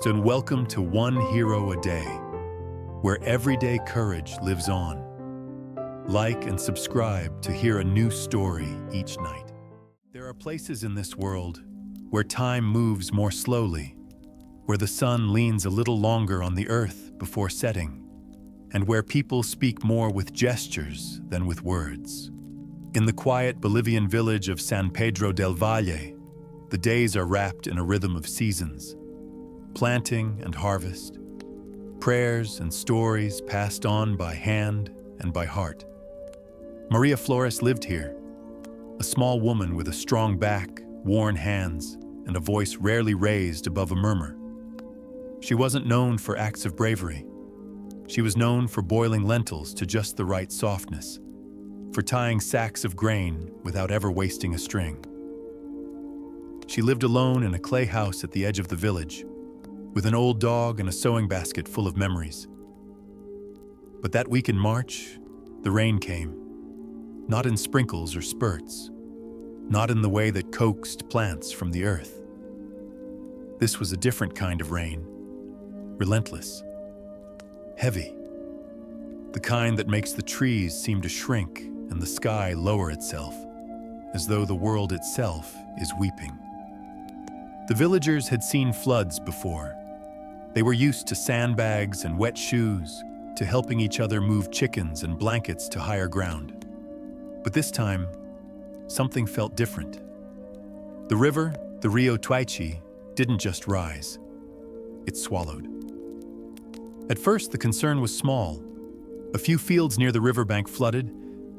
And welcome to One Hero a Day, where everyday courage lives on. Like and subscribe to hear a new story each night. There are places in this world where time moves more slowly, where the sun leans a little longer on the earth before setting, and where people speak more with gestures than with words. In the quiet Bolivian village of San Pedro del Valle, the days are wrapped in a rhythm of seasons. Planting and harvest, prayers and stories passed on by hand and by heart. Maria Flores lived here, a small woman with a strong back, worn hands, and a voice rarely raised above a murmur. She wasn't known for acts of bravery. She was known for boiling lentils to just the right softness, for tying sacks of grain without ever wasting a string. She lived alone in a clay house at the edge of the village, with an old dog and a sewing basket full of memories. But that week in March, the rain came, not in sprinkles or spurts, not in the way that coaxed plants from the earth. This was a different kind of rain, relentless, heavy, the kind that makes the trees seem to shrink and the sky lower itself, as though the world itself is weeping. The villagers had seen floods before. They were used to sandbags and wet shoes, to helping each other move chickens and blankets to higher ground. But this time, something felt different. The river, the Rio Tuichi, didn't just rise. It swallowed. At first, the concern was small. A few fields near the riverbank flooded,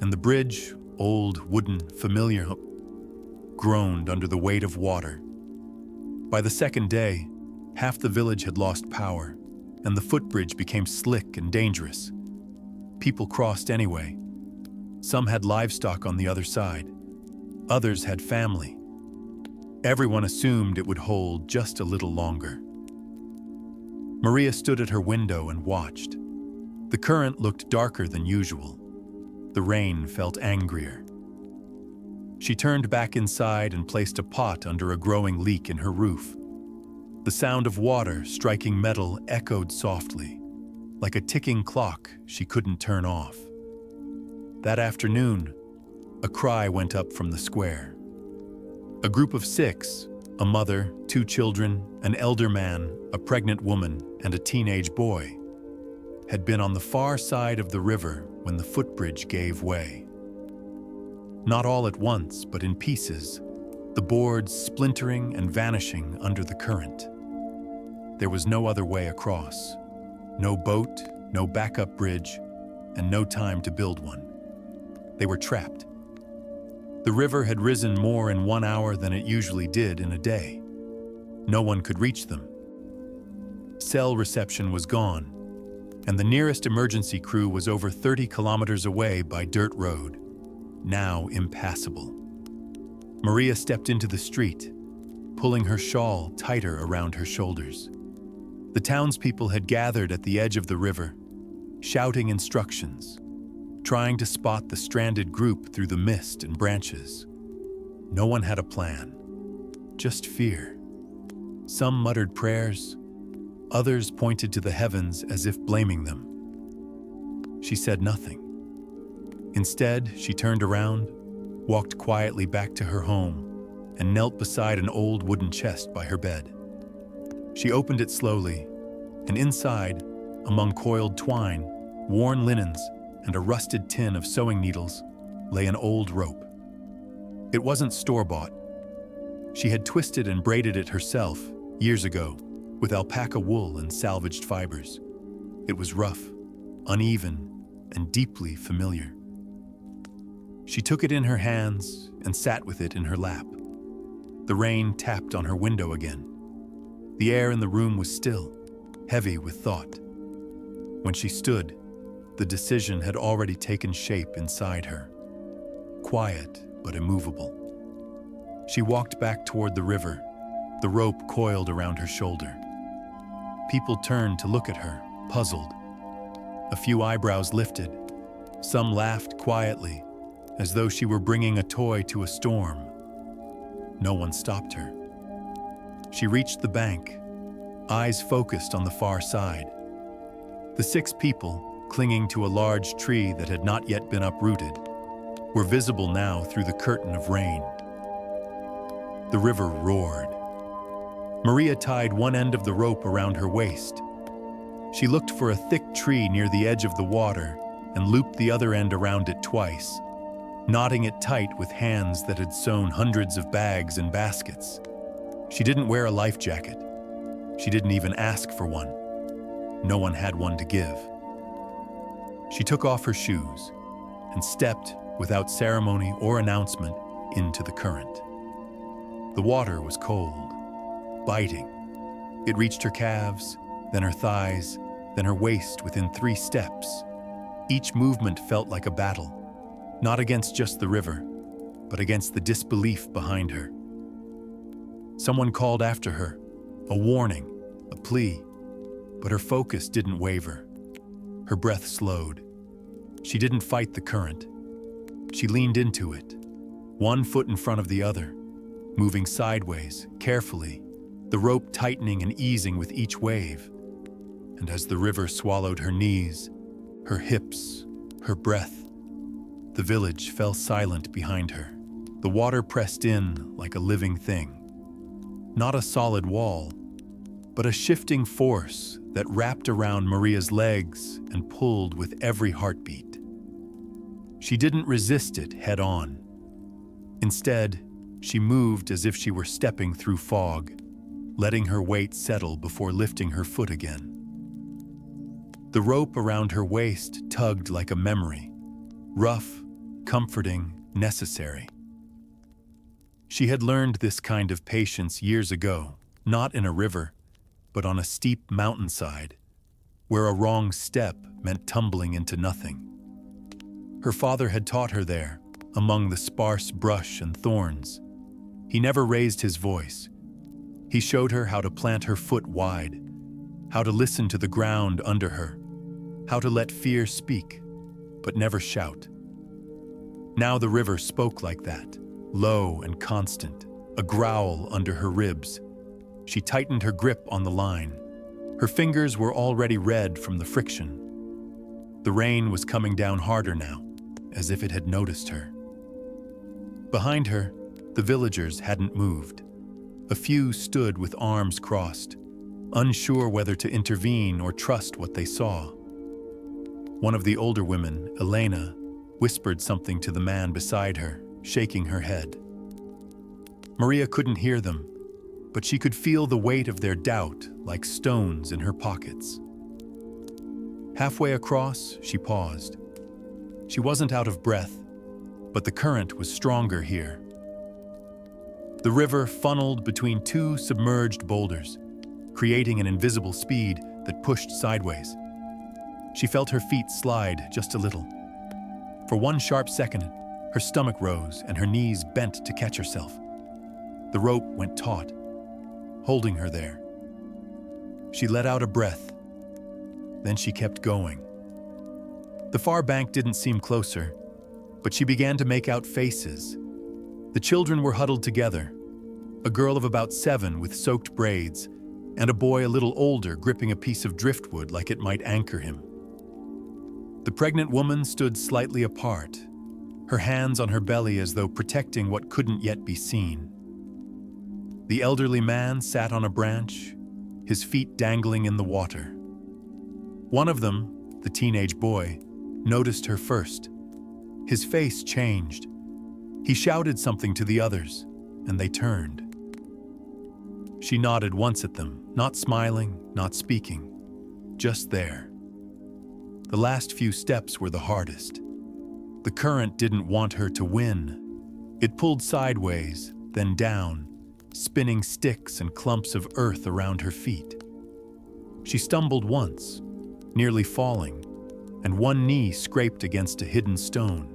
and the bridge, old, wooden, familiar, groaned under the weight of water. By the second day, half the village had lost power, and the footbridge became slick and dangerous. People crossed anyway. Some had livestock on the other side. Others had family. Everyone assumed it would hold just a little longer. Maria stood at her window and watched. The current looked darker than usual. The rain felt angrier. She turned back inside and placed a pot under a growing leak in her roof. The sound of water striking metal echoed softly, like a ticking clock she couldn't turn off. That afternoon, a cry went up from the square. A group of 6, a mother, 2 children, an elder man, a pregnant woman, and a teenage boy, had been on the far side of the river when the footbridge gave way. Not all at once, but in pieces, the boards splintering and vanishing under the current. There was no other way across. No boat, no backup bridge, and no time to build one. They were trapped. The river had risen more in 1 hour than it usually did in a day. No one could reach them. Cell reception was gone, and the nearest emergency crew was over 30 kilometers away by dirt road, now impassable. Maria stepped into the street, pulling her shawl tighter around her shoulders. The townspeople had gathered at the edge of the river, shouting instructions, trying to spot the stranded group through the mist and branches. No one had a plan, just fear. Some muttered prayers, others pointed to the heavens as if blaming them. She said nothing. Instead, she turned around, walked quietly back to her home, and knelt beside an old wooden chest by her bed. She opened it slowly, and inside, among coiled twine, worn linens, and a rusted tin of sewing needles, lay an old rope. It wasn't store-bought. She had twisted and braided it herself years ago with alpaca wool and salvaged fibers. It was rough, uneven, and deeply familiar. She took it in her hands and sat with it in her lap. The rain tapped on her window again. The air in the room was still, heavy with thought. When she stood, the decision had already taken shape inside her, quiet but immovable. She walked back toward the river, the rope coiled around her shoulder. People turned to look at her, puzzled. A few eyebrows lifted. Some laughed quietly, as though she were bringing a toy to a storm. No one stopped her. She reached the bank, eyes focused on the far side. The 6 people, clinging to a large tree that had not yet been uprooted, were visible now through the curtain of rain. The river roared. Maria tied one end of the rope around her waist. She looked for a thick tree near the edge of the water and looped the other end around it twice, knotting it tight with hands that had sewn hundreds of bags and baskets. She didn't wear a life jacket. She didn't even ask for one. No one had one to give. She took off her shoes and stepped, without ceremony or announcement, into the current. The water was cold, biting. It reached her calves, then her thighs, then her waist within 3 steps. Each movement felt like a battle, not against just the river, but against the disbelief behind her. Someone called after her, a warning, a plea, but her focus didn't waver. Her breath slowed. She didn't fight the current. She leaned into it, one foot in front of the other, moving sideways, carefully, the rope tightening and easing with each wave. And as the river swallowed her knees, her hips, her breath, the village fell silent behind her. The water pressed in like a living thing. Not a solid wall, but a shifting force that wrapped around Maria's legs and pulled with every heartbeat. She didn't resist it head on. Instead, she moved as if she were stepping through fog, letting her weight settle before lifting her foot again. The rope around her waist tugged like a memory, rough, comforting, necessary. She had learned this kind of patience years ago, not in a river, but on a steep mountainside, where a wrong step meant tumbling into nothing. Her father had taught her there, among the sparse brush and thorns. He never raised his voice. He showed her how to plant her foot wide, how to listen to the ground under her, how to let fear speak, but never shout. Now the river spoke like that, low and constant, a growl under her ribs. She tightened her grip on the line. Her fingers were already red from the friction. The rain was coming down harder now, as if it had noticed her. Behind her, the villagers hadn't moved. A few stood with arms crossed, unsure whether to intervene or trust what they saw. One of the older women, Elena, whispered something to the man beside her, shaking her head. Maria couldn't hear them, but she could feel the weight of their doubt like stones in her pockets. Halfway across, she paused. She wasn't out of breath, but the current was stronger here. The river funneled between 2 submerged boulders, creating an invisible speed that pushed sideways. She felt her feet slide just a little. For one sharp second, her stomach rose and her knees bent to catch herself. The rope went taut, holding her there. She let out a breath. Then she kept going. The far bank didn't seem closer, but she began to make out faces. The children were huddled together, a girl of about 7 with soaked braids, and a boy a little older gripping a piece of driftwood like it might anchor him. The pregnant woman stood slightly apart, her hands on her belly as though protecting what couldn't yet be seen. The elderly man sat on a branch, his feet dangling in the water. One of them, the teenage boy, noticed her first. His face changed. He shouted something to the others, and they turned. She nodded once at them, not smiling, not speaking, just there. The last few steps were the hardest. The current didn't want her to win. It pulled sideways, then down, spinning sticks and clumps of earth around her feet. She stumbled once, nearly falling, and one knee scraped against a hidden stone.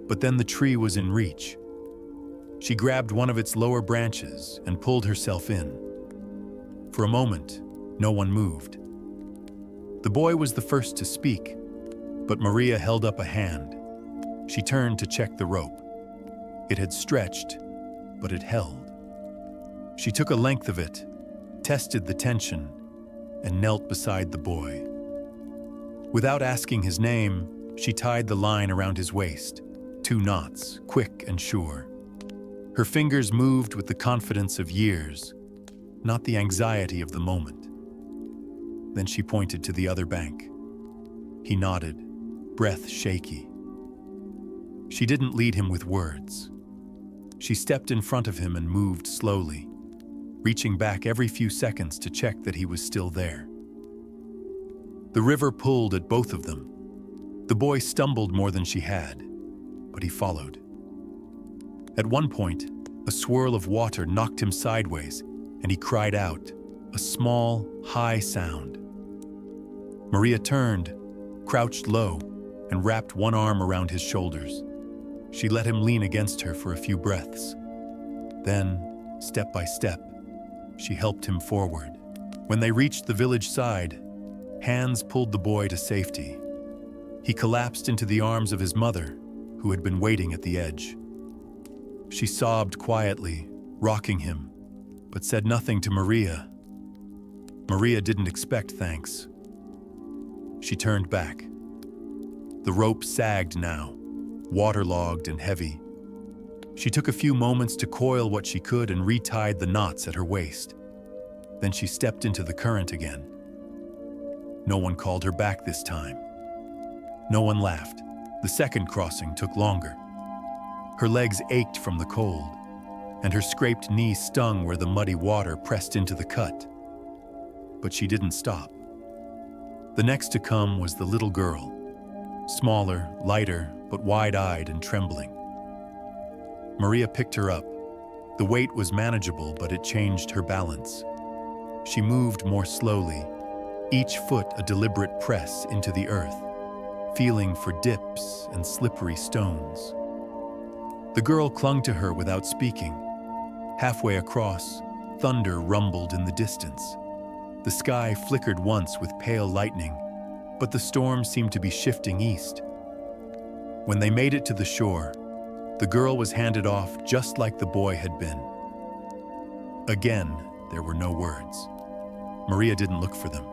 But then the tree was in reach. She grabbed one of its lower branches and pulled herself in. For a moment, no one moved. The boy was the first to speak, but Maria held up a hand. She turned to check the rope. It had stretched, but it held. She took a length of it, tested the tension and knelt beside the boy. Without asking his name, she tied the line around his waist, 2 knots, quick and sure. Her fingers moved with the confidence of years, not the anxiety of the moment. Then she pointed to the other bank. He nodded, breath shaky. She didn't lead him with words. She stepped in front of him and moved slowly, reaching back every few seconds to check that he was still there. The river pulled at both of them. The boy stumbled more than she had, but he followed. At one point, a swirl of water knocked him sideways, and he cried out, a small, high sound. Maria turned, crouched low, and wrapped one arm around his shoulders. She let him lean against her for a few breaths. Then, step by step, she helped him forward. When they reached the village side, hands pulled the boy to safety. He collapsed into the arms of his mother, who had been waiting at the edge. She sobbed quietly, rocking him, but said nothing to Maria. Maria didn't expect thanks. She turned back. The rope sagged now, waterlogged and heavy. She took a few moments to coil what she could and retied the knots at her waist. Then she stepped into the current again. No one called her back this time. No one laughed. The second crossing took longer. Her legs ached from the cold, and her scraped knee stung where the muddy water pressed into the cut. But she didn't stop. The next to come was the little girl, smaller, lighter, but wide-eyed and trembling. Maria picked her up. The weight was manageable, but it changed her balance. She moved more slowly, each foot a deliberate press into the earth, feeling for dips and slippery stones. The girl clung to her without speaking. Halfway across, thunder rumbled in the distance. The sky flickered once with pale lightning, but the storm seemed to be shifting east. When they made it to the shore, the girl was handed off just like the boy had been. Again, there were no words. Maria didn't look for them.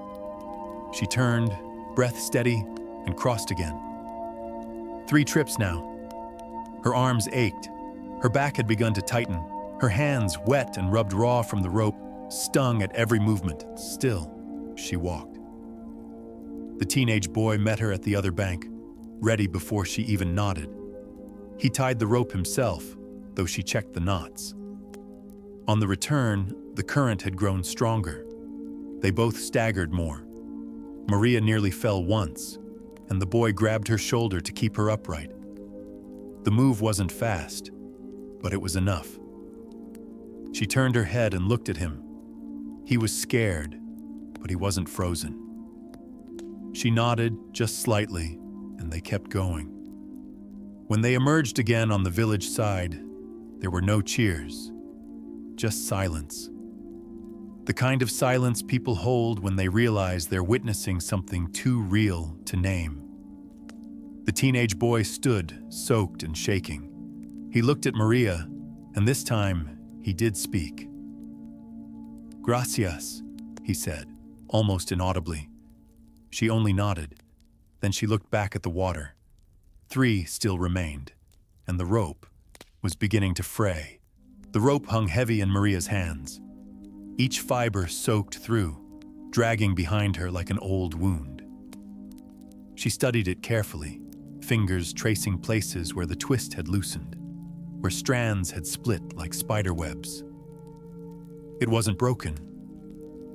She turned, breath steady, and crossed again. 3 trips now. Her arms ached. Her back had begun to tighten. Her hands, wet and rubbed raw from the rope, stung at every movement. Still, she walked. The teenage boy met her at the other bank, ready before she even nodded. He tied the rope himself, though she checked the knots. On the return, the current had grown stronger. They both staggered more. Maria nearly fell once, and the boy grabbed her shoulder to keep her upright. The move wasn't fast, but it was enough. She turned her head and looked at him. He was scared, but he wasn't frozen. She nodded just slightly, and they kept going. When they emerged again on the village side, there were no cheers, just silence. The kind of silence people hold when they realize they're witnessing something too real to name. The teenage boy stood, soaked and shaking. He looked at Maria, and this time he did speak. "Gracias," he said, almost inaudibly. She only nodded. Then she looked back at the water. 3 still remained, and the rope was beginning to fray. The rope hung heavy in Maria's hands, each fiber soaked through, dragging behind her like an old wound. She studied it carefully, fingers tracing places where the twist had loosened, where strands had split like spider webs. It wasn't broken,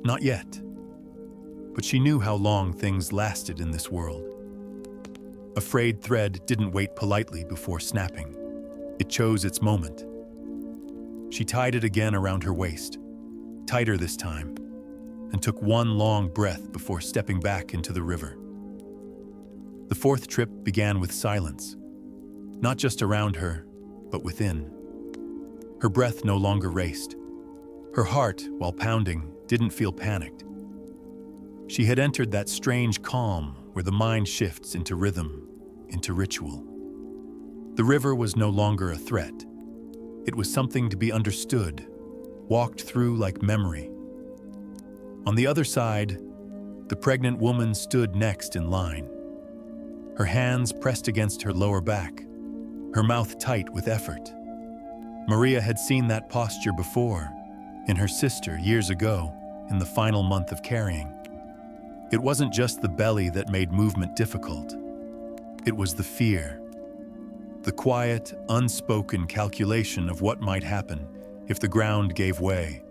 not yet, but she knew how long things lasted in this world. A frayed thread didn't wait politely before snapping. It chose its moment. She tied it again around her waist, tighter this time, and took one long breath before stepping back into the river. The 4th trip began with silence, not just around her, but within. Her breath no longer raced. Her heart, while pounding, didn't feel panicked. She had entered that strange calm where the mind shifts into rhythm, into ritual. The river was no longer a threat. It was something to be understood, walked through like memory. On the other side, the pregnant woman stood next in line. Her hands pressed against her lower back, her mouth tight with effort. Maria had seen that posture before, in her sister years ago, in the final month of carrying. It wasn't just the belly that made movement difficult. It was the fear, the quiet, unspoken calculation of what might happen if the ground gave way,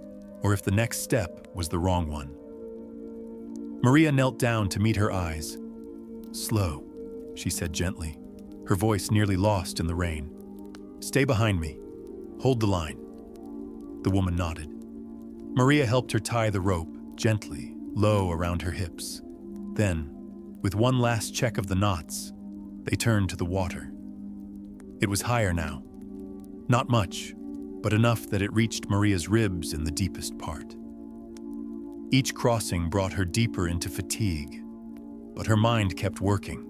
or if the next step was the wrong one. Maria knelt down to meet her eyes. "Slow," she said gently, her voice nearly lost in the rain. "Stay behind me. Hold the line." The woman nodded. Maria helped her tie the rope, gently, low around her hips. Then, with one last check of the knots, they turned to the water. It was higher now. Not much, but enough that it reached Maria's ribs in the deepest part. Each crossing brought her deeper into fatigue, but her mind kept working.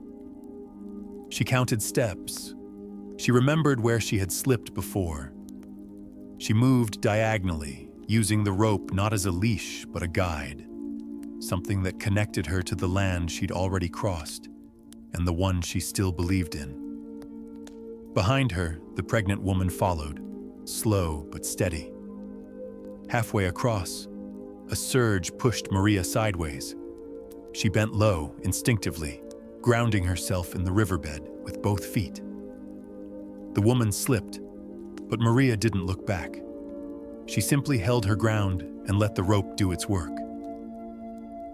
She counted steps. She remembered where she had slipped before. She moved diagonally, using the rope not as a leash but a guide, something that connected her to the land she'd already crossed and the one she still believed in. Behind her, the pregnant woman followed, slow but steady. Halfway across, a surge pushed Maria sideways. She bent low, instinctively, grounding herself in the riverbed with both feet. The woman slipped, but Maria didn't look back. She simply held her ground and let the rope do its work.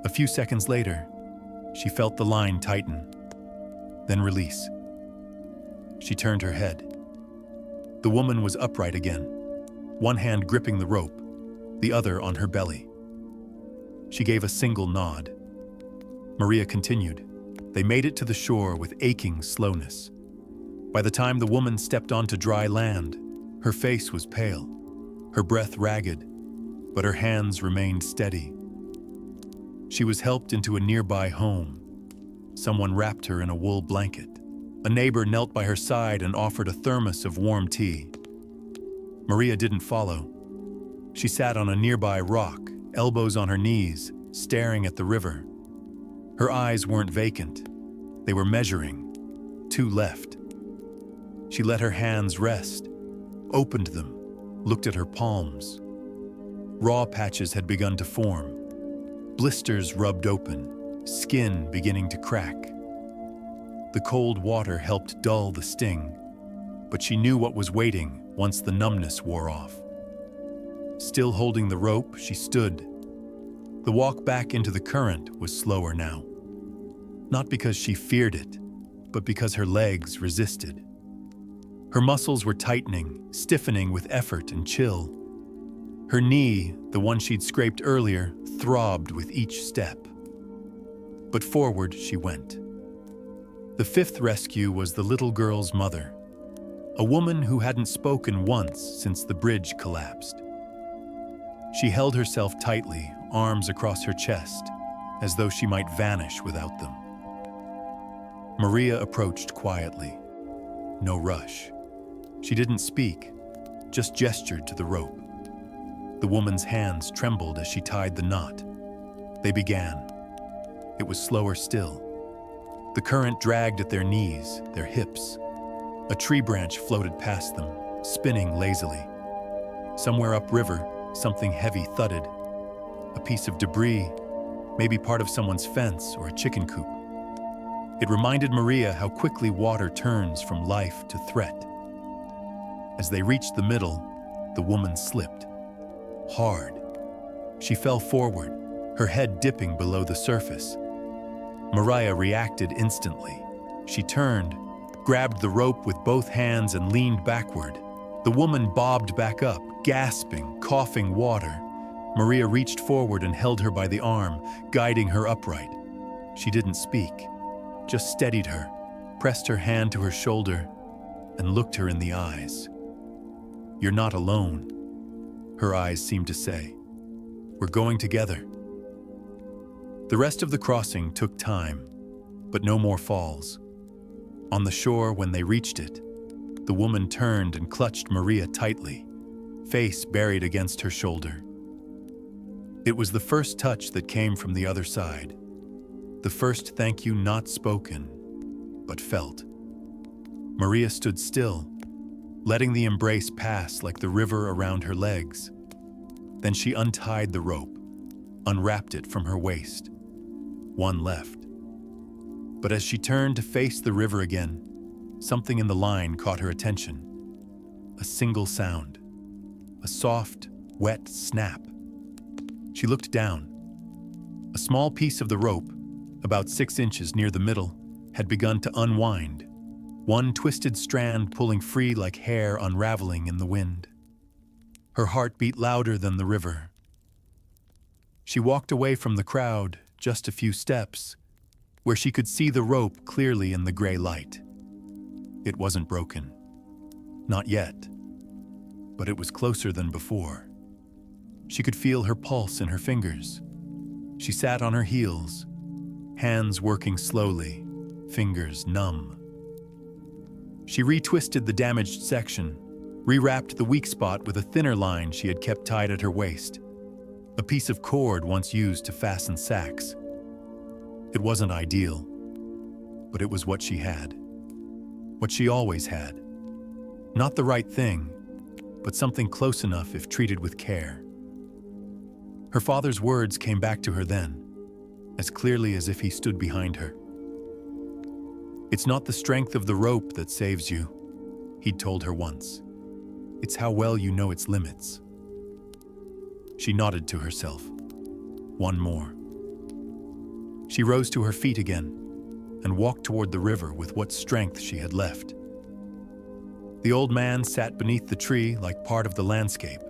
A few seconds later, she felt the line tighten, then release. She turned her head. The woman was upright again, one hand gripping the rope, the other on her belly. She gave a single nod. Maria continued. They made it to the shore with aching slowness. By the time the woman stepped onto dry land, her face was pale, her breath ragged, but her hands remained steady. She was helped into a nearby home. Someone wrapped her in a wool blanket. A neighbor knelt by her side and offered a thermos of warm tea. Maria didn't follow. She sat on a nearby rock, elbows on her knees, staring at the river. Her eyes weren't vacant. They were measuring. 2 left. She let her hands rest, opened them, looked at her palms. Raw patches had begun to form. Blisters rubbed open, skin beginning to crack. The cold water helped dull the sting, but she knew what was waiting once the numbness wore off. Still holding the rope, she stood. The walk back into the current was slower now. Not because she feared it, but because her legs resisted. Her muscles were tightening, stiffening with effort and chill. Her knee, the one she'd scraped earlier, throbbed with each step. But forward she went. The 5th rescue was the little girl's mother, a woman who hadn't spoken once since the bridge collapsed. She held herself tightly, arms across her chest, as though she might vanish without them. Maria approached quietly. No rush. She didn't speak, just gestured to the rope. The woman's hands trembled as she tied the knot. They began. It was slower still. The current dragged at their knees, their hips. A tree branch floated past them, spinning lazily. Somewhere upriver, something heavy thudded. A piece of debris, maybe part of someone's fence or a chicken coop. It reminded Maria how quickly water turns from life to threat. As they reached the middle, the woman slipped. Hard. She fell forward, her head dipping below the surface. Maria reacted instantly. She turned, grabbed the rope with both hands and leaned backward. The woman bobbed back up, gasping, coughing water. Maria reached forward and held her by the arm, guiding her upright. She didn't speak, just steadied her, pressed her hand to her shoulder, and looked her in the eyes. "You're not alone," her eyes seemed to say. "We're going together." The rest of the crossing took time, but no more falls. On the shore, when they reached it, the woman turned and clutched Maria tightly, face buried against her shoulder. It was the first touch that came from the other side. The first thank you not spoken, but felt. Maria stood still, letting the embrace pass like the river around her legs. Then she untied the rope, unwrapped it from her waist. One left. But as she turned to face the river again, something in the line caught her attention. A single sound. A soft, wet snap. She looked down. A small piece of the rope, about 6 inches near the middle, had begun to unwind, one twisted strand pulling free like hair unraveling in the wind. Her heart beat louder than the river. She walked away from the crowd, just a few steps, where she could see the rope clearly in the gray light. It wasn't broken. Not yet. But it was closer than before. She could feel her pulse in her fingers. She sat on her heels, hands working slowly, fingers numb. She retwisted the damaged section, rewrapped the weak spot with a thinner line she had kept tied at her waist, a piece of cord once used to fasten sacks. It wasn't ideal, but it was what she had. What she always had. Not the right thing, but something close enough if treated with care. Her father's words came back to her then, as clearly as if he stood behind her. "It's not the strength of the rope that saves you," he'd told her once. "It's how well you know its limits." She nodded to herself. One more. She rose to her feet again and walked toward the river with what strength she had left. The old man sat beneath the tree like part of the landscape,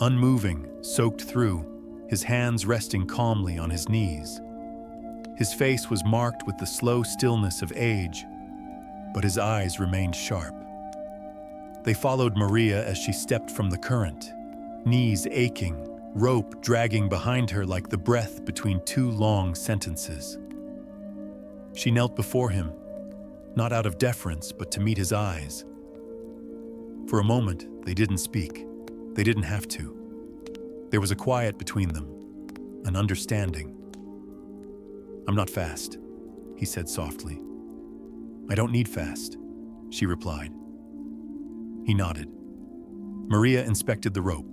unmoving, soaked through, his hands resting calmly on his knees. His face was marked with the slow stillness of age, but his eyes remained sharp. They followed Maria as she stepped from the current, knees aching, rope dragging behind her like the breath between 2 long sentences. She knelt before him, not out of deference, but to meet his eyes. For a moment, they didn't speak. They didn't have to. There was a quiet between them, an understanding. "I'm not fast," he said softly. "I don't need fast," she replied. He nodded. Maria inspected the rope,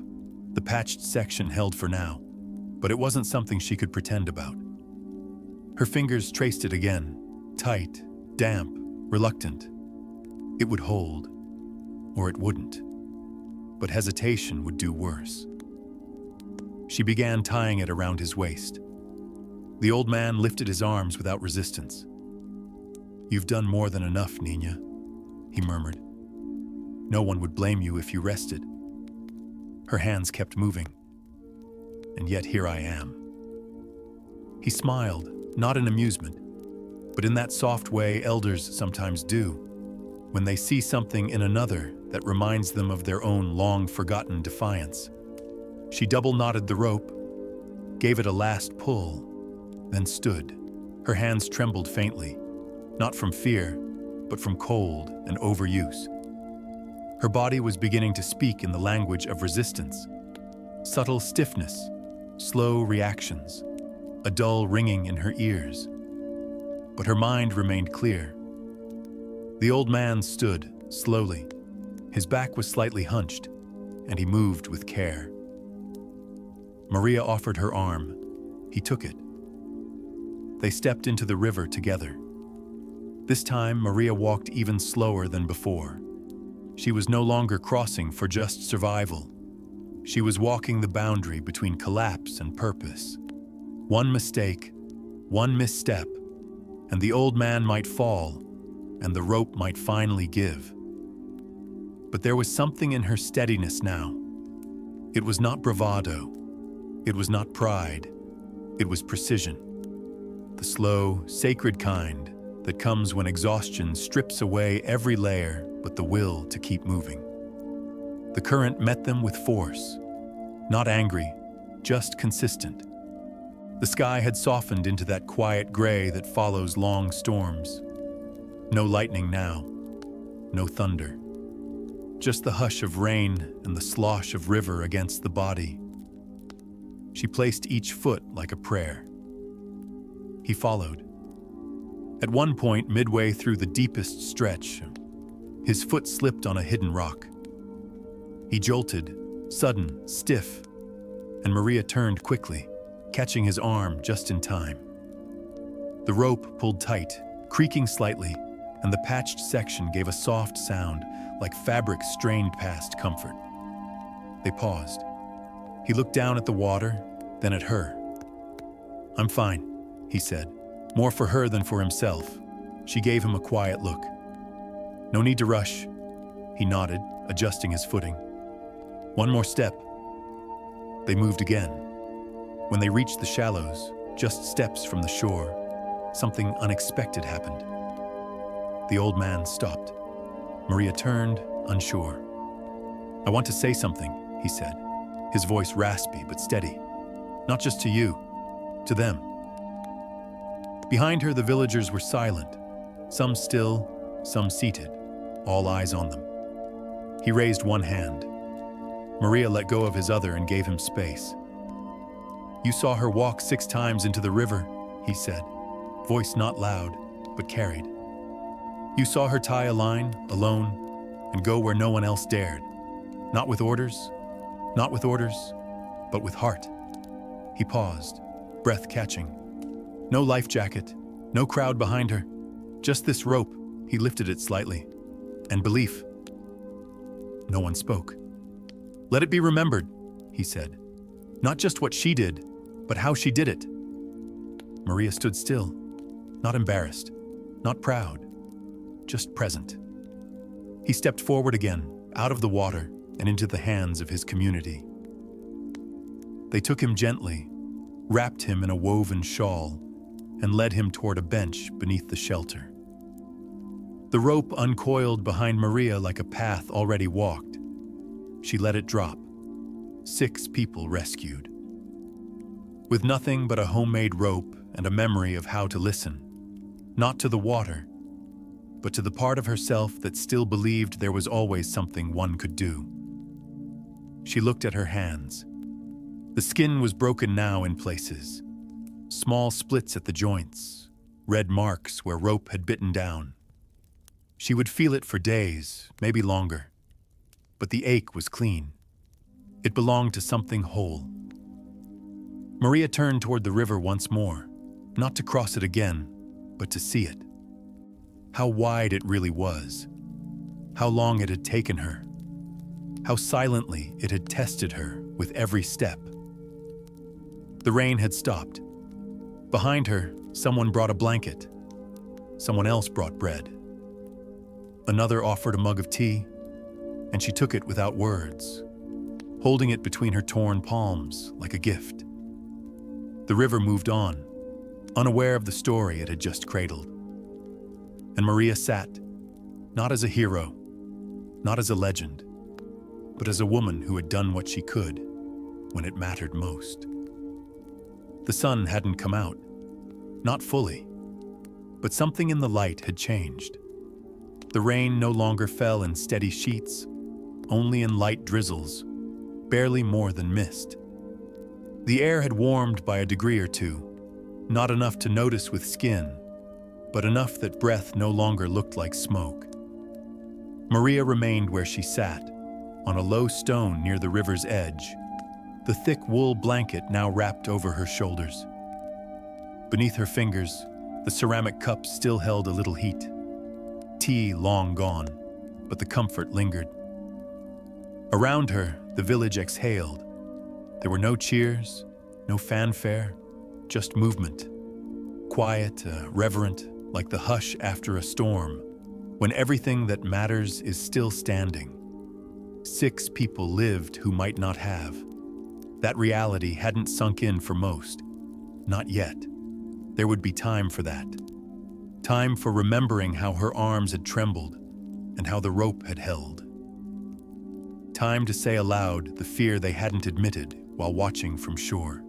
the patched section held for now, but it wasn't something she could pretend about. Her fingers traced it again, tight, damp, reluctant. It would hold, or it wouldn't. But hesitation would do worse. She began tying it around his waist. The old man lifted his arms without resistance. "You've done more than enough, Nina," he murmured. "No one would blame you if you rested." Her hands kept moving. "And yet here I am." He smiled, not in amusement, but in that soft way elders sometimes do, when they see something in another that reminds them of their own long-forgotten defiance. She double-knotted the rope, gave it a last pull, then stood. Her hands trembled faintly, not from fear, but from cold and overuse. Her body was beginning to speak in the language of resistance. Subtle stiffness, slow reactions, a dull ringing in her ears. But her mind remained clear. The old man stood, slowly. His back was slightly hunched, and he moved with care. Maria offered her arm. He took it. They stepped into the river together. This time, Maria walked even slower than before. She was no longer crossing for just survival. She was walking the boundary between collapse and purpose. One mistake, one misstep, and the old man might fall, and the rope might finally give. But there was something in her steadiness now. It was not bravado. It was not pride. It was precision. The slow, sacred kind that comes when exhaustion strips away every layer but the will to keep moving. The current met them with force, not angry, just consistent. The sky had softened into that quiet gray that follows long storms. No lightning now, no thunder. Just the hush of rain and the slosh of river against the body. She placed each foot like a prayer. He followed. At one point, midway through the deepest stretch, his foot slipped on a hidden rock. He jolted, sudden, stiff, and Maria turned quickly, catching his arm just in time. The rope pulled tight, creaking slightly, and the patched section gave a soft sound like fabric strained past comfort. They paused. He looked down at the water, then at her. "I'm fine," he said, more for her than for himself. She gave him a quiet look. "No need to rush," he nodded, adjusting his footing. "One more step." They moved again. When they reached the shallows, just steps from the shore, something unexpected happened. The old man stopped. Maria turned, unsure. "I want to say something," he said, his voice raspy but steady. "Not just to you, to them." Behind her, the villagers were silent, some still, some seated, all eyes on them. He raised one hand. Maria let go of his other and gave him space. "You saw her walk 6 times into the river," he said, voice not loud, but carried. "You saw her tie a line, alone, and go where no one else dared. Not with orders, but with heart." He paused, breath catching. No life jacket, no crowd behind her. Just this rope, he lifted it slightly. And belief. No one spoke. "Let it be remembered," he said. "Not just what she did, but how she did it." Maria stood still, not embarrassed, not proud, just present. He stepped forward again, out of the water and into the hands of his community. They took him gently, wrapped him in a woven shawl, and led him toward a bench beneath the shelter. The rope uncoiled behind Maria like a path already walked. She let it drop. 6 people rescued. With nothing but a homemade rope and a memory of how to listen, not to the water, but to the part of herself that still believed there was always something one could do. She looked at her hands. The skin was broken now in places. Small splits at the joints, red marks where rope had bitten down. She would feel it for days, maybe longer. But the ache was clean. It belonged to something whole. Maria turned toward the river once more, not to cross it again, but to see it. How wide it really was. How long it had taken her. How silently it had tested her with every step. The rain had stopped. Behind her, someone brought a blanket. Someone else brought bread. Another offered a mug of tea, and she took it without words, holding it between her torn palms like a gift. The river moved on, unaware of the story it had just cradled. And Maria sat, not as a hero, not as a legend, but as a woman who had done what she could when it mattered most. The sun hadn't come out, not fully, but something in the light had changed. The rain no longer fell in steady sheets, only in light drizzles, barely more than mist. The air had warmed by a degree or two, not enough to notice with skin, but enough that breath no longer looked like smoke. Maria remained where she sat, on a low stone near the river's edge, the thick wool blanket now wrapped over her shoulders. Beneath her fingers, the ceramic cup still held a little heat. Tea long gone, but the comfort lingered. Around her, the village exhaled. There were no cheers, no fanfare, just movement. Quiet, reverent, like the hush after a storm, when everything that matters is still standing. 6 people lived who might not have. That reality hadn't sunk in for most. Not yet. There would be time for that. Time for remembering how her arms had trembled and how the rope had held. Time to say aloud the fear they hadn't admitted while watching from shore.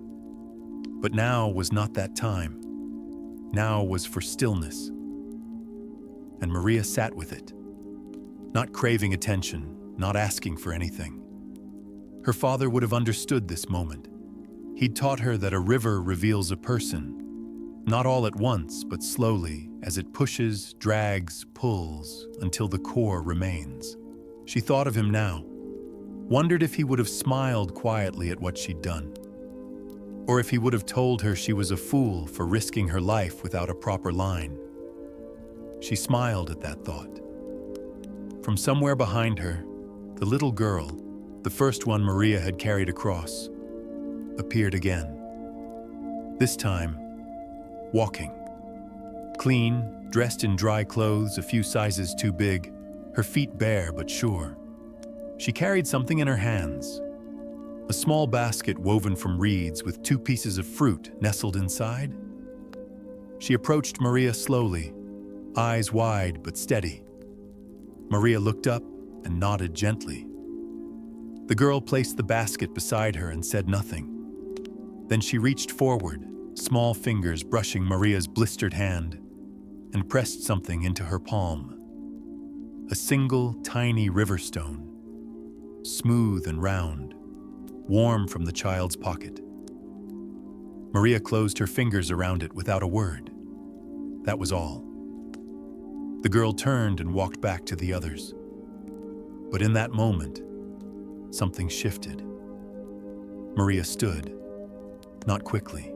But now was not that time. Now was for stillness. And Maria sat with it, not craving attention, not asking for anything. Her father would have understood this moment. He'd taught her that a river reveals a person, not all at once, but slowly, as it pushes, drags, pulls, until the core remains. She thought of him now, wondered if he would have smiled quietly at what she'd done, or if he would have told her she was a fool for risking her life without a proper line. She smiled at that thought. From somewhere behind her, the little girl, the first one Maria had carried across, appeared again. This time, walking. Clean, dressed in dry clothes a few sizes too big, her feet bare but sure. She carried something in her hands, a small basket woven from reeds with 2 pieces of fruit nestled inside. She approached Maria slowly, eyes wide but steady. Maria looked up and nodded gently. The girl placed the basket beside her and said nothing. Then she reached forward, small fingers brushing Maria's blistered hand, and pressed something into her palm. A single tiny river stone, smooth and round, warm from the child's pocket. Maria closed her fingers around it without a word. That was all. The girl turned and walked back to the others. But in that moment, something shifted. Maria stood, not quickly.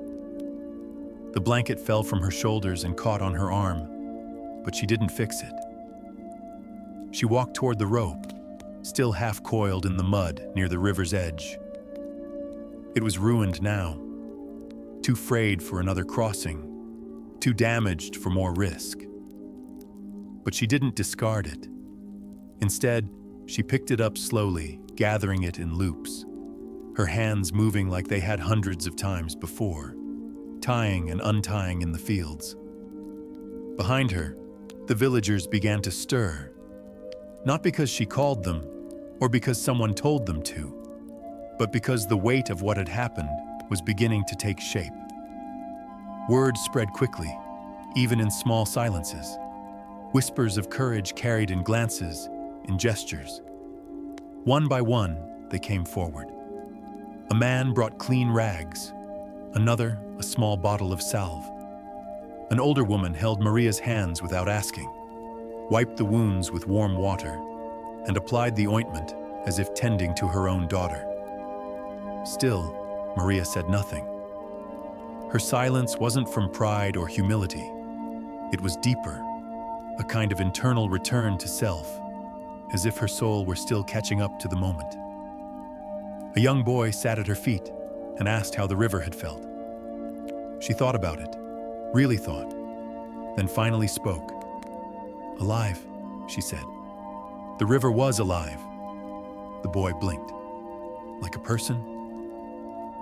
The blanket fell from her shoulders and caught on her arm, but she didn't fix it. She walked toward the rope, still half coiled in the mud near the river's edge. It was ruined now, too frayed for another crossing, too damaged for more risk. But she didn't discard it. Instead, she picked it up slowly, gathering it in loops, her hands moving like they had hundreds of times before, tying and untying in the fields. Behind her, the villagers began to stir, not because she called them or because someone told them to, but because the weight of what had happened was beginning to take shape. Word spread quickly, even in small silences. Whispers of courage carried in glances, in gestures. One by one, they came forward. A man brought clean rags, another a small bottle of salve. An older woman held Maria's hands without asking, wiped the wounds with warm water, and applied the ointment as if tending to her own daughter. Still, Maria said nothing. Her silence wasn't from pride or humility. It was deeper, a kind of internal return to self, as if her soul were still catching up to the moment. A young boy sat at her feet and asked how the river had felt. She thought about it, really thought, then finally spoke. "Alive," she said. "The river was alive." The boy blinked. "Like a person?"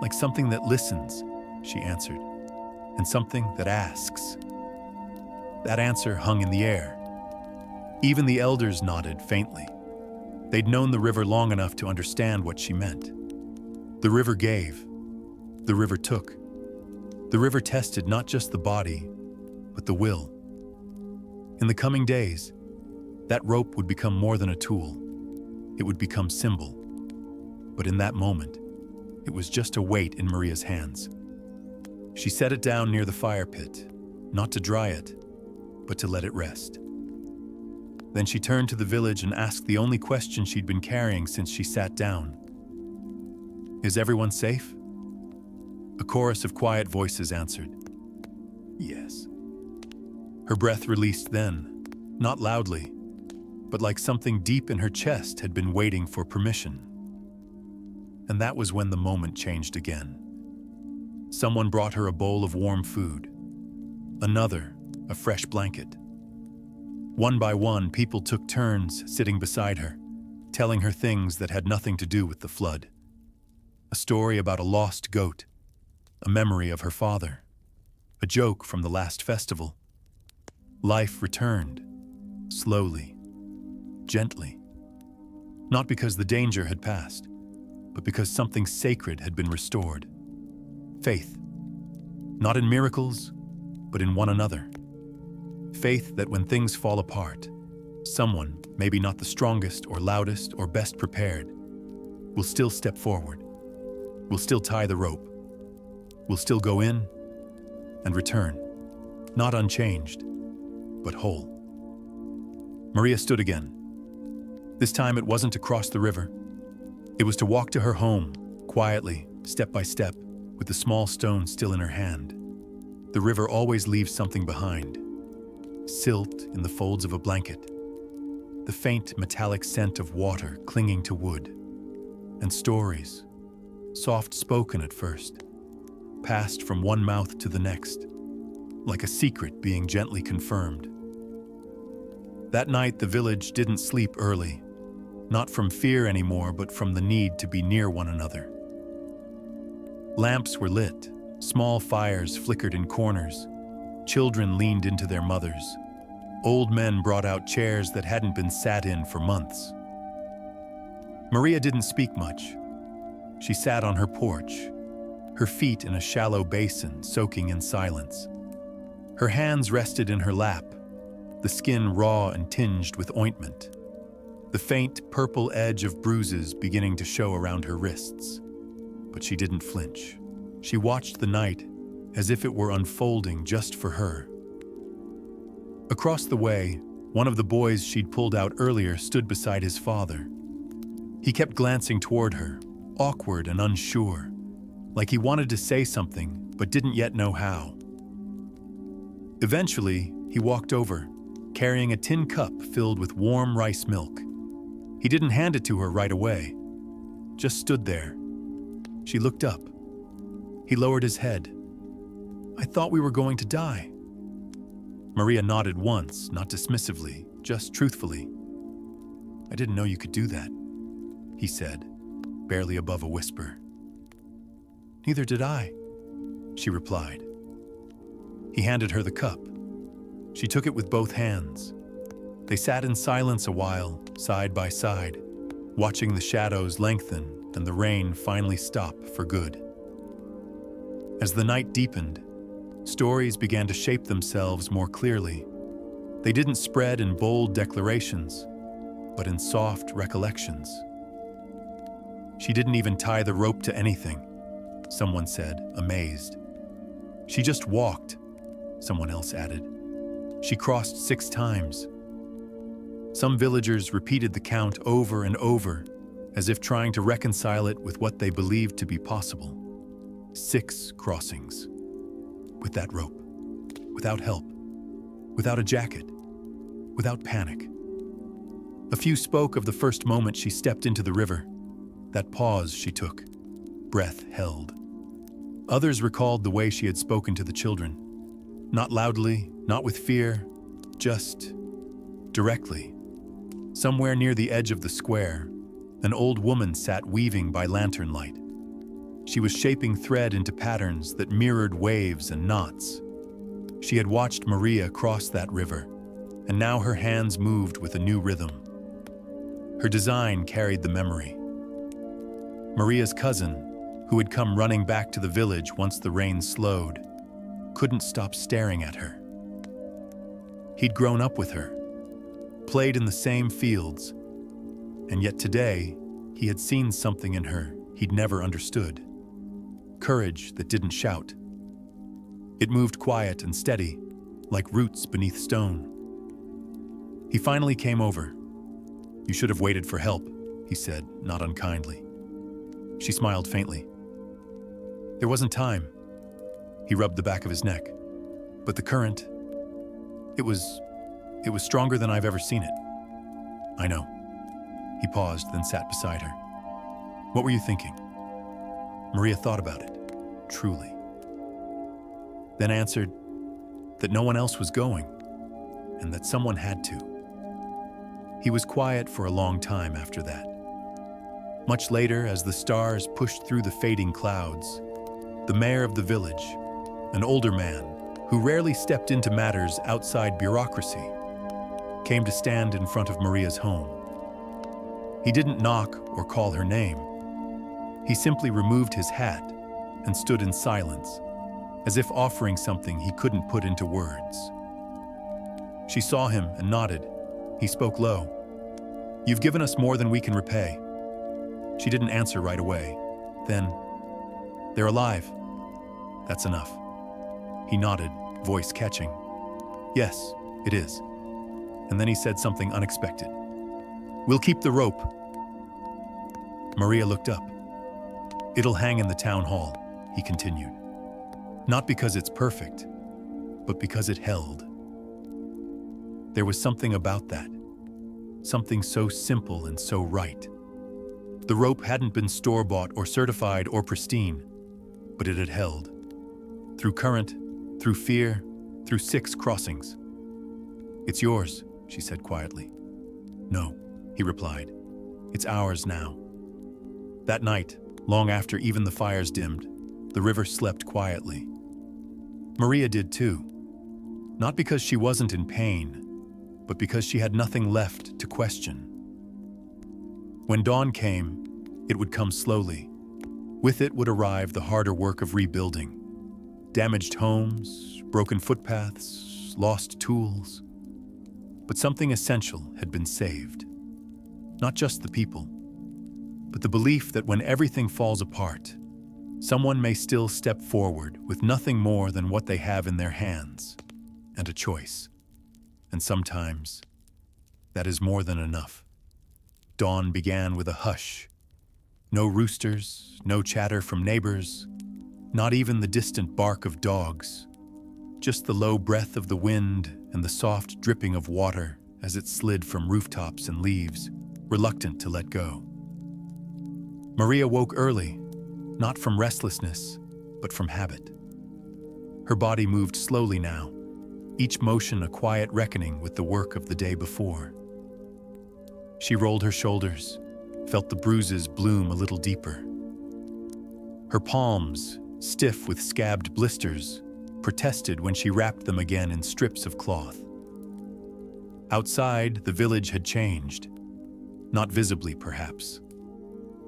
"Like something that listens," she answered, "and something that asks." That answer hung in the air. Even the elders nodded faintly. They'd known the river long enough to understand what she meant. The river gave. The river took. The river tested not just the body, but the will. In the coming days, that rope would become more than a tool. It would become symbol. But in that moment, it was just a weight in Maria's hands. She set it down near the fire pit, not to dry it, but to let it rest. Then she turned to the village and asked the only question she'd been carrying since she sat down. "Is everyone safe?" A chorus of quiet voices answered, "Yes." Her breath released then, not loudly, but like something deep in her chest had been waiting for permission. And that was when the moment changed again. Someone brought her a bowl of warm food. Another, a fresh blanket. One by one, people took turns sitting beside her, telling her things that had nothing to do with the flood. A story about a lost goat, a memory of her father, a joke from the last festival. Life returned, slowly, gently. Not because the danger had passed, but because something sacred had been restored. Faith, not in miracles, but in one another. Faith that when things fall apart, someone, maybe not the strongest or loudest or best prepared, will still step forward, will still tie the rope, We'll still go in and return, not unchanged, but whole. Maria stood again. This time it wasn't to cross the river. It was to walk to her home, quietly, step by step, with the small stone still in her hand. The river always leaves something behind. Silt in the folds of a blanket, the faint metallic scent of water clinging to wood, and stories, soft-spoken at first, passed from one mouth to the next, like a secret being gently confirmed. That night the village didn't sleep early, not from fear anymore, but from the need to be near one another. Lamps were lit, small fires flickered in corners, children leaned into their mothers. Old men brought out chairs that hadn't been sat in for months. Maria didn't speak much. She sat on her porch, her feet in a shallow basin soaking in silence. Her hands rested in her lap, the skin raw and tinged with ointment, the faint purple edge of bruises beginning to show around her wrists. But she didn't flinch. She watched the night as if it were unfolding just for her. Across the way, one of the boys she'd pulled out earlier stood beside his father. He kept glancing toward her, awkward and unsure, like he wanted to say something but didn't yet know how. Eventually, he walked over, carrying a tin cup filled with warm rice milk. He didn't hand it to her right away, just stood there. She looked up. He lowered his head. "I thought we were going to die." Maria nodded once, not dismissively, just truthfully. "I didn't know you could do that," he said, barely above a whisper. "Neither did I," she replied. He handed her the cup. She took it with both hands. They sat in silence a while, side by side, watching the shadows lengthen and the rain finally stop for good. As the night deepened, stories began to shape themselves more clearly. They didn't spread in bold declarations, but in soft recollections. "She didn't even tie the rope to anything," someone said, amazed. "She just walked," someone else added. "She crossed 6 times. Some villagers repeated the count over and over, as if trying to reconcile it with what they believed to be possible. 6 crossings. With that rope. Without help. Without a jacket. Without panic. A few spoke of the first moment she stepped into the river, that pause she took, breath held. Others recalled the way she had spoken to the children. Not loudly, not with fear, just directly. Somewhere near the edge of the square, an old woman sat weaving by lantern light. She was shaping thread into patterns that mirrored waves and knots. She had watched Maria cross that river, and now her hands moved with a new rhythm. Her design carried the memory. Maria's cousin, who had come running back to the village once the rain slowed, couldn't stop staring at her. He'd grown up with her, played in the same fields, and yet today he had seen something in her he'd never understood. Courage that didn't shout. It moved quiet and steady, like roots beneath stone. He finally came over. "You should have waited for help," he said, not unkindly. She smiled faintly. "There wasn't time." He rubbed the back of his neck. "But the current, it was stronger than I've ever seen it." "I know." He paused, then sat beside her. "What were you thinking?" Maria thought about it, truly. Then answered that no one else was going, and that someone had to. He was quiet for a long time after that. Much later, as the stars pushed through the fading clouds, the mayor of the village, an older man who rarely stepped into matters outside bureaucracy, came to stand in front of Maria's home. He didn't knock or call her name. He simply removed his hat and stood in silence, as if offering something he couldn't put into words. She saw him and nodded. He spoke low. "You've given us more than we can repay." She didn't answer right away. Then, "They're alive. That's enough." He nodded, voice catching. "Yes, it is." And then he said something unexpected. "We'll keep the rope." Maria looked up. "It'll hang in the town hall," he continued. "Not because it's perfect, but because it held." There was something about that, something so simple and so right. The rope hadn't been store-bought or certified or pristine, but it had held. Through current, through fear, through 6 crossings. "It's yours," she said quietly. "No," he replied. "It's ours now." That night, long after even the fires dimmed, the river slept quietly. Maria did too. Not because she wasn't in pain, but because she had nothing left to question. When dawn came, it would come slowly. With it would arrive the harder work of rebuilding. Damaged homes, broken footpaths, lost tools. But something essential had been saved. Not just the people, but the belief that when everything falls apart, someone may still step forward with nothing more than what they have in their hands, and a choice. And sometimes, that is more than enough. Dawn began with a hush. No roosters, no chatter from neighbors, not even the distant bark of dogs. Just the low breath of the wind and the soft dripping of water as it slid from rooftops and leaves, reluctant to let go. Maria woke early, not from restlessness, but from habit. Her body moved slowly now, each motion a quiet reckoning with the work of the day before. She rolled her shoulders, felt the bruises bloom a little deeper. Her palms, stiff with scabbed blisters, protested when she wrapped them again in strips of cloth. Outside, the village had changed. Not visibly, perhaps.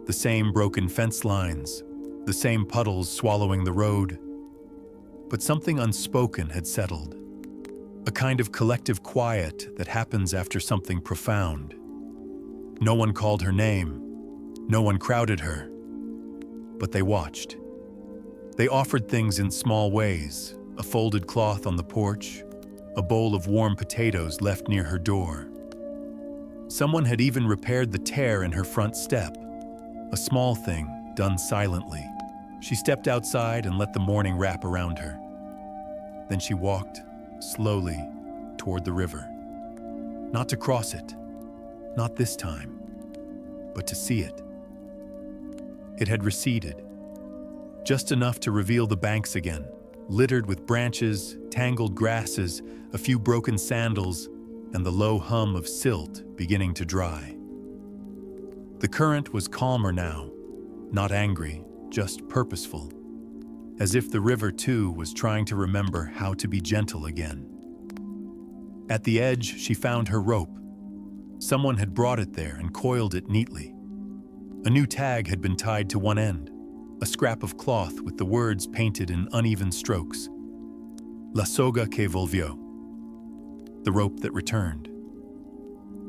The same broken fence lines, the same puddles swallowing the road. But something unspoken had settled. A kind of collective quiet that happens after something profound. No one called her name. No one crowded her. But they watched. They offered things in small ways, a folded cloth on the porch, a bowl of warm potatoes left near her door. Someone had even repaired the tear in her front step, a small thing done silently. She stepped outside and let the morning wrap around her. Then she walked, slowly, toward the river. Not to cross it, not this time, but to see it. It had receded, just enough to reveal the banks again, littered with branches, tangled grasses, a few broken sandals, and the low hum of silt beginning to dry. The current was calmer now, not angry, just purposeful, as if the river too was trying to remember how to be gentle again. At the edge, she found her rope. Someone had brought it there and coiled it neatly. A new tag had been tied to one end, a scrap of cloth with the words painted in uneven strokes. La soga que volvió. The rope that returned.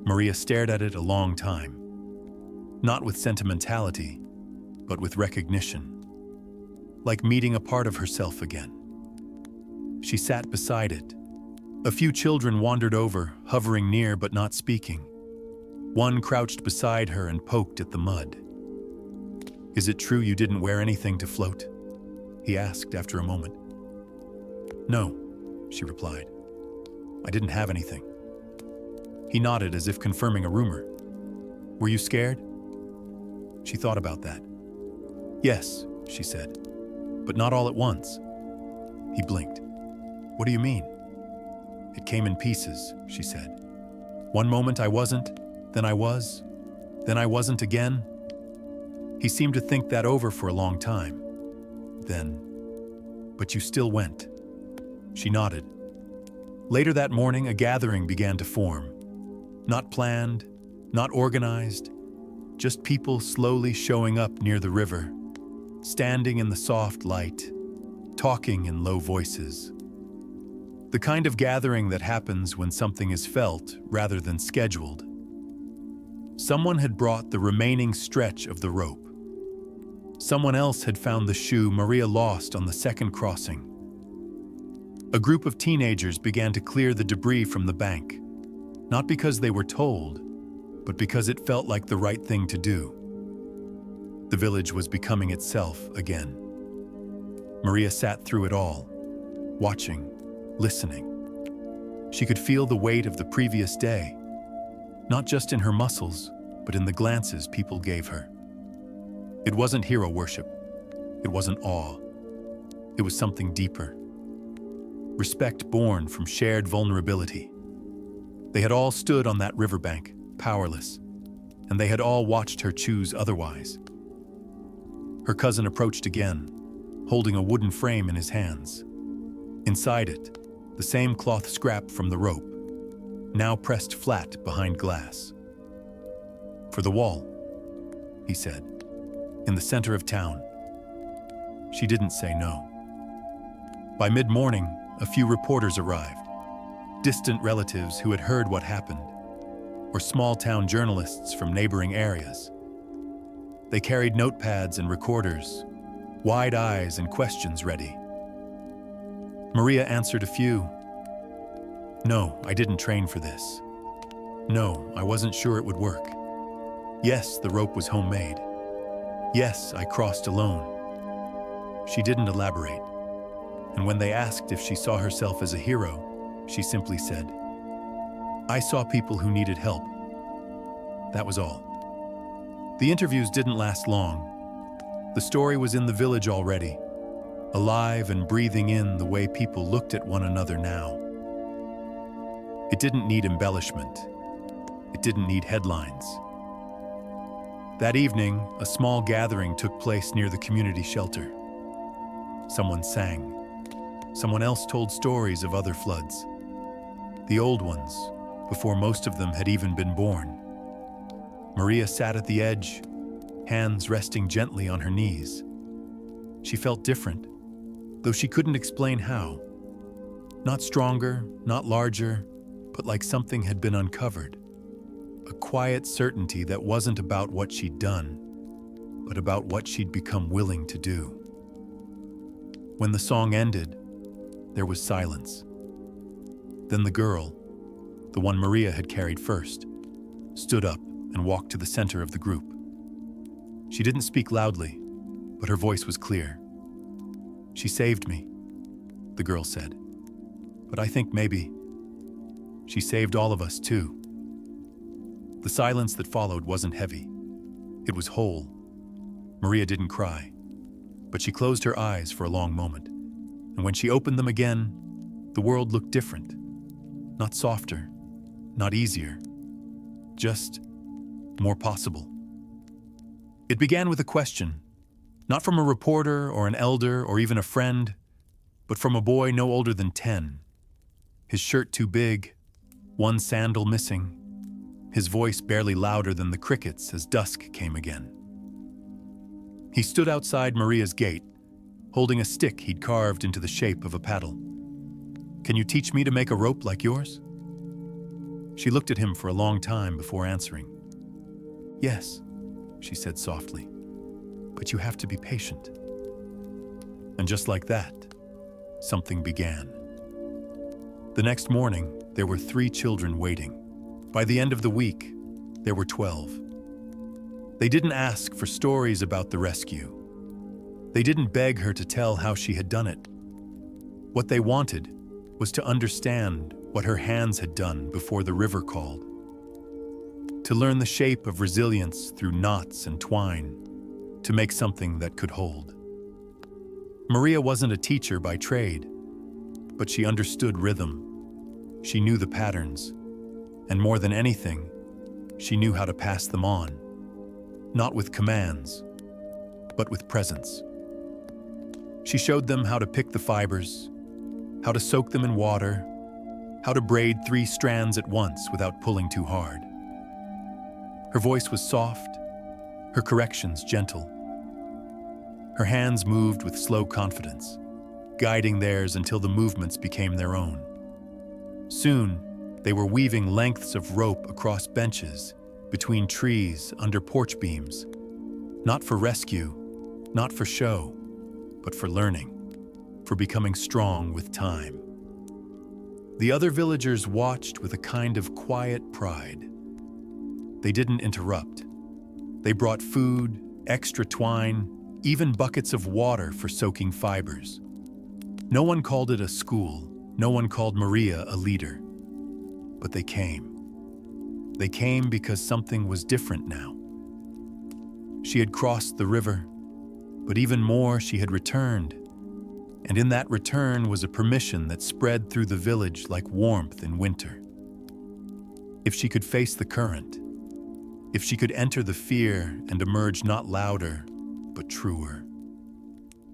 Maria stared at it a long time. Not with sentimentality, but with recognition. Like meeting a part of herself again. She sat beside it. A few children wandered over, hovering near but not speaking. One crouched beside her and poked at the mud. "Is it true you didn't wear anything to float?" he asked after a moment. "No," she replied. "I didn't have anything." He nodded as if confirming a rumor. "Were you scared?" She thought about that. "Yes," she said, "but not all at once." He blinked. "What do you mean?" "It came in pieces," she said. "One moment I wasn't, then I was, then I wasn't again." He seemed to think that over for a long time. Then, "But you still went." She nodded. Later that morning, a gathering began to form. Not planned, not organized, just people slowly showing up near the river, standing in the soft light, talking in low voices. The kind of gathering that happens when something is felt rather than scheduled. Someone had brought the remaining stretch of the rope. Someone else had found the shoe Maria lost on the second crossing. A group of teenagers began to clear the debris from the bank, not because they were told, but because it felt like the right thing to do. The village was becoming itself again. Maria sat through it all, watching, listening. She could feel the weight of the previous day, not just in her muscles, but in the glances people gave her. It wasn't hero worship. It wasn't awe. It was something deeper. Respect born from shared vulnerability. They had all stood on that riverbank, powerless, and they had all watched her choose otherwise. Her cousin approached again, holding a wooden frame in his hands. Inside it, the same cloth scrap from the rope, now pressed flat behind glass. "For the wall," he said, "in the center of town." She didn't say no. By mid-morning, a few reporters arrived, distant relatives who had heard what happened, or small-town journalists from neighboring areas. They carried notepads and recorders, wide eyes and questions ready. Maria answered a few. "No, I didn't train for this. No, I wasn't sure it would work. Yes, the rope was homemade. Yes, I crossed alone." She didn't elaborate, and when they asked if she saw herself as a hero, she simply said, "I saw people who needed help." That was all. The interviews didn't last long. The story was in the village already, alive and breathing in the way people looked at one another now. It didn't need embellishment. It didn't need headlines. That evening, a small gathering took place near the community shelter. Someone sang. Someone else told stories of other floods. The old ones, before most of them had even been born. Maria sat at the edge, hands resting gently on her knees. She felt different, though she couldn't explain how. Not stronger, not larger, but like something had been uncovered. A quiet certainty that wasn't about what she'd done, but about what she'd become willing to do. When the song ended, there was silence. Then the girl, the one Maria had carried first, stood up and walked to the center of the group. She didn't speak loudly, but her voice was clear. "She saved me," the girl said. "But I think maybe she saved all of us too." The silence that followed wasn't heavy. It was whole. Maria didn't cry, but she closed her eyes for a long moment. And when she opened them again, the world looked different. Not softer, not easier, just more possible. It began with a question, not from a reporter or an elder or even a friend, but from a boy no older than 10. His shirt too big, one sandal missing, his voice barely louder than the crickets as dusk came again. He stood outside Maria's gate, holding a stick he'd carved into the shape of a paddle. "Can you teach me to make a rope like yours?" She looked at him for a long time before answering. "Yes," she said softly, "but you have to be patient." And just like that, something began. The next morning, there were 3 children waiting. By the end of the week, there were 12. They didn't ask for stories about the rescue. They didn't beg her to tell how she had done it. What they wanted was to understand what her hands had done before the river called. To learn the shape of resilience through knots and twine, to make something that could hold. Maria wasn't a teacher by trade, but she understood rhythm. She knew the patterns, and more than anything, she knew how to pass them on. Not with commands, but with presence. She showed them how to pick the fibers, how to soak them in water, how to braid 3 strands at once without pulling too hard. Her voice was soft, her corrections gentle. Her hands moved with slow confidence, guiding theirs until the movements became their own. Soon, they were weaving lengths of rope across benches, between trees, under porch beams, not for rescue, Not for show, but for learning, for becoming strong with time. The other villagers watched with a kind of quiet pride. They didn't interrupt. They brought food, extra twine, even buckets of water for soaking fibers. No one called it a school, no one called Maria a leader. But they came. They came because something was different now. She had crossed the river, but even more, she had returned. And in that return was a permission that spread through the village like warmth in winter. If she could face the current, if she could enter the fear and emerge not louder, but truer,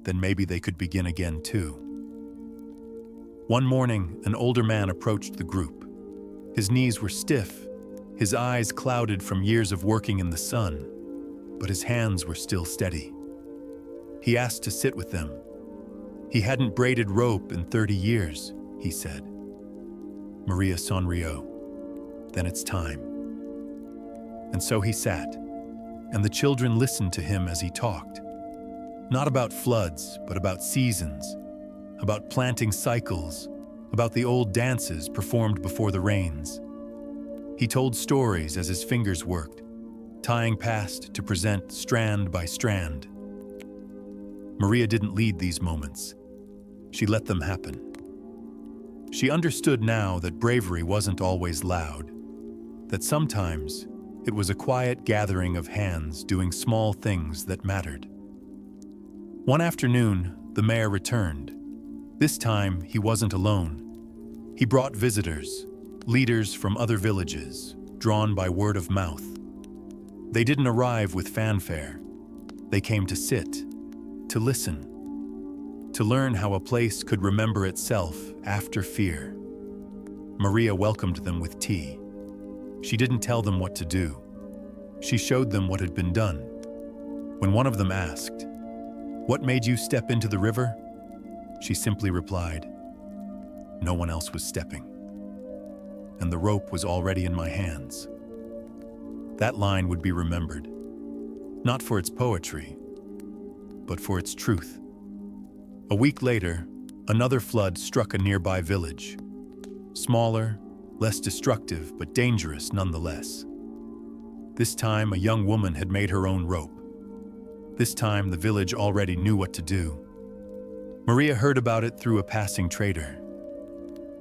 then maybe they could begin again too. One morning, an older man approached the group. His knees were stiff, his eyes clouded from years of working in the sun, but his hands were still steady. He asked to sit with them. He hadn't braided rope in 30 years, he said. Maria sonrió. Then it's time. And so he sat, and the children listened to him as he talked. Not about floods, but about seasons, about planting cycles, about the old dances performed before the rains. He told stories as his fingers worked, tying past to present strand by strand. Maria didn't lead these moments. She let them happen. She understood now that bravery wasn't always loud, that sometimes it was a quiet gathering of hands doing small things that mattered. One afternoon, the mayor returned. This time, he wasn't alone. He brought visitors, leaders from other villages, drawn by word of mouth. They didn't arrive with fanfare. They came to sit, to listen, to learn how a place could remember itself after fear. Maria welcomed them with tea. She didn't tell them what to do. She showed them what had been done. When one of them asked, "What made you step into the river?" she simply replied, "No one else was stepping. And the rope was already in my hands." That line would be remembered, not for its poetry, but for its truth. A week later, another flood struck a nearby village. Smaller, less destructive, but dangerous nonetheless. This time, a young woman had made her own rope. This time, the village already knew what to do. Maria heard about it through a passing trader.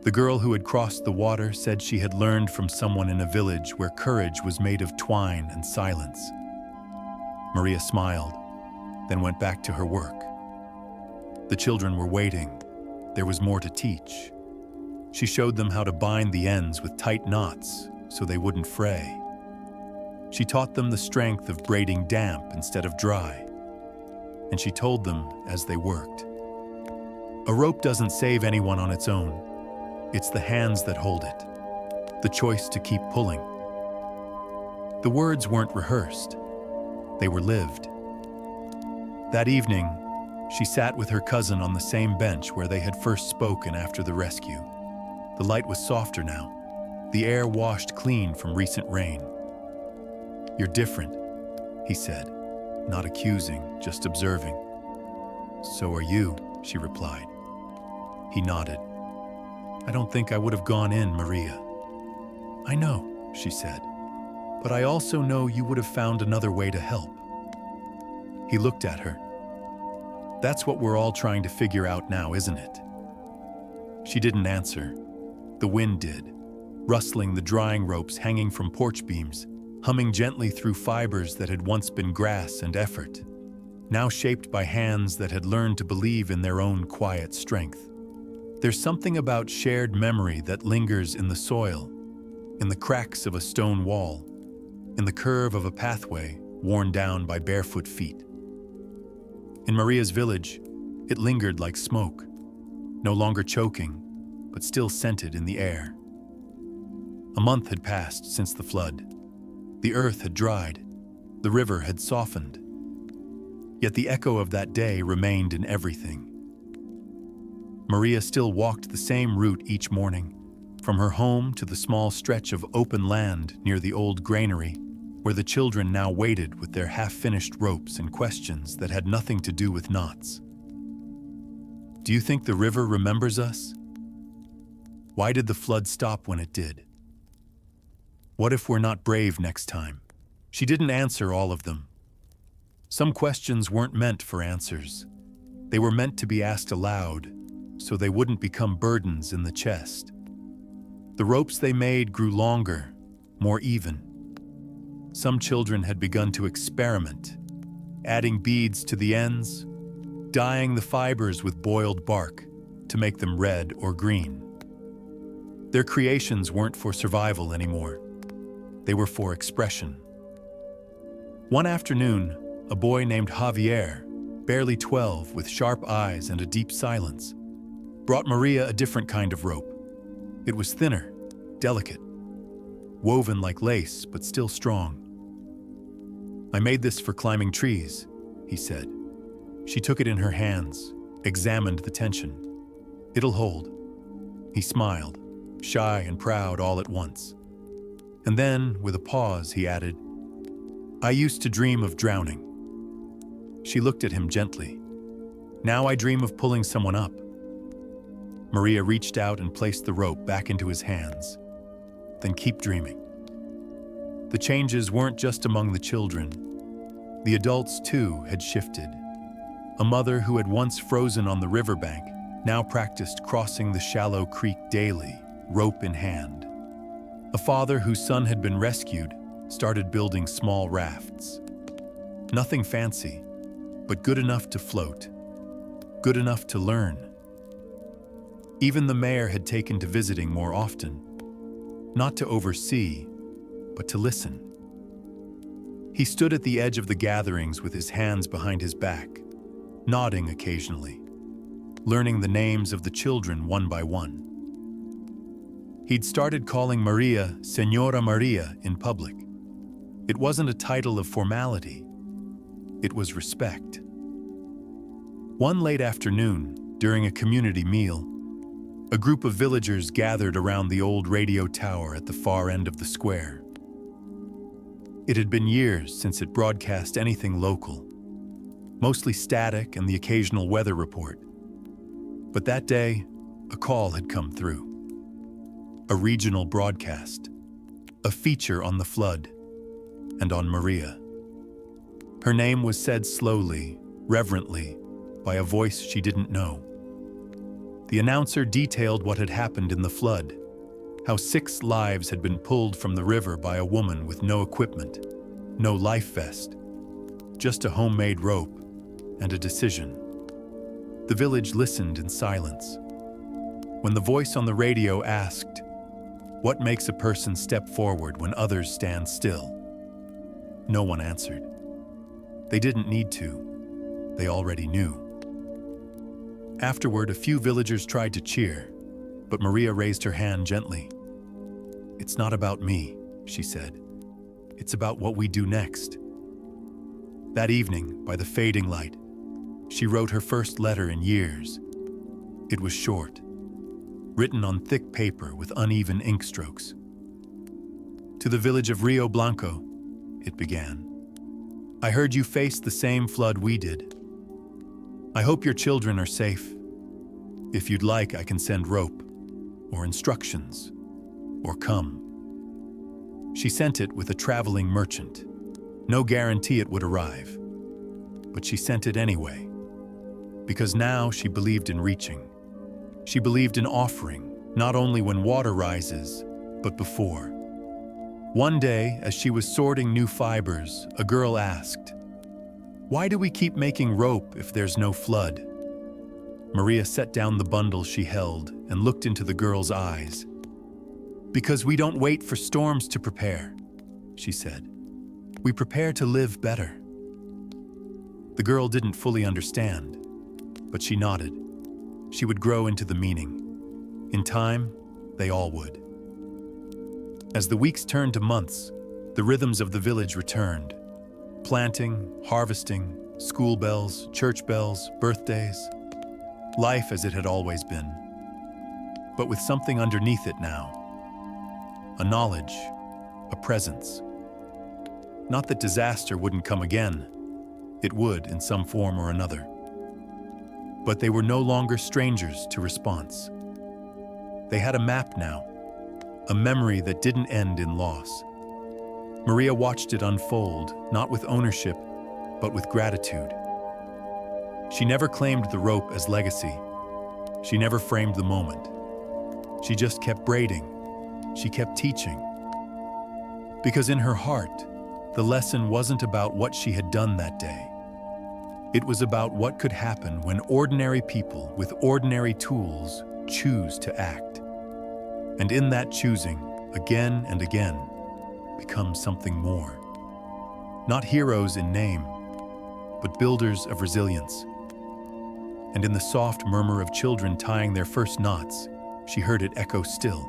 The girl who had crossed the water said she had learned from someone in a village where courage was made of twine and silence. Maria smiled, then went back to her work. The children were waiting. There was more to teach. She showed them how to bind the ends with tight knots so they wouldn't fray. She taught them the strength of braiding damp instead of dry. And she told them as they worked. A rope doesn't save anyone on its own. It's the hands that hold it, the choice to keep pulling. The words weren't rehearsed. They were lived. That evening, she sat with her cousin on the same bench where they had first spoken after the rescue. The light was softer now, the air washed clean from recent rain. "You're different," he said, not accusing, just observing. "So are you," she replied. He nodded. "I don't think I would have gone in, Maria." "I know," she said, "but I also know you would have found another way to help." He looked at her. "That's what we're all trying to figure out now, isn't it?" She didn't answer. The wind did, rustling the drying ropes hanging from porch beams, humming gently through fibers that had once been grass and effort, now shaped by hands that had learned to believe in their own quiet strength. There's something about shared memory that lingers in the soil, in the cracks of a stone wall, in the curve of a pathway worn down by barefoot feet. In Maria's village, it lingered like smoke, no longer choking, but still scented in the air. A month had passed since the flood. The earth had dried. The river had softened. Yet the echo of that day remained in everything. Maria still walked the same route each morning, from her home to the small stretch of open land near the old granary, where the children now waited with their half-finished ropes and questions that had nothing to do with knots. Do you think the river remembers us? Why did the flood stop when it did? What if we're not brave next time? She didn't answer all of them. Some questions weren't meant for answers. They were meant to be asked aloud, so they wouldn't become burdens in the chest. The ropes they made grew longer, more even. Some children had begun to experiment, adding beads to the ends, dyeing the fibers with boiled bark to make them red or green. Their creations weren't for survival anymore. They were for expression. One afternoon, a boy named Javier, barely 12 with sharp eyes and a deep silence, brought Maria a different kind of rope. It was thinner, delicate, woven like lace but still strong. "I made this for climbing trees," he said. She took it in her hands, examined the tension. "It'll hold." He smiled, shy and proud all at once. And then, with a pause, he added, "I used to dream of drowning." She looked at him gently. "Now I dream of pulling someone up." Maria reached out and placed the rope back into his hands. "Then keep dreaming." The changes weren't just among the children. The adults, too, had shifted. A mother who had once frozen on the riverbank now practiced crossing the shallow creek daily, rope in hand. A father whose son had been rescued started building small rafts. Nothing fancy, but good enough to float, good enough to learn. Even the mayor had taken to visiting more often, not to oversee, but to listen. He stood at the edge of the gatherings with his hands behind his back, nodding occasionally, learning the names of the children one by one. He'd started calling Maria Señora Maria in public. It wasn't a title of formality. It was respect. One late afternoon, during a community meal, a group of villagers gathered around the old radio tower at the far end of the square. It had been years since it broadcast anything local, mostly static and the occasional weather report. But that day, a call had come through. A regional broadcast, a feature on the flood, and on Maria. Her name was said slowly, reverently, by a voice she didn't know. The announcer detailed what had happened in the flood, how 6 lives had been pulled from the river by a woman with no equipment, no life vest, just a homemade rope and a decision. The village listened in silence. When the voice on the radio asked, "What makes a person step forward when others stand still?" no one answered. They didn't need to. They already knew. Afterward, a few villagers tried to cheer, but Maria raised her hand gently. "It's not about me," she said. "It's about what we do next." That evening, by the fading light, she wrote her first letter in years. It was short, written on thick paper with uneven ink strokes. "To the village of Rio Blanco," it began. "I heard you faced the same flood we did. I hope your children are safe. If you'd like, I can send rope, or instructions, or come." She sent it with a traveling merchant. No guarantee it would arrive. But she sent it anyway. Because now she believed in reaching. She believed in offering, not only when water rises, but before. One day, as she was sorting new fibers, a girl asked, "Why do we keep making rope if there's no flood?" Maria set down the bundle she held and looked into the girl's eyes. "Because we don't wait for storms to prepare," she said. "We prepare to live better." The girl didn't fully understand, but she nodded. She would grow into the meaning. In time, they all would. As the weeks turned to months, the rhythms of the village returned. Planting, harvesting, school bells, church bells, birthdays. Life as it had always been. But with something underneath it now. A knowledge, a presence. Not that disaster wouldn't come again. It would in some form or another. But they were no longer strangers to response. They had a map now, a memory that didn't end in loss. Maria watched it unfold, not with ownership, but with gratitude. She never claimed the rope as legacy. She never framed the moment. She just kept braiding. She kept teaching. Because in her heart, the lesson wasn't about what she had done that day. It was about what could happen when ordinary people with ordinary tools choose to act. And in that choosing, again and again, becomes something more. Not heroes in name, but builders of resilience. And in the soft murmur of children tying their first knots, she heard it echo still.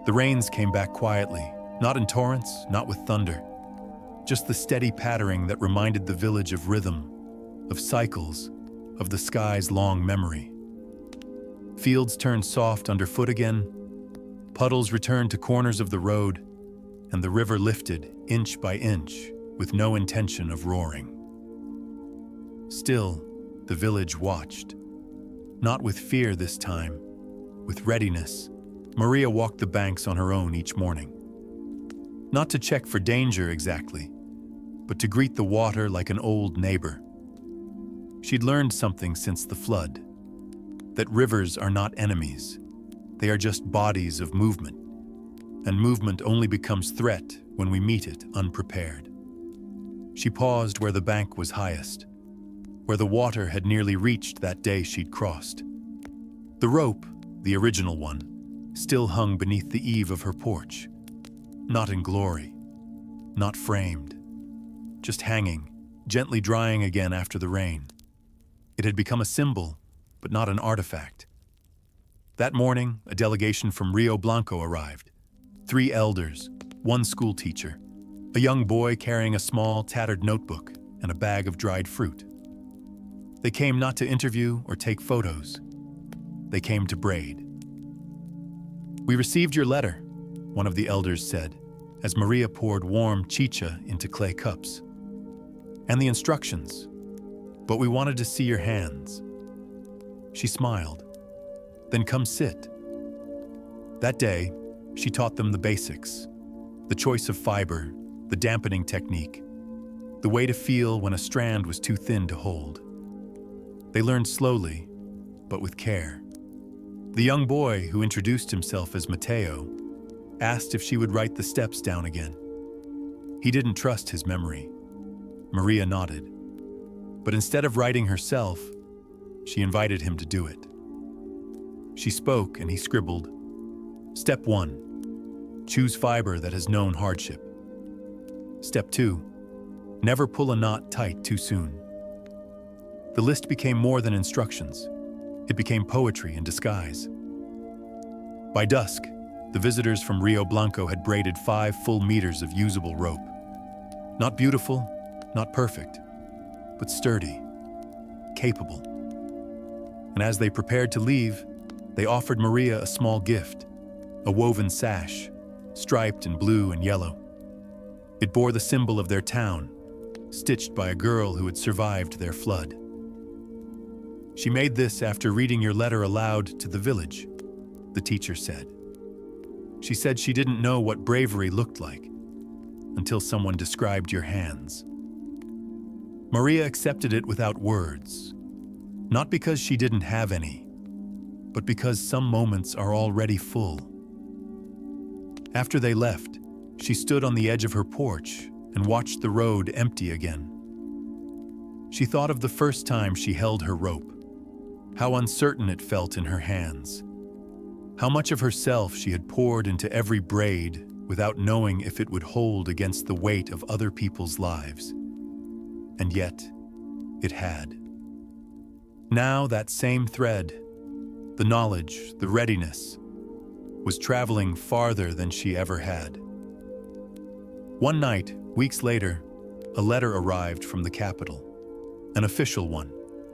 The rains came back quietly, not in torrents, not with thunder, just the steady pattering that reminded the village of rhythm, of cycles, of the sky's long memory. Fields turned soft underfoot again, puddles returned to corners of the road, and the river lifted inch by inch with no intention of roaring. Still, the village watched. Not with fear this time, with readiness. Maria walked the banks on her own each morning. Not to check for danger exactly, but to greet the water like an old neighbor. She'd learned something since the flood, that rivers are not enemies. They are just bodies of movement, and movement only becomes threat when we meet it unprepared. She paused where the bank was highest, where the water had nearly reached that day she'd crossed. The rope, the original one, still hung beneath the eave of her porch, not in glory, not framed, just hanging, gently drying again after the rain. It had become a symbol, but not an artifact. That morning, a delegation from Rio Blanco arrived. 3 elders, 1 school teacher, a young boy carrying a small, tattered notebook and a bag of dried fruit. They came not to interview or take photos. They came to braid. "We received your letter," one of the elders said, as Maria poured warm chicha into clay cups. "And the instructions, but we wanted to see your hands." She smiled. "Then come sit." That day, she taught them the basics, the choice of fiber, the dampening technique, the way to feel when a strand was too thin to hold. They learned slowly, but with care. The young boy, who introduced himself as Mateo, asked if she would write the steps down again. He didn't trust his memory. Maria nodded. But instead of writing herself, she invited him to do it. She spoke and he scribbled. Step 1, choose fiber that has known hardship. Step 2, never pull a knot tight too soon. The list became more than instructions. It became poetry in disguise. By dusk, the visitors from Rio Blanco had braided 5 full meters of usable rope. Not beautiful, not perfect, but sturdy, capable. And as they prepared to leave, they offered Maria a small gift, a woven sash, striped in blue and yellow. It bore the symbol of their town, stitched by a girl who had survived their flood. She made this after reading your letter aloud to the village, the teacher said. She said she didn't know what bravery looked like until someone described your hands. Maria accepted it without words, not because she didn't have any, but because some moments are already full. After they left, she stood on the edge of her porch and watched the road empty again. She thought of the first time she held her rope, how uncertain it felt in her hands, how much of herself she had poured into every braid without knowing if it would hold against the weight of other people's lives. And yet, it had. Now that same thread, the knowledge, the readiness, was traveling farther than she ever had. One night, weeks later, a letter arrived from the capital, an official one,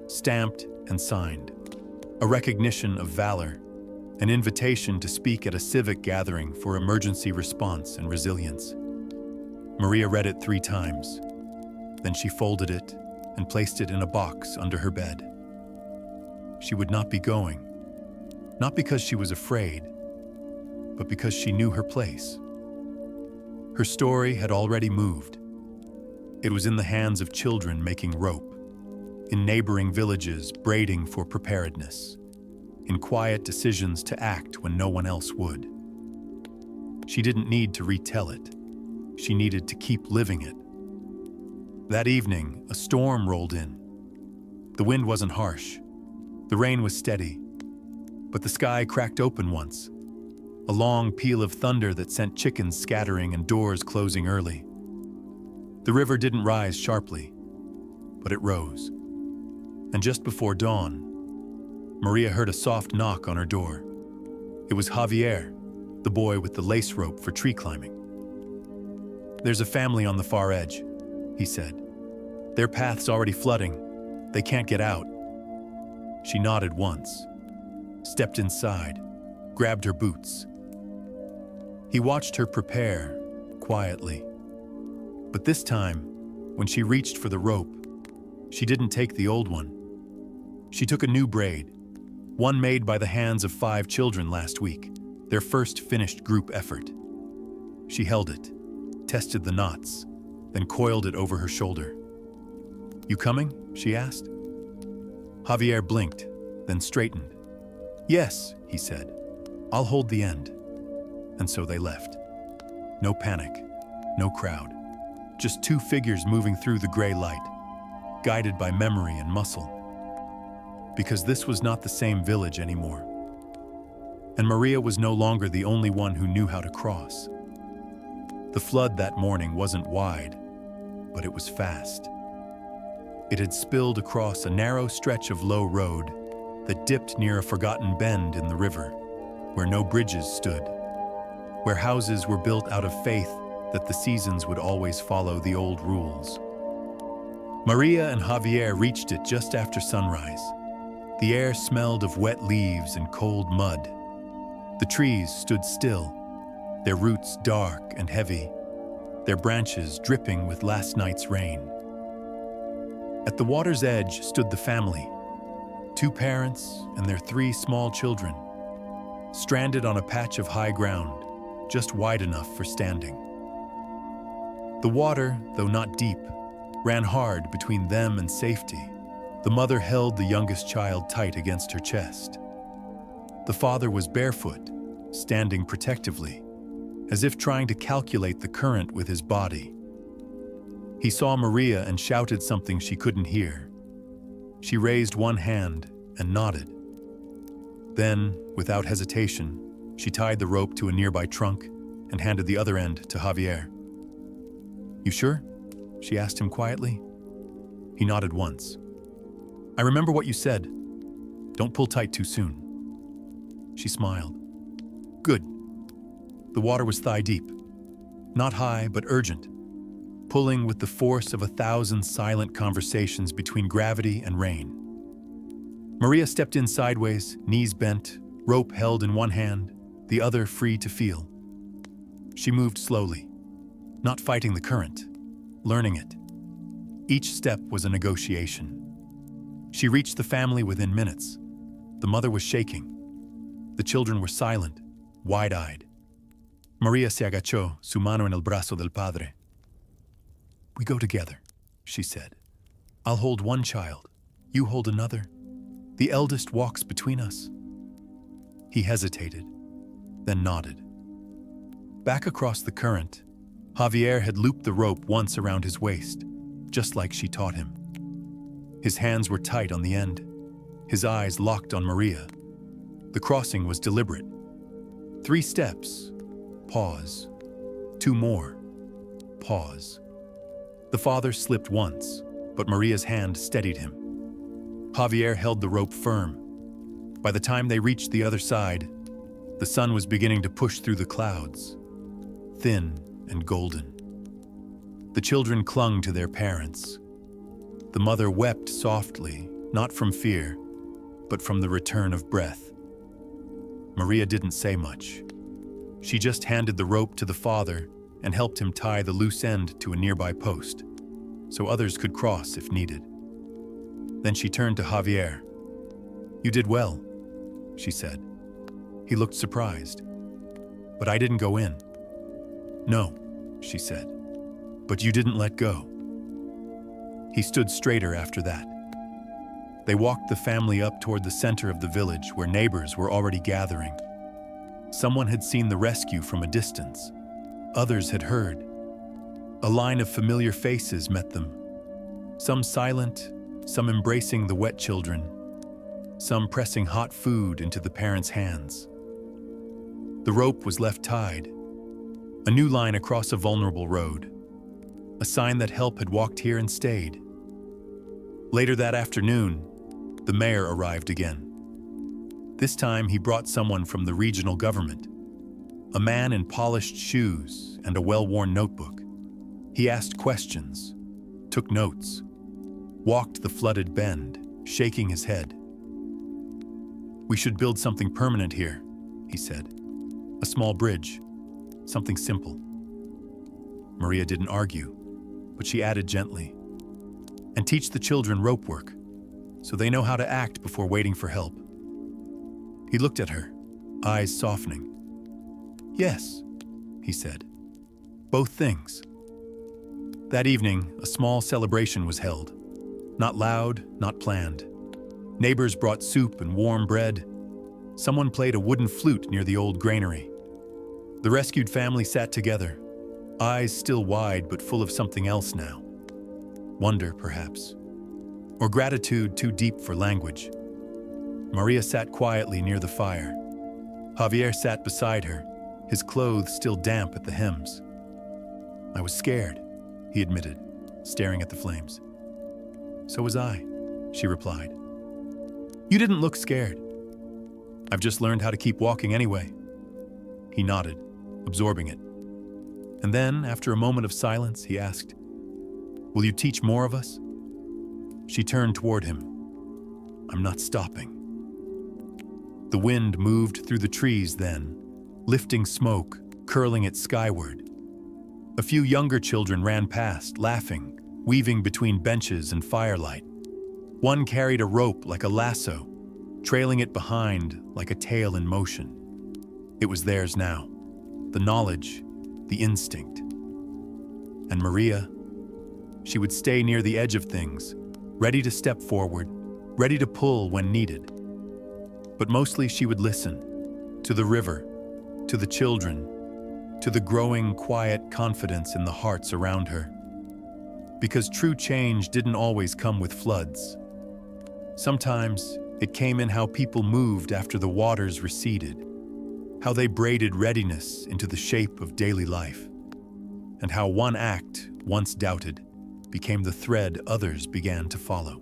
stamped and signed, a recognition of valor, an invitation to speak at a civic gathering for emergency response and resilience. Maria read it 3 times. Then she folded it and placed it in a box under her bed. She would not be going, not because she was afraid, but because she knew her place. Her story had already moved. It was in the hands of children making rope, in neighboring villages braiding for preparedness, in quiet decisions to act when no one else would. She didn't need to retell it. She needed to keep living it. That evening, a storm rolled in. The wind wasn't harsh. The rain was steady. But the sky cracked open once, a long peal of thunder that sent chickens scattering and doors closing early. The river didn't rise sharply, but it rose. And just before dawn, Maria heard a soft knock on her door. It was Javier, the boy with the lace rope for tree climbing. "There's a family on the far edge," he said. "Their path's already flooding. They can't get out." She nodded once, stepped inside, grabbed her boots. He watched her prepare, quietly. But this time, when she reached for the rope, she didn't take the old one. She took a new braid, one made by the hands of 5 children last week, their first finished group effort. She held it, tested the knots, then coiled it over her shoulder. "You coming?" she asked. Javier blinked, then straightened. "Yes," he said. "I'll hold the end." And so they left. No panic, no crowd. Just 2 figures moving through the gray light, guided by memory and muscle. Because this was not the same village anymore. And Maria was no longer the only one who knew how to cross. The flood that morning wasn't wide, but it was fast. It had spilled across a narrow stretch of low road that dipped near a forgotten bend in the river, where no bridges stood, where houses were built out of faith that the seasons would always follow the old rules. Maria and Javier reached it just after sunrise. The air smelled of wet leaves and cold mud. The trees stood still, their roots dark and heavy, their branches dripping with last night's rain. At the water's edge stood the family, 2 parents and their 3 small children, stranded on a patch of high ground, just wide enough for standing. The water, though not deep, ran hard between them and safety. The mother held the youngest child tight against her chest. The father was barefoot, standing protectively, as if trying to calculate the current with his body. He saw Maria and shouted something she couldn't hear. She raised one hand and nodded. Then, without hesitation, she tied the rope to a nearby trunk and handed the other end to Javier. "You sure?" she asked him quietly. He nodded once. "I remember what you said. Don't pull tight too soon." She smiled. "Good." The water was thigh-deep. Not high, but urgent, pulling with the force of 1,000 silent conversations between gravity and rain. Maria stepped in sideways, knees bent, rope held in one hand, the other free to feel. She moved slowly, not fighting the current, learning it. Each step was a negotiation. She reached the family within minutes. The mother was shaking. The children were silent, wide-eyed. Maria se agachó, su mano en el brazo del padre. "We go together," she said. "I'll hold one child. You hold another. The eldest walks between us." He hesitated, then nodded. Back across the current, Javier had looped the rope once around his waist, just like she taught him. His hands were tight on the end, his eyes locked on Maria. The crossing was deliberate. 3 steps, pause. 2 more, pause. The father slipped once, but Maria's hand steadied him. Javier held the rope firm. By the time they reached the other side, the sun was beginning to push through the clouds, thin and golden. The children clung to their parents. The mother wept softly, not from fear, but from the return of breath. Maria didn't say much. She just handed the rope to the father and helped him tie the loose end to a nearby post, so others could cross if needed. Then she turned to Javier. "You did well," she said. He looked surprised. "But I didn't go in." "No," she said, "but you didn't let go." He stood straighter after that. They walked the family up toward the center of the village where neighbors were already gathering. Someone had seen the rescue from a distance. Others had heard. A line of familiar faces met them. Some silent, some embracing the wet children, some pressing hot food into the parents' hands. The rope was left tied, a new line across a vulnerable road, a sign that help had walked here and stayed. Later that afternoon, the mayor arrived again. This time he brought someone from the regional government, a man in polished shoes and a well-worn notebook. He asked questions, took notes, walked the flooded bend, shaking his head. "We should build something permanent here," he said. "A small bridge, something simple." Maria didn't argue, but she added gently, "And teach the children rope work, so they know how to act before waiting for help." He looked at her, eyes softening. "Yes," he said, "both things." That evening, a small celebration was held. Not loud, not planned. Neighbors brought soup and warm bread. Someone played a wooden flute near the old granary. The rescued family sat together, eyes still wide but full of something else now. Wonder, perhaps. Or gratitude too deep for language. Maria sat quietly near the fire. Javier sat beside her, his clothes still damp at the hems. "I was scared," he admitted, staring at the flames. "So was I," she replied. "You didn't look scared." "I've just learned how to keep walking anyway." He nodded, absorbing it. And then, after a moment of silence, he asked, "Will you teach more of us?" She turned toward him. "I'm not stopping." The wind moved through the trees then, lifting smoke, curling it skyward. A few younger children ran past, laughing, weaving between benches and firelight. One carried a rope like a lasso, trailing it behind like a tail in motion. It was theirs now, the knowledge, the instinct. And Maria, she would stay near the edge of things, ready to step forward, ready to pull when needed. But mostly she would listen, to the river, to the children, to the growing quiet confidence in the hearts around her. Because true change didn't always come with floods. Sometimes it came in how people moved after the waters receded, how they braided readiness into the shape of daily life, and how one act, once doubted, became the thread others began to follow.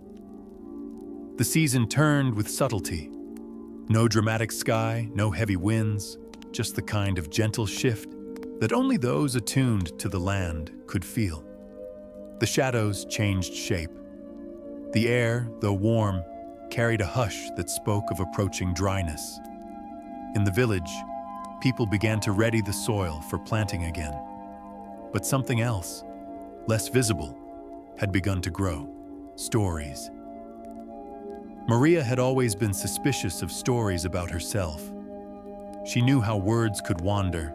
The season turned with subtlety. No dramatic sky, no heavy winds, just the kind of gentle shift that only those attuned to the land could feel. The shadows changed shape. The air, though warm, carried a hush that spoke of approaching dryness. In the village, people began to ready the soil for planting again. But something else, less visible, had begun to grow. Stories. Maria had always been suspicious of stories about herself. She knew how words could wander,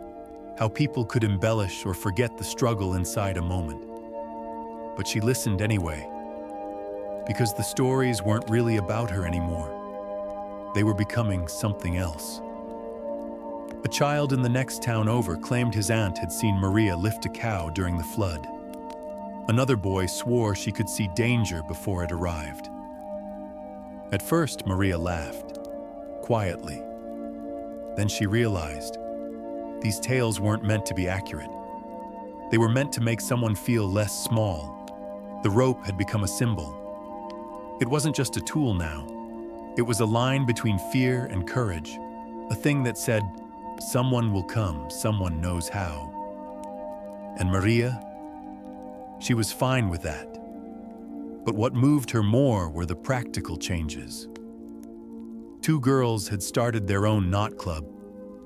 how people could embellish or forget the struggle inside a moment. But she listened anyway, because the stories weren't really about her anymore. They were becoming something else. A child in the next town over claimed his aunt had seen Maria lift a cow during the flood. Another boy swore she could see danger before it arrived. At first, Maria laughed, quietly. Then she realized these tales weren't meant to be accurate. They were meant to make someone feel less small. The rope had become a symbol. It wasn't just a tool now. It was a line between fear and courage, a thing that said, someone will come, someone knows how. And Maria, she was fine with that. But what moved her more were the practical changes. Two girls had started their own knot club,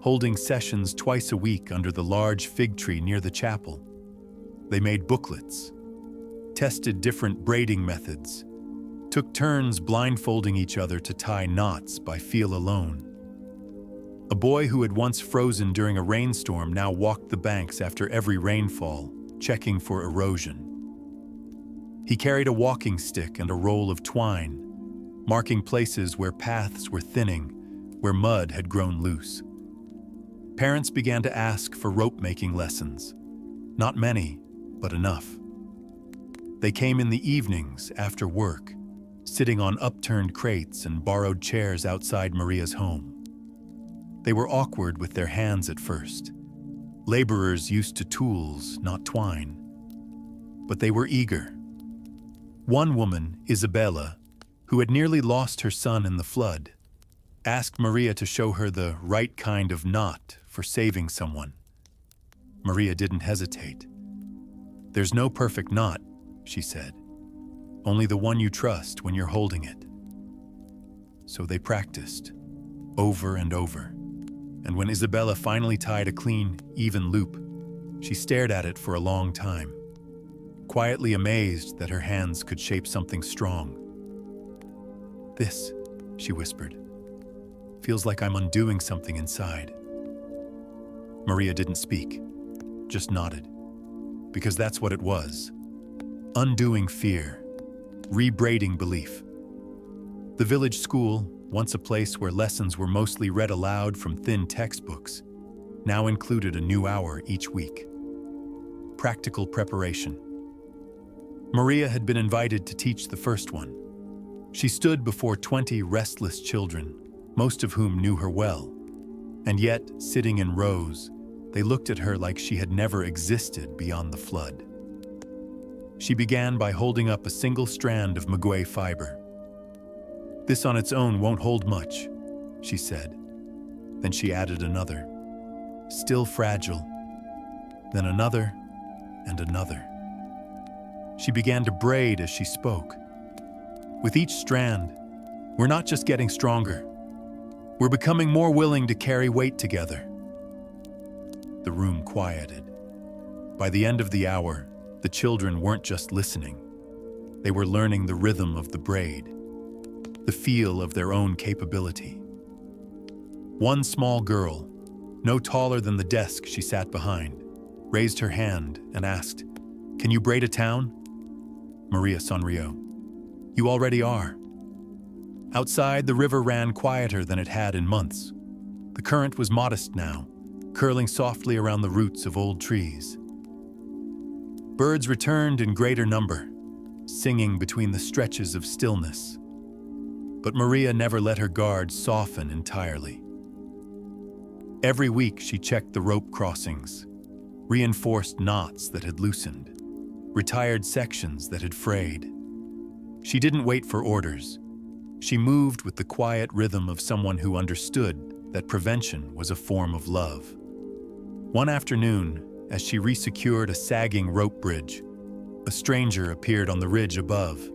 holding sessions twice a week under the large fig tree near the chapel. They made booklets, tested different braiding methods, took turns blindfolding each other to tie knots by feel alone. A boy who had once frozen during a rainstorm now walked the banks after every rainfall, checking for erosion. He carried a walking stick and a roll of twine, marking places where paths were thinning, where mud had grown loose. Parents began to ask for rope-making lessons. Not many, but enough. They came in the evenings after work, sitting on upturned crates and borrowed chairs outside Maria's home. They were awkward with their hands at first. Laborers used to tools, not twine. But they were eager. One woman, Isabella, who had nearly lost her son in the flood, asked Maria to show her the right kind of knot for saving someone. Maria didn't hesitate. "There's no perfect knot," she said. "Only the one you trust when you're holding it." So they practiced, over and over. And when Isabella finally tied a clean, even loop, she stared at it for a long time, quietly amazed that her hands could shape something strong. "This," she whispered, "feels like I'm undoing something inside." Maria didn't speak, just nodded, because that's what it was. Undoing fear, rebraiding belief. The village school, once a place where lessons were mostly read aloud from thin textbooks, now included a new hour each week. Practical preparation. Maria had been invited to teach the first one. She stood before 20 restless children, most of whom knew her well, and yet, sitting in rows, they looked at her like she had never existed beyond the flood. She began by holding up a single strand of maguey fiber. "This on its own won't hold much," she said. Then she added another, still fragile, then another and another. She began to braid as she spoke. "With each strand, we're not just getting stronger. We're becoming more willing to carry weight together." The room quieted. By the end of the hour, the children weren't just listening. They were learning the rhythm of the braid, the feel of their own capability. One small girl, no taller than the desk she sat behind, raised her hand and asked, "Can you braid a town?" Maria sonrió. "You already are." Outside, the river ran quieter than it had in months. The current was modest now, curling softly around the roots of old trees. Birds returned in greater number, singing between the stretches of stillness. But Maria never let her guard soften entirely. Every week she checked the rope crossings, reinforced knots that had loosened, retired sections that had frayed. She didn't wait for orders. She moved with the quiet rhythm of someone who understood that prevention was a form of love. One afternoon, as she resecured a sagging rope bridge, a stranger appeared on the ridge above.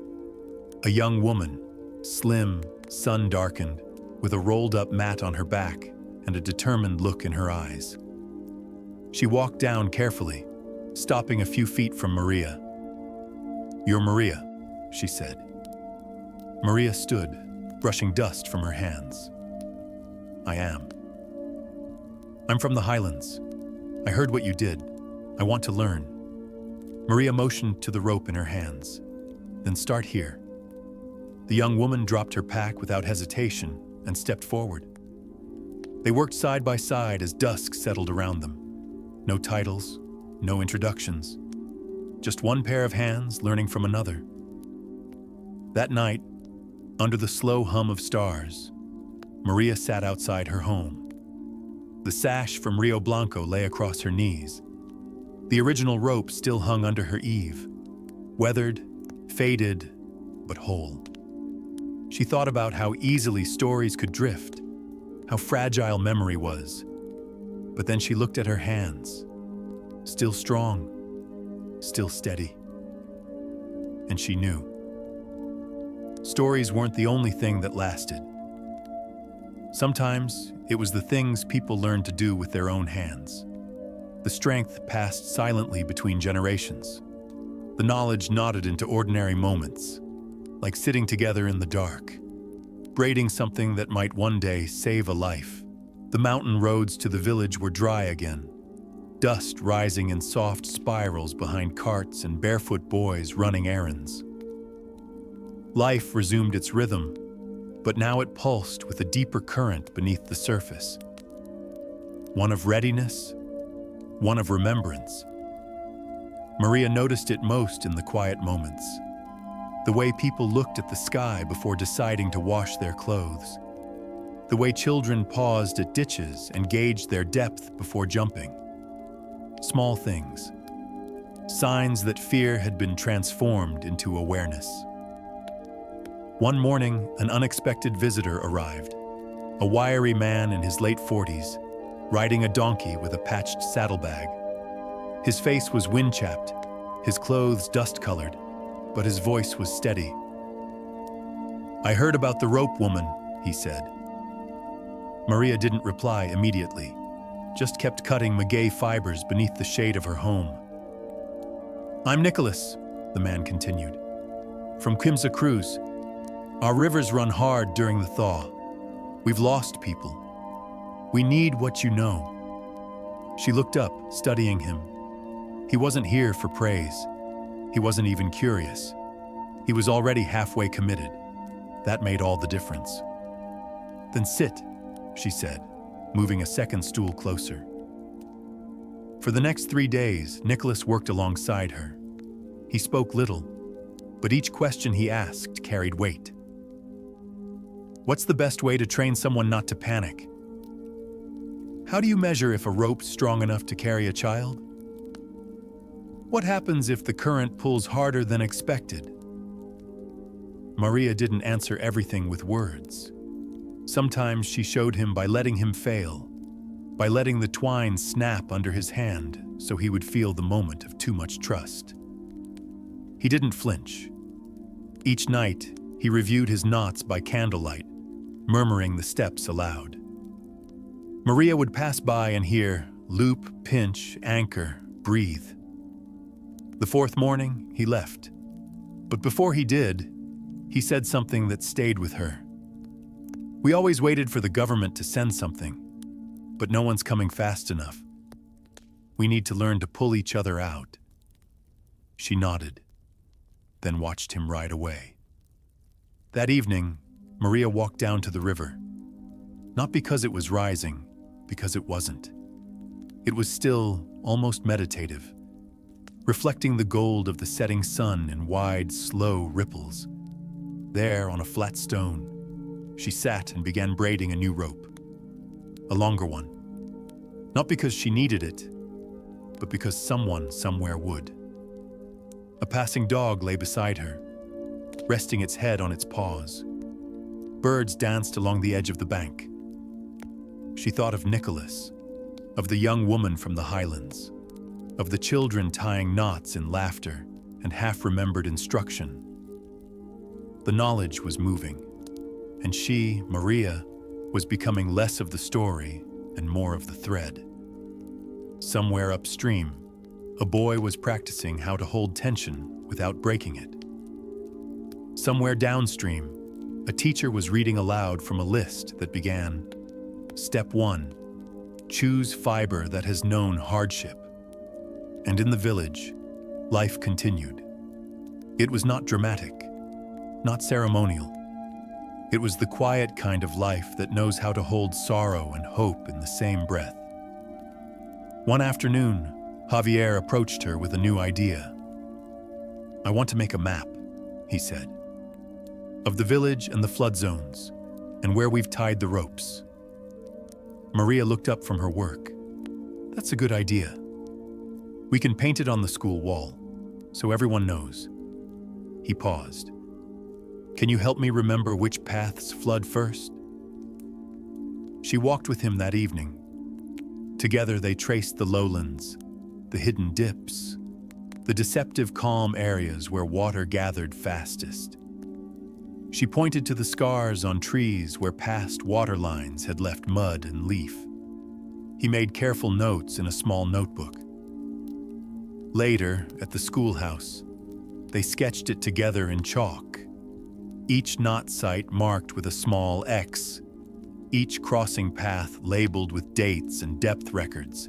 A young woman, slim, sun-darkened, with a rolled-up mat on her back and a determined look in her eyes. She walked down carefully, stopping a few feet from Maria. "You're Maria," she said. Maria stood, brushing dust from her hands. "I am. I'm from the Highlands. I heard what you did. I want to learn." Maria motioned to the rope in her hands. "Then start here." The young woman dropped her pack without hesitation and stepped forward. They worked side by side as dusk settled around them. No titles, no introductions. Just one pair of hands learning from another. That night, under the slow hum of stars, Maria sat outside her home. The sash from Rio Blanco lay across her knees. The original rope still hung under her eave, weathered, faded, but whole. She thought about how easily stories could drift, how fragile memory was. But then she looked at her hands, still strong, still steady. And she knew. Stories weren't the only thing that lasted. Sometimes It was the things people learned to do with their own hands. The strength passed silently between generations. The knowledge nodded into ordinary moments, like sitting together in the dark, braiding something that might one day save a life. The mountain roads to the village were dry again, dust rising in soft spirals behind carts and barefoot boys running errands. Life resumed its rhythm, but now it pulsed with a deeper current beneath the surface. One of readiness, one of remembrance. Maria noticed it most in the quiet moments. The way people looked at the sky before deciding to wash their clothes. The way children paused at ditches and gauged their depth before jumping. Small things. Signs that fear had been transformed into awareness. One morning, an unexpected visitor arrived. A wiry man in his late 40s, riding a donkey with a patched saddlebag. His face was wind-chapped, his clothes dust-colored, but his voice was steady. "I heard about the rope woman," he said. Maria didn't reply immediately, just kept cutting maguey fibers beneath the shade of her home. "I'm Nicholas," the man continued, "from Quimsa Cruz. Our rivers run hard during the thaw. We've lost people. We need what you know." She looked up, studying him. He wasn't here for praise. He wasn't even curious. He was already halfway committed. That made all the difference. "Then sit," she said, moving a second stool closer. For the next 3 days, Nicholas worked alongside her. He spoke little, but each question he asked carried weight. "What's the best way to train someone not to panic? How do you measure if a rope's strong enough to carry a child? What happens if the current pulls harder than expected?" Maria didn't answer everything with words. Sometimes she showed him by letting him fail, by letting the twine snap under his hand so he would feel the moment of too much trust. He didn't flinch. Each night, he reviewed his knots by candlelight, murmuring the steps aloud. Maria would pass by and hear loop, pinch, anchor, breathe. The 4th morning, he left. But before he did, he said something that stayed with her. "We always waited for the government to send something, but no one's coming fast enough. We need to learn to pull each other out." She nodded, then watched him ride away. That evening, Maria walked down to the river. Not because it was rising, because it wasn't. It was still, almost meditative, reflecting the gold of the setting sun in wide, slow ripples. There, on a flat stone, she sat and began braiding a new rope. A longer one. Not because she needed it, but because someone somewhere would. A passing dog lay beside her, resting its head on its paws. Birds danced along the edge of the bank. She thought of Nicholas, of the young woman from the highlands, of the children tying knots in laughter and half-remembered instruction. The knowledge was moving, and she, Maria, was becoming less of the story and more of the thread. Somewhere upstream, a boy was practicing how to hold tension without breaking it. Somewhere downstream, a teacher was reading aloud from a list that began, "Step 1, choose fiber that has known hardship." And in the village, life continued. It was not dramatic, not ceremonial. It was the quiet kind of life that knows how to hold sorrow and hope in the same breath. One afternoon, Javier approached her with a new idea. "I want to make a map," he said, "of the village and the flood zones, and where we've tied the ropes." Maria looked up from her work. "That's a good idea. We can paint it on the school wall, so everyone knows." He paused. "Can you help me remember which paths flood first?" She walked with him that evening. Together they traced the lowlands, the hidden dips, the deceptive calm areas where water gathered fastest. She pointed to the scars on trees where past water lines had left mud and leaf. He made careful notes in a small notebook. Later, at the schoolhouse, they sketched it together in chalk, each knot site marked with a small X, each crossing path labeled with dates and depth records.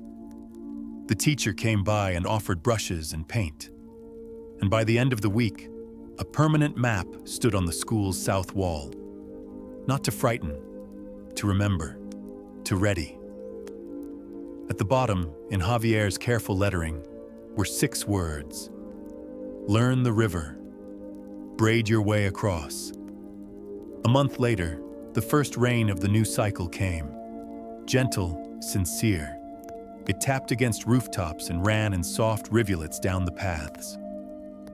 The teacher came by and offered brushes and paint. And by the end of the week, a permanent map stood on the school's south wall. Not to frighten, to remember, to ready. At the bottom, in Javier's careful lettering, were 6 words. Learn the river. Braid your way across. A month later, the first rain of the new cycle came. Gentle, sincere. It tapped against rooftops and ran in soft rivulets down the paths.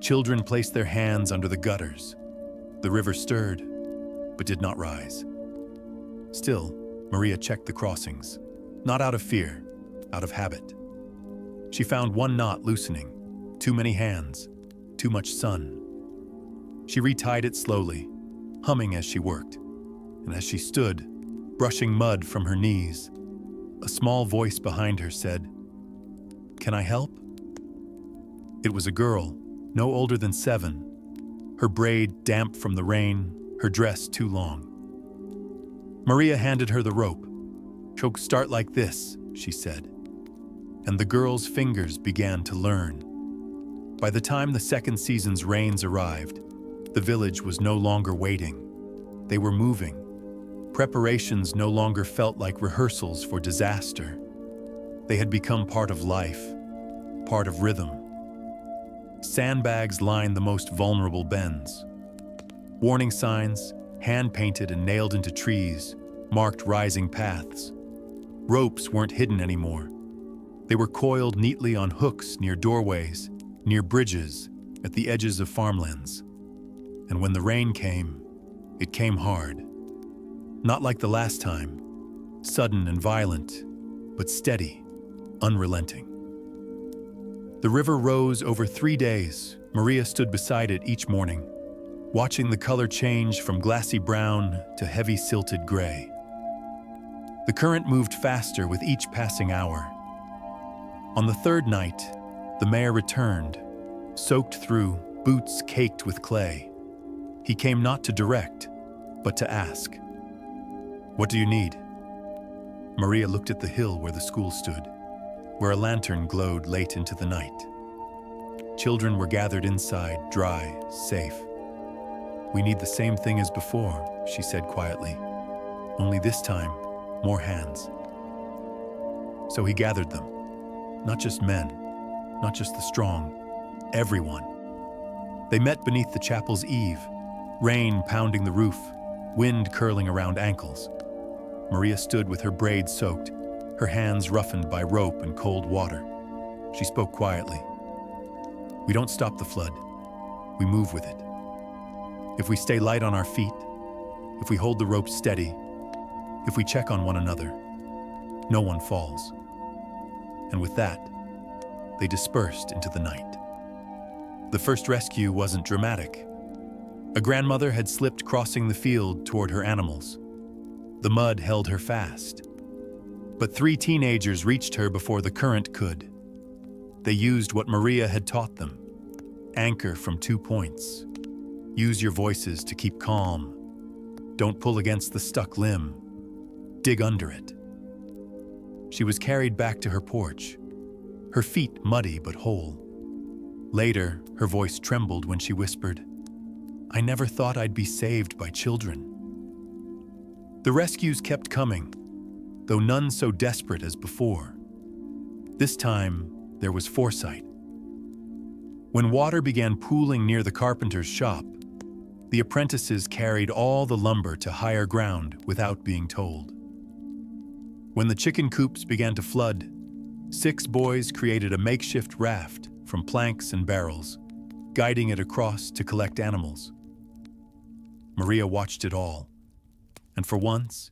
Children placed their hands under the gutters. The river stirred, but did not rise. Still, Maria checked the crossings, not out of fear, out of habit. She found one knot loosening, too many hands, too much sun. She retied it slowly, humming as she worked, and as she stood, brushing mud from her knees, a small voice behind her said, "Can I help?" It was a girl, no older than 7, her braid damp from the rain, her dress too long. Maria handed her the rope. "Choke start like this," she said. And the girl's fingers began to learn. By the time the second season's rains arrived, the village was no longer waiting. They were moving. Preparations no longer felt like rehearsals for disaster. They had become part of life, part of rhythm. Sandbags lined the most vulnerable bends. Warning signs, hand-painted and nailed into trees, marked rising paths. Ropes weren't hidden anymore. They were coiled neatly on hooks near doorways, near bridges, at the edges of farmlands. And when the rain came, it came hard. Not like the last time, sudden and violent, but steady, unrelenting. The river rose over 3 days. Maria stood beside it each morning, watching the color change from glassy brown to heavy silted gray. The current moved faster with each passing hour. On the 3rd night, the mayor returned, soaked through, boots caked with clay. He came not to direct, but to ask. "What do you need?" Maria looked at the hill where the school stood, where a lantern glowed late into the night. Children were gathered inside, dry, safe. "We need the same thing as before," she said quietly. "Only this time, more hands." So he gathered them. Not just men, not just the strong, everyone. They met beneath the chapel's eave, rain pounding the roof, wind curling around ankles. Maria stood with her braids soaked, her hands roughened by rope and cold water. She spoke quietly. "We don't stop the flood. We move with it. If we stay light on our feet, if we hold the rope steady, if we check on one another, no one falls." And with that, they dispersed into the night. The first rescue wasn't dramatic. A grandmother had slipped crossing the field toward her animals. The mud held her fast. But 3 teenagers reached her before the current could. They used what Maria had taught them. Anchor from 2 points. Use your voices to keep calm. Don't pull against the stuck limb. Dig under it. She was carried back to her porch, her feet muddy but whole. Later, her voice trembled when she whispered, "I never thought I'd be saved by children." The rescues kept coming, though none so desperate as before. This time, there was foresight. When water began pooling near the carpenter's shop, the apprentices carried all the lumber to higher ground without being told. When the chicken coops began to flood, 6 boys created a makeshift raft from planks and barrels, guiding it across to collect animals. Maria watched it all, and for once,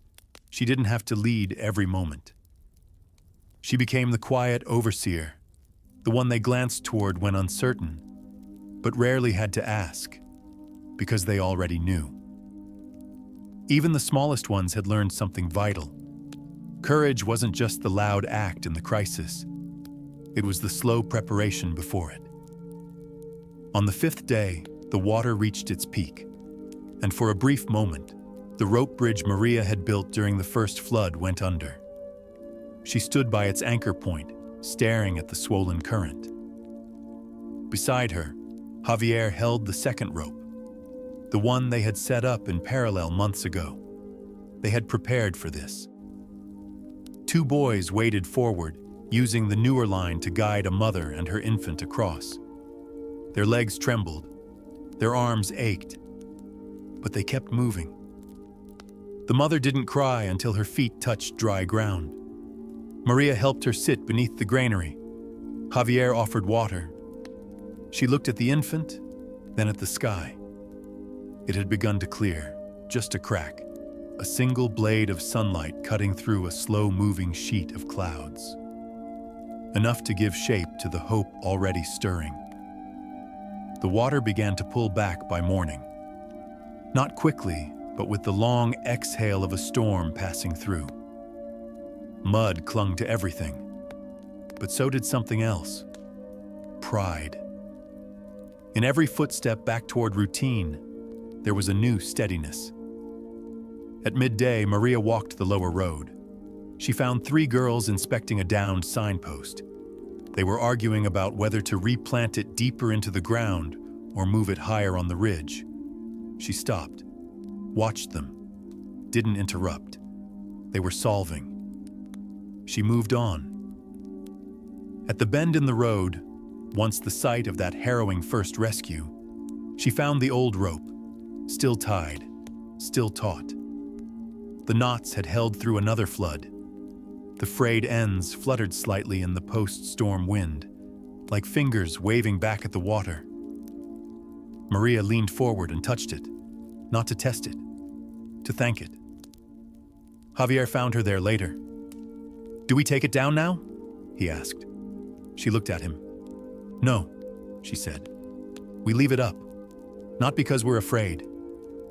she didn't have to lead every moment. She became the quiet overseer, the one they glanced toward when uncertain, but rarely had to ask, because they already knew. Even the smallest ones had learned something vital. Courage wasn't just the loud act in the crisis. It was the slow preparation before it. On the fifth day, the water reached its peak, and for a brief moment, the rope bridge Maria had built during the first flood went under. She stood by its anchor point, staring at the swollen current. Beside her, Javier held the second rope, the one they had set up in parallel months ago. They had prepared for this. Two boys waded forward, using the newer line to guide a mother and her infant across. Their legs trembled, their arms ached, but they kept moving. The mother didn't cry until her feet touched dry ground. Maria helped her sit beneath the granary. Javier offered water. She looked at the infant, then at the sky. It had begun to clear, just a crack, a single blade of sunlight cutting through a slow-moving sheet of clouds. Enough to give shape to the hope already stirring. The water began to pull back by morning. Not quickly, but with the long exhale of a storm passing through. Mud clung to everything, but so did something else. Pride. In every footstep back toward routine, there was a new steadiness. At midday, Maria walked the lower road. She found three girls inspecting a downed signpost. They were arguing about whether to replant it deeper into the ground or move it higher on the ridge. She stopped, watched them, didn't interrupt. They were solving. She moved on. At the bend in the road, once the site of that harrowing first rescue, she found the old rope, still tied, still taut. The knots had held through another flood. The frayed ends fluttered slightly in the post-storm wind, like fingers waving back at the water. Maria leaned forward and touched it, not to test it, to thank it. Javier found her there later. "Do we take it down now?" he asked. She looked at him. "No," she said. "We leave it up, not because we're afraid,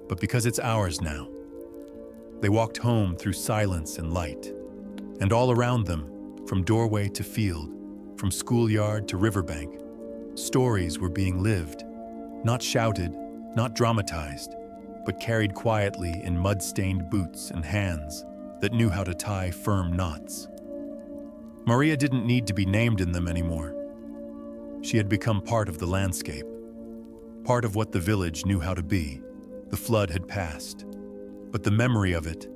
but because it's ours now." They walked home through silence and light, and all around them, from doorway to field, from schoolyard to riverbank, stories were being lived, not shouted, not dramatized, but carried quietly in mud-stained boots and hands that knew how to tie firm knots. Maria didn't need to be named in them anymore. She had become part of the landscape, part of what the village knew how to be. The flood had passed, but the memory of it,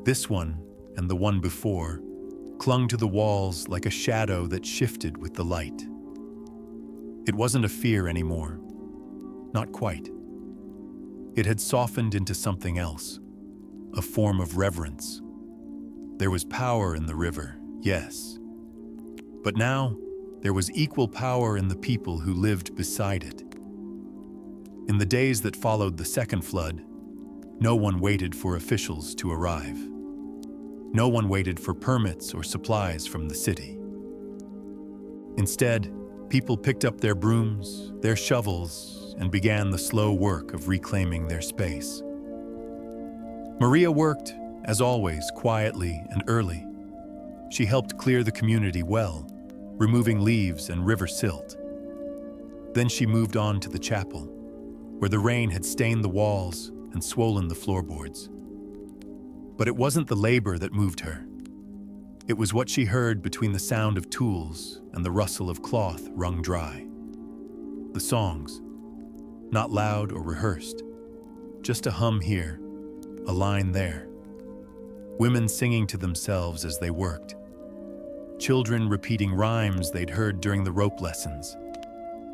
this one and the one before, clung to the walls like a shadow that shifted with the light. It wasn't a fear anymore, not quite. It had softened into something else, a form of reverence. There was power in the river, yes, but now there was equal power in the people who lived beside it. In the days that followed the second flood, no one waited for officials to arrive. No one waited for permits or supplies from the city. Instead, people picked up their brooms, their shovels, and began the slow work of reclaiming their space. Maria worked, as always, quietly and early. She helped clear the community well, removing leaves and river silt. Then she moved on to the chapel, where the rain had stained the walls and swollen the floorboards. But it wasn't the labor that moved her. It was what she heard between the sound of tools and the rustle of cloth wrung dry. The songs, not loud or rehearsed, just a hum here, a line there. Women singing to themselves as they worked. Children repeating rhymes they'd heard during the rope lessons.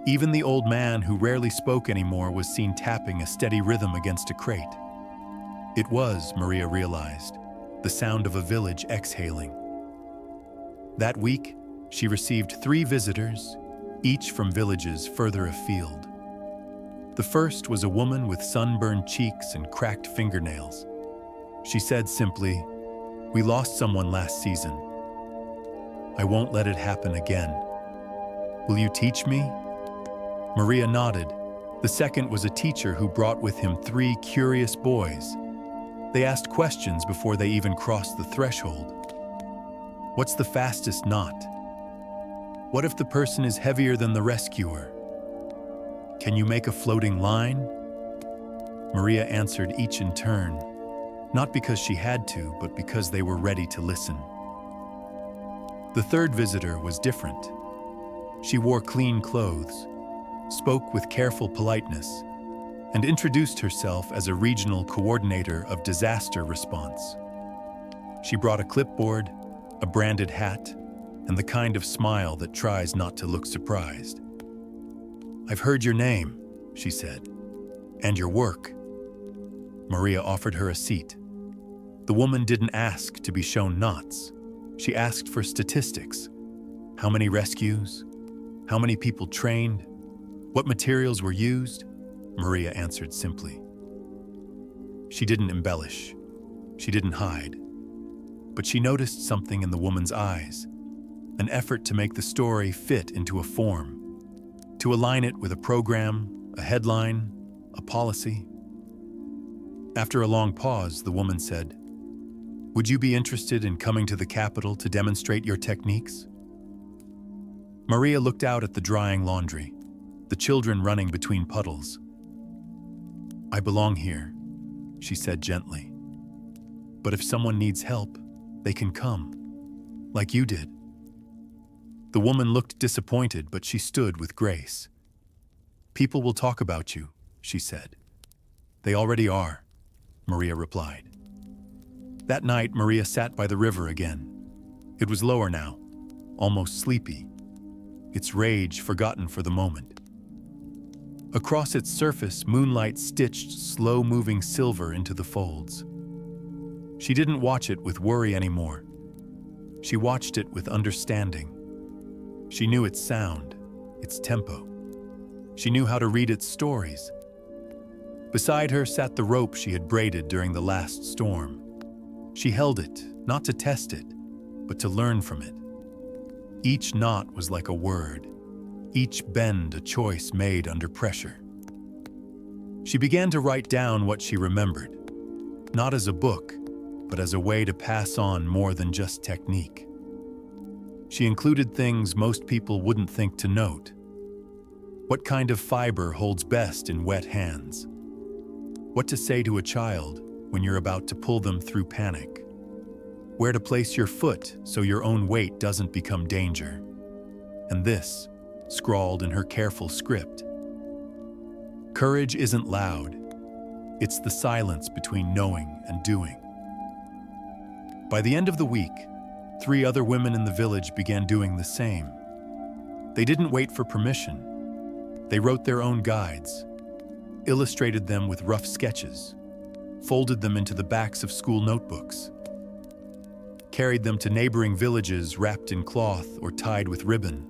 Even the old man who rarely spoke anymore was seen tapping a steady rhythm against a crate. It was, Maria realized, the sound of a village exhaling. That week, she received 3 visitors, each from villages further afield. The first was a woman with sunburned cheeks and cracked fingernails. She said simply, "We lost someone last season. I won't let it happen again. Will you teach me?" Maria nodded. The second was a teacher who brought with him 3 curious boys. They asked questions before they even crossed the threshold. What's the fastest knot? What if the person is heavier than the rescuer? Can you make a floating line? Maria answered each in turn, not because she had to, but because they were ready to listen. The third visitor was different. She wore clean clothes, spoke with careful politeness, and introduced herself as a regional coordinator of disaster response. She brought a clipboard, a branded hat, and the kind of smile that tries not to look surprised. "I've heard your name," she said, "and your work." Maria offered her a seat. The woman didn't ask to be shown knots. She asked for statistics. How many rescues? How many people trained? What materials were used? Maria answered simply. She didn't embellish. She didn't hide. But she noticed something in the woman's eyes, an effort to make the story fit into a form, to align it with a program, a headline, a policy. After a long pause, the woman said, "Would you be interested in coming to the capital to demonstrate your techniques?" Maria looked out at the drying laundry, the children running between puddles. "I belong here," she said gently. "But if someone needs help, they can come, like you did." The woman looked disappointed, but she stood with grace. "People will talk about you," she said. "They already are," Maria replied. That night, Maria sat by the river again. It was lower now, almost sleepy, its rage forgotten for the moment. Across its surface, moonlight stitched slow-moving silver into the folds. She didn't watch it with worry anymore. She watched it with understanding. She knew its sound, its tempo. She knew how to read its stories. Beside her sat the rope she had braided during the last storm. She held it, not to test it, but to learn from it. Each knot was like a word, each bend a choice made under pressure. She began to write down what she remembered, not as a book, but as a way to pass on more than just technique. She included things most people wouldn't think to note. What kind of fiber holds best in wet hands? What to say to a child when you're about to pull them through panic? Where to place your foot so your own weight doesn't become danger? And this, scrawled in her careful script: "Courage isn't loud. It's the silence between knowing and doing." By the end of the week, 3 other women in the village began doing the same. They didn't wait for permission. They wrote their own guides, illustrated them with rough sketches, folded them into the backs of school notebooks, carried them to neighboring villages wrapped in cloth or tied with ribbon.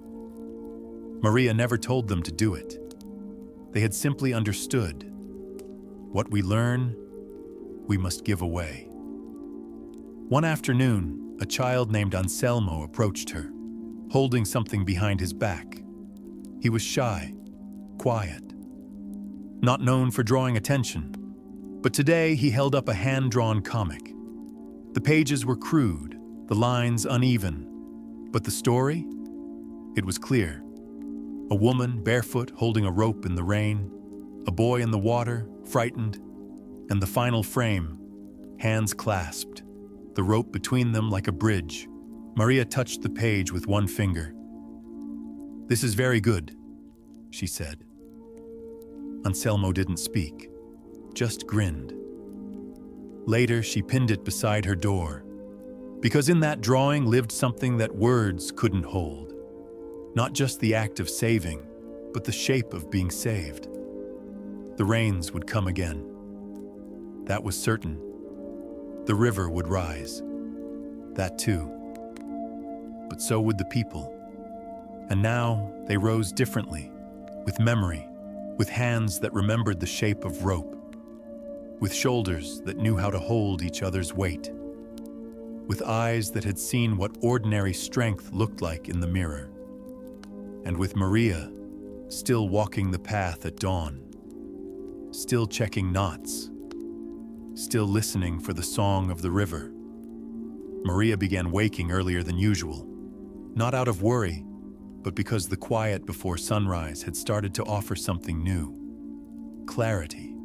Maria never told them to do it. They had simply understood. What we learn, we must give away. One afternoon, a child named Anselmo approached her, holding something behind his back. He was shy, quiet, not known for drawing attention. But today he held up a hand-drawn comic. The pages were crude, the lines uneven, but the story? It was clear. A woman barefoot holding a rope in the rain, a boy in the water, frightened, and the final frame, hands clasped, the rope between them like a bridge. Maria touched the page with one finger. "This is very good," she said. Anselmo didn't speak, just grinned. Later, she pinned it beside her door, because in that drawing lived something that words couldn't hold. Not just the act of saving, but the shape of being saved. The rains would come again. That was certain. The river would rise. That too. But so would the people. And now they rose differently, with memory, with hands that remembered the shape of rope, with shoulders that knew how to hold each other's weight, with eyes that had seen what ordinary strength looked like in the mirror, and with Maria still walking the path at dawn, still checking knots, still listening for the song of the river. Maria began waking earlier than usual, not out of worry, but because the quiet before sunrise had started to offer something new: clarity.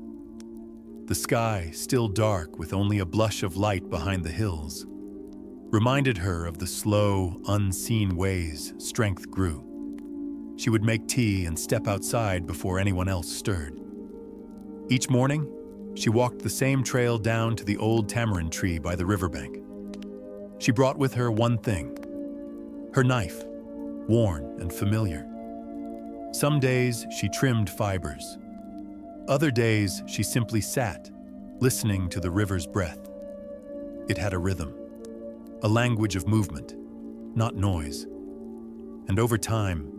The sky, still dark with only a blush of light behind the hills, reminded her of the slow, unseen ways strength grew. She would make tea and step outside before anyone else stirred. Each morning, she walked the same trail down to the old tamarind tree by the riverbank. She brought with her one thing: her knife, worn and familiar. Some days she trimmed fibers. Other days she simply sat, listening to the river's breath. It had a rhythm, a language of movement, not noise. And over time,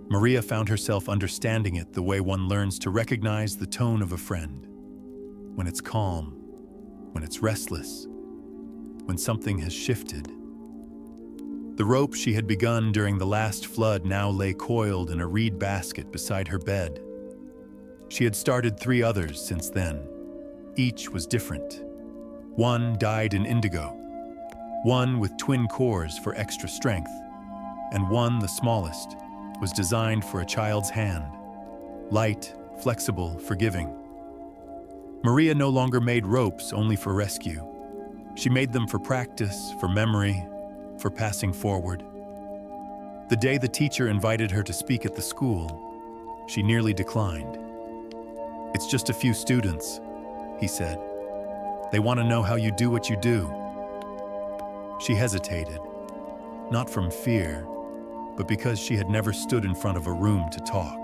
Maria found herself understanding it the way one learns to recognize the tone of a friend. When it's calm, when it's restless, when something has shifted. The rope she had begun during the last flood now lay coiled in a reed basket beside her bed. She had started 3 others since then. Each was different. One dyed in indigo, one with twin cores for extra strength, and one, the smallest, was designed for a child's hand. Light, flexible, forgiving. Maria no longer made ropes only for rescue. She made them for practice, for memory, for passing forward. The day the teacher invited her to speak at the school, she nearly declined. "It's just a few students," he said. "They want to know how you do what you do." She hesitated, not from fear, but because she had never stood in front of a room to talk.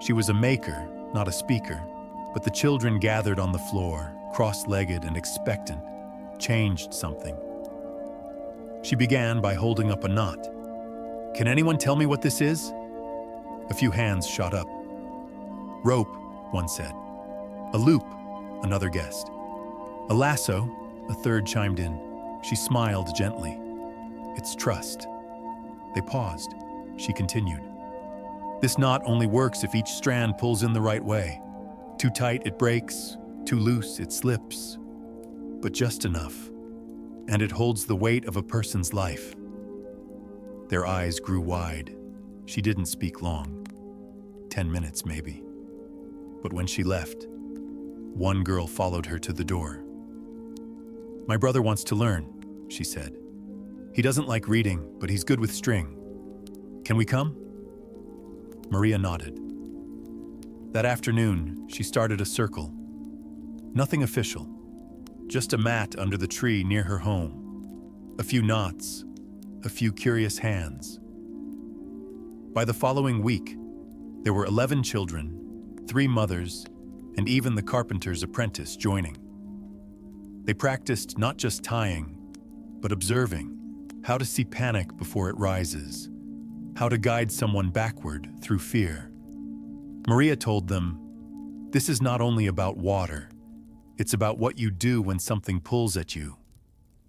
She was a maker, not a speaker, but the children gathered on the floor, cross-legged and expectant, changed something. She began by holding up a knot. "Can anyone tell me what this is?" A few hands shot up. "Rope," one said. "A loop," another guessed. "A lasso," a third chimed in. She smiled gently. "It's trust." They paused. She continued. "This knot only works if each strand pulls in the right way. Too tight, it breaks. Too loose, it slips. But just enough. And it holds the weight of a person's life." Their eyes grew wide. She didn't speak long. 10 minutes, maybe. But when she left, one girl followed her to the door. "My brother wants to learn," she said. "He doesn't like reading, but he's good with string. Can we come?" Maria nodded. That afternoon, she started a circle. Nothing official, just a mat under the tree near her home. A few knots, a few curious hands. By the following week, there were 11 children, 3 mothers, and even the carpenter's apprentice joining. They practiced not just tying, but observing how to see panic before it rises, how to guide someone backward through fear. Maria told them, "This is not only about water, it's about what you do when something pulls at you.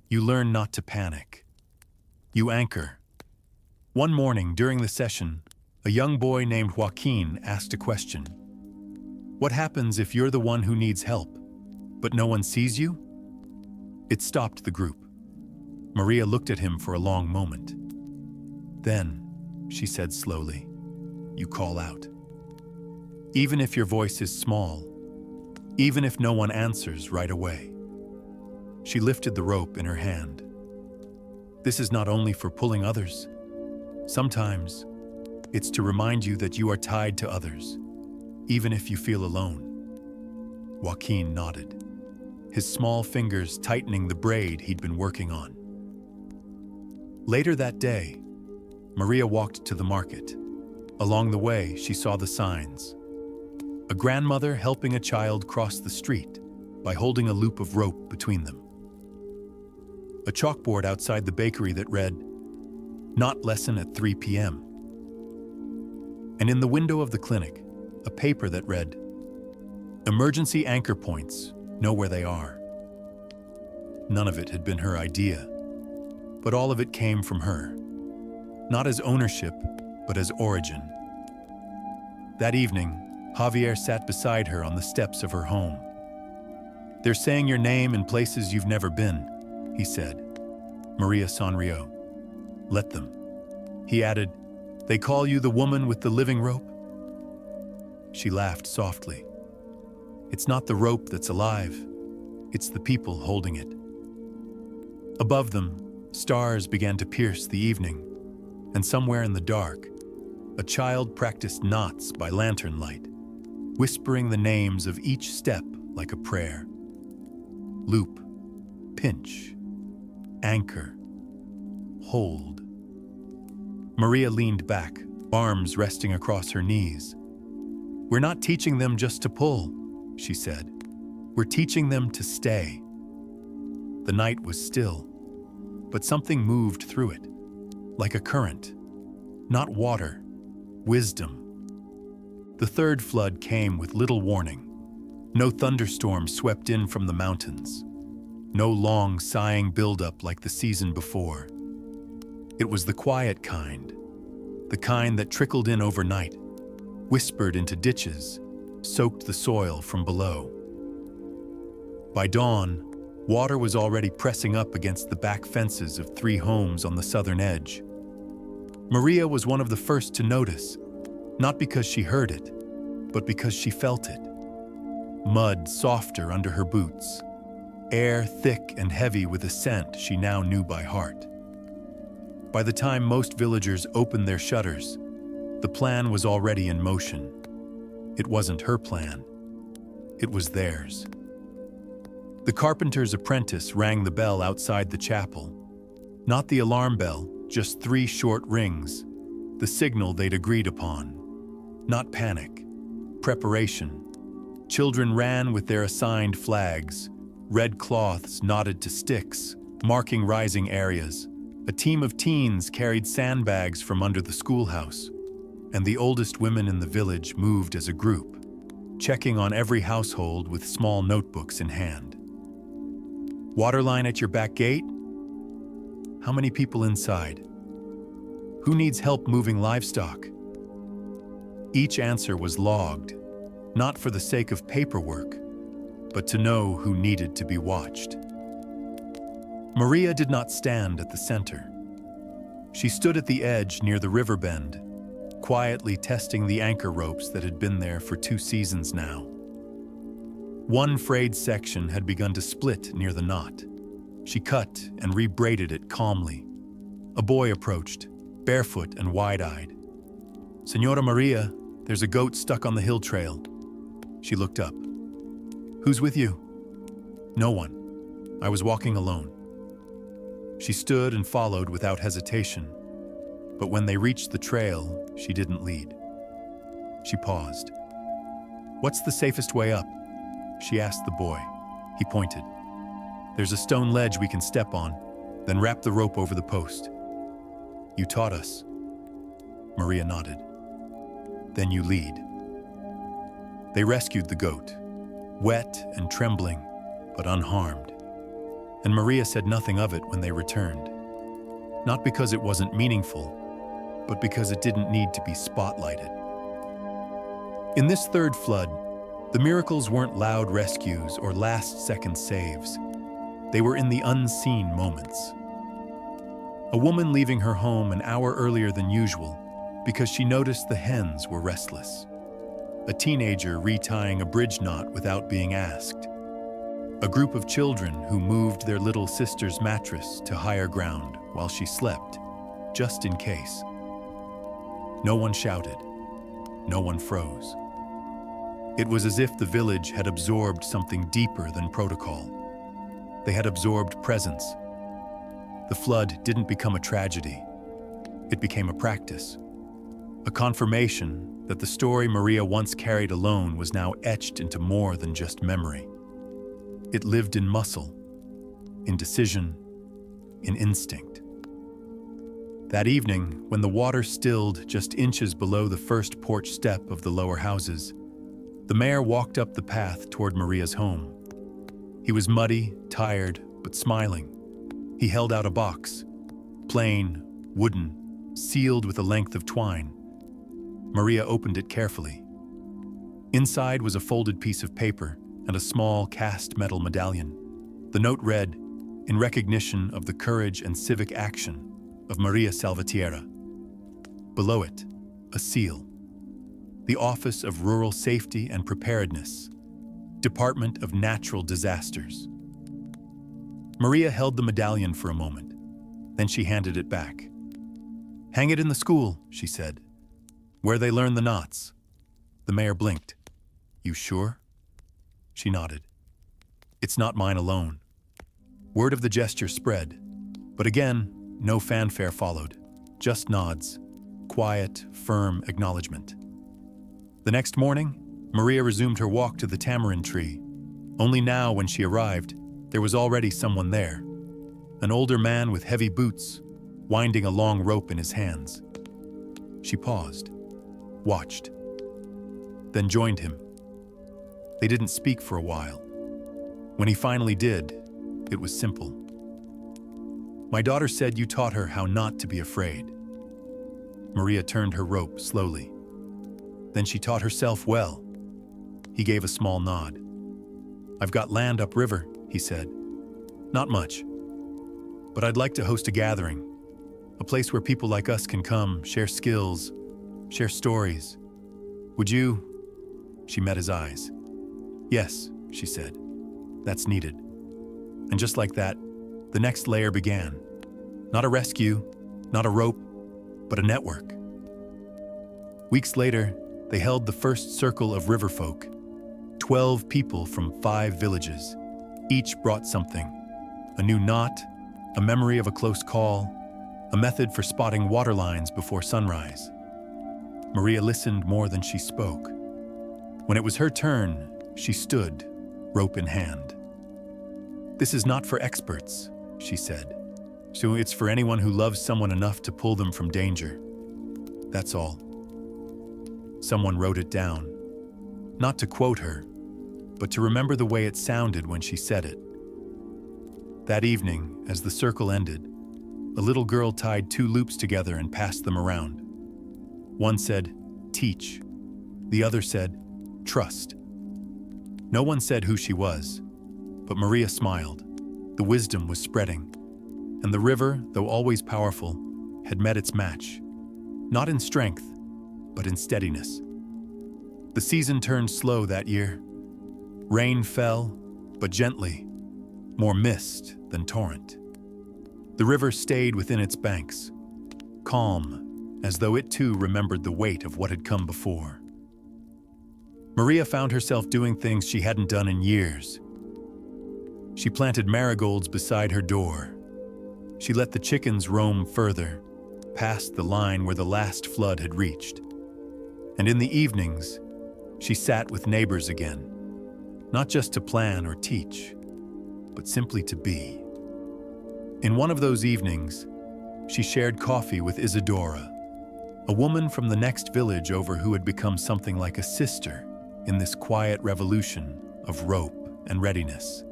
You learn not to panic. You anchor." One morning during the session, a young boy named Joaquin asked a question. "What happens if you're the one who needs help, but no one sees you?" It stopped the group. Maria looked at him for a long moment. "Then," she said slowly, "you call out. Even if your voice is small, even if no one answers right away." She lifted the rope in her hand. "This is not only for pulling others. Sometimes, it's to remind you that you are tied to others, even if you feel alone." Joaquin nodded, his small fingers tightening the braid he'd been working on. Later that day, Maria walked to the market. Along the way, she saw the signs. A grandmother helping a child cross the street by holding a loop of rope between them. A chalkboard outside the bakery that read, "Not lesson at 3 p.m. And in the window of the clinic, a paper that read, "Emergency anchor points, know where they are." None of it had been her idea, but all of it came from her. Not as ownership, but as origin. That evening, Javier sat beside her on the steps of her home. They're saying your name in places you've never been, he said. Maria Sanrio. Let them. He added, they call you the woman with the living rope? She laughed softly. It's not the rope that's alive. It's the people holding it. Above them, stars began to pierce the evening, and somewhere in the dark, a child practiced knots by lantern light, whispering the names of each step like a prayer. Loop, pinch, anchor, hold. Maria leaned back, arms resting across her knees. We're not teaching them just to pull, she said. We're teaching them to stay. The night was still, but something moved through it, like a current. Not water, wisdom. The third flood came with little warning. No thunderstorm swept in from the mountains. No long, sighing buildup like the season before. It was the quiet kind, the kind that trickled in overnight, whispered into ditches, soaked the soil from below. By dawn, water was already pressing up against the back fences of 3 homes on the southern edge. Maria was one of the first to notice, not because she heard it, but because she felt it. Mud softer under her boots, air thick and heavy with a scent she now knew by heart. By the time most villagers opened their shutters, the plan was already in motion. It wasn't her plan. It was theirs. The carpenter's apprentice rang the bell outside the chapel. Not the alarm bell, just 3 short rings, the signal they'd agreed upon. Not panic, preparation. Children ran with their assigned flags, red cloths knotted to sticks, marking rising areas. A team of teens carried sandbags from under the schoolhouse, and the oldest women in the village moved as a group, checking on every household with small notebooks in hand. Waterline at your back gate? How many people inside? Who needs help moving livestock? Each answer was logged, not for the sake of paperwork, but to know who needed to be watched. Maria did not stand at the center. She stood at the edge near the river bend, quietly testing the anchor ropes that had been there for 2 seasons now. One frayed section had begun to split near the knot. She cut and rebraided it calmly. A boy approached, barefoot and wide-eyed. "Senora Maria, there's a goat stuck on the hill trail." She looked up. "Who's with you?" "No one. I was walking alone." She stood and followed without hesitation, but when they reached the trail, she didn't lead. She paused. "What's the safest way up?" she asked the boy. He pointed. "There's a stone ledge we can step on, then wrap the rope over the post." "You taught us." Maria nodded. "Then you lead." They rescued the goat, wet and trembling, but unharmed. And Maria said nothing of it when they returned. Not because it wasn't meaningful, but because it didn't need to be spotlighted. In this third flood, the miracles weren't loud rescues or last-second saves. They were in the unseen moments. A woman leaving her home an hour earlier than usual because she noticed the hens were restless. A teenager retying a bridge knot without being asked. A group of children who moved their little sister's mattress to higher ground while she slept, just in case. No one shouted. No one froze. It was as if the village had absorbed something deeper than protocol. They had absorbed presence. The flood didn't become a tragedy. It became a practice. A confirmation that the story Maria once carried alone was now etched into more than just memory. It lived in muscle, in decision, in instinct. That evening, when the water stilled just inches below the first porch step of the lower houses, the mayor walked up the path toward Maria's home. He was muddy, tired, but smiling. He held out a box, plain, wooden, sealed with a length of twine. Maria opened it carefully. Inside was a folded piece of paper and a small cast metal medallion. The note read, "In recognition of the courage and civic action of Maria Salvatierra." Below it, a seal. The Office of Rural Safety and Preparedness, Department of Natural Disasters. Maria held the medallion for a moment. Then she handed it back. "Hang it in the school," she said, "where they learn the knots." The mayor blinked. "You sure?" She nodded. "It's not mine alone." Word of the gesture spread, but again, no fanfare followed, just nods, quiet, firm acknowledgement. The next morning, Maria resumed her walk to the tamarind tree. Only now, when she arrived, there was already someone there. An older man with heavy boots, winding a long rope in his hands. She paused, watched, then joined him. They didn't speak for a while. When he finally did, it was simple. "My daughter said you taught her how not to be afraid." Maria turned her rope slowly. "Then she taught herself well." He gave a small nod. "I've got land upriver," he said. "Not much. But I'd like to host a gathering, a place where people like us can come, share skills, share stories. Would you?" She met his eyes. "Yes," she said. "That's needed." And just like that, the next layer began. Not a rescue, not a rope, but a network. Weeks later, they held the first circle of riverfolk. 12 people from 5 villages. Each brought something. A new knot, a memory of a close call, a method for spotting water lines before sunrise. Maria listened more than she spoke. When it was her turn, she stood, rope in hand. "This is not for experts," she said. "So it's for anyone who loves someone enough to pull them from danger. That's all." Someone wrote it down. Not to quote her, but to remember the way it sounded when she said it. That evening, as the circle ended, a little girl tied 2 loops together and passed them around. One said, "Teach." The other said, "Trust." No one said who she was, but Maria smiled. The wisdom was spreading, and the river, though always powerful, had met its match. Not in strength, but in steadiness. The season turned slow that year. Rain fell, but gently, more mist than torrent. The river stayed within its banks, calm, as though it too remembered the weight of what had come before. Maria found herself doing things she hadn't done in years. She planted marigolds beside her door. She let the chickens roam further, past the line where the last flood had reached. And in the evenings, she sat with neighbors again, not just to plan or teach, but simply to be. In one of those evenings, she shared coffee with Isadora, a woman from the next village over who had become something like a sister in this quiet revolution of rope and readiness.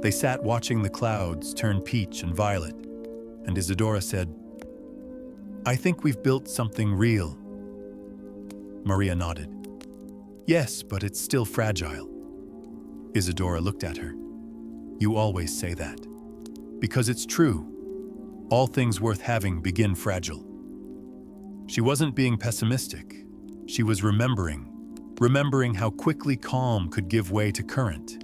They sat watching the clouds turn peach and violet, and Isadora said, "I think we've built something real." Maria nodded. "Yes, but it's still fragile." Isadora looked at her. "You always say that. Because it's true. All things worth having begin fragile." She wasn't being pessimistic. She was remembering how quickly calm could give way to current,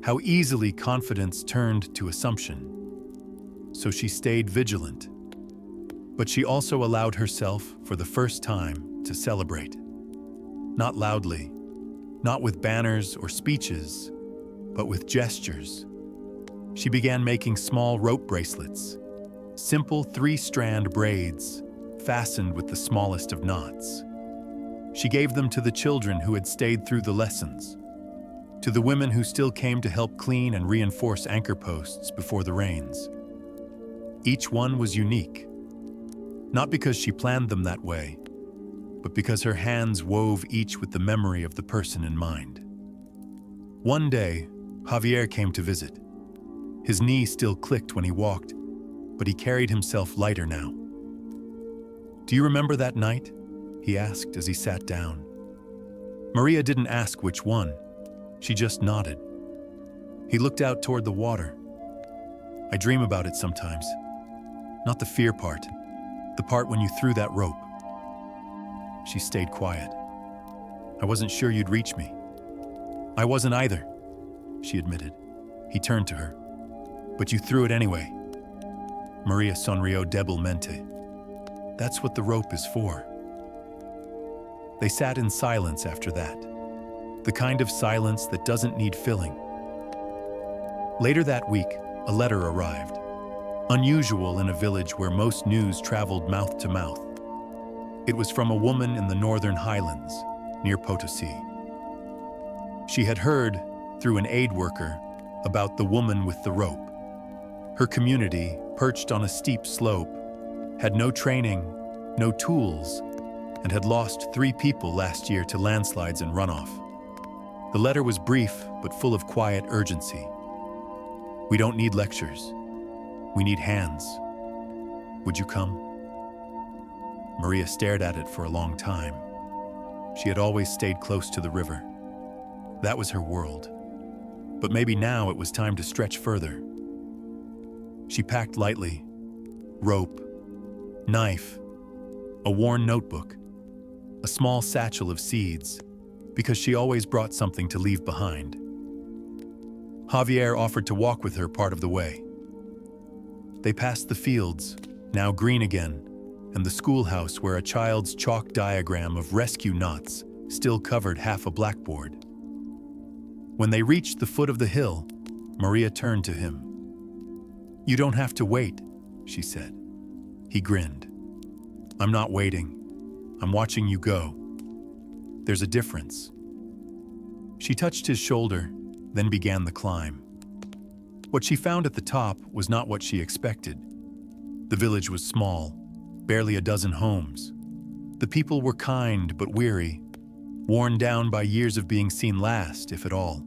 how easily confidence turned to assumption. So she stayed vigilant. But she also allowed herself, for the first time, to celebrate. Not loudly, not with banners or speeches, but with gestures. She began making small rope bracelets, simple 3-strand braids, fastened with the smallest of knots. She gave them to the children who had stayed through the lessons, to the women who still came to help clean and reinforce anchor posts before the rains. Each one was unique, not because she planned them that way, but because her hands wove each with the memory of the person in mind. One day, Javier came to visit. His knee still clicked when he walked, but he carried himself lighter now. "Do you remember that night?" he asked as he sat down. Maria didn't ask which one. She just nodded. He looked out toward the water. I dream about it sometimes. Not the fear part, the part when you threw that rope. She stayed quiet. I wasn't sure you'd reach me. I wasn't either, she admitted. He turned to her. But you threw it anyway. Maria sonrió débilmente. That's what the rope is for. They sat in silence after that. The kind of silence that doesn't need filling. Later that week, a letter arrived. Unusual in a village where most news traveled mouth to mouth. It was from a woman in the northern highlands, near Potosi. She had heard, through an aid worker, about the woman with the rope. Her community, perched on a steep slope, had no training, no tools, and had lost 3 people last year to landslides and runoff. The letter was brief, but full of quiet urgency. We don't need lectures. We need hands. Would you come? Maria stared at it for a long time. She had always stayed close to the river. That was her world. But maybe now it was time to stretch further. She packed lightly. Rope, knife, a worn notebook, a small satchel of seeds, because she always brought something to leave behind. Javier offered to walk with her part of the way. They passed the fields, now green again, and the schoolhouse where a child's chalk diagram of rescue knots still covered half a blackboard. When they reached the foot of the hill, Maria turned to him. You don't have to wait, she said. He grinned. I'm not waiting. I'm watching you go. There's a difference. She touched his shoulder, then began the climb. What she found at the top was not what she expected. The village was small, barely a dozen homes. The people were kind but weary, worn down by years of being seen last, if at all.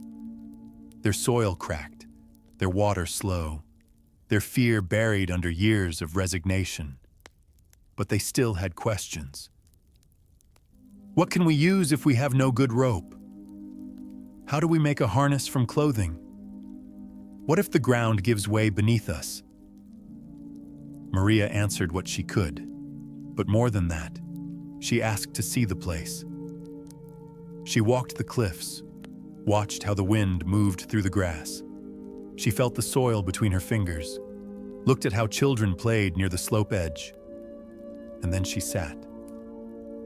Their soil cracked, their water slow, their fear buried under years of resignation. But they still had questions. What can we use if we have no good rope? How do we make a harness from clothing? What if the ground gives way beneath us? Maria answered what she could, but more than that, she asked to see the place. She walked the cliffs, watched how the wind moved through the grass. She felt the soil between her fingers, looked at how children played near the slope edge, and then she sat.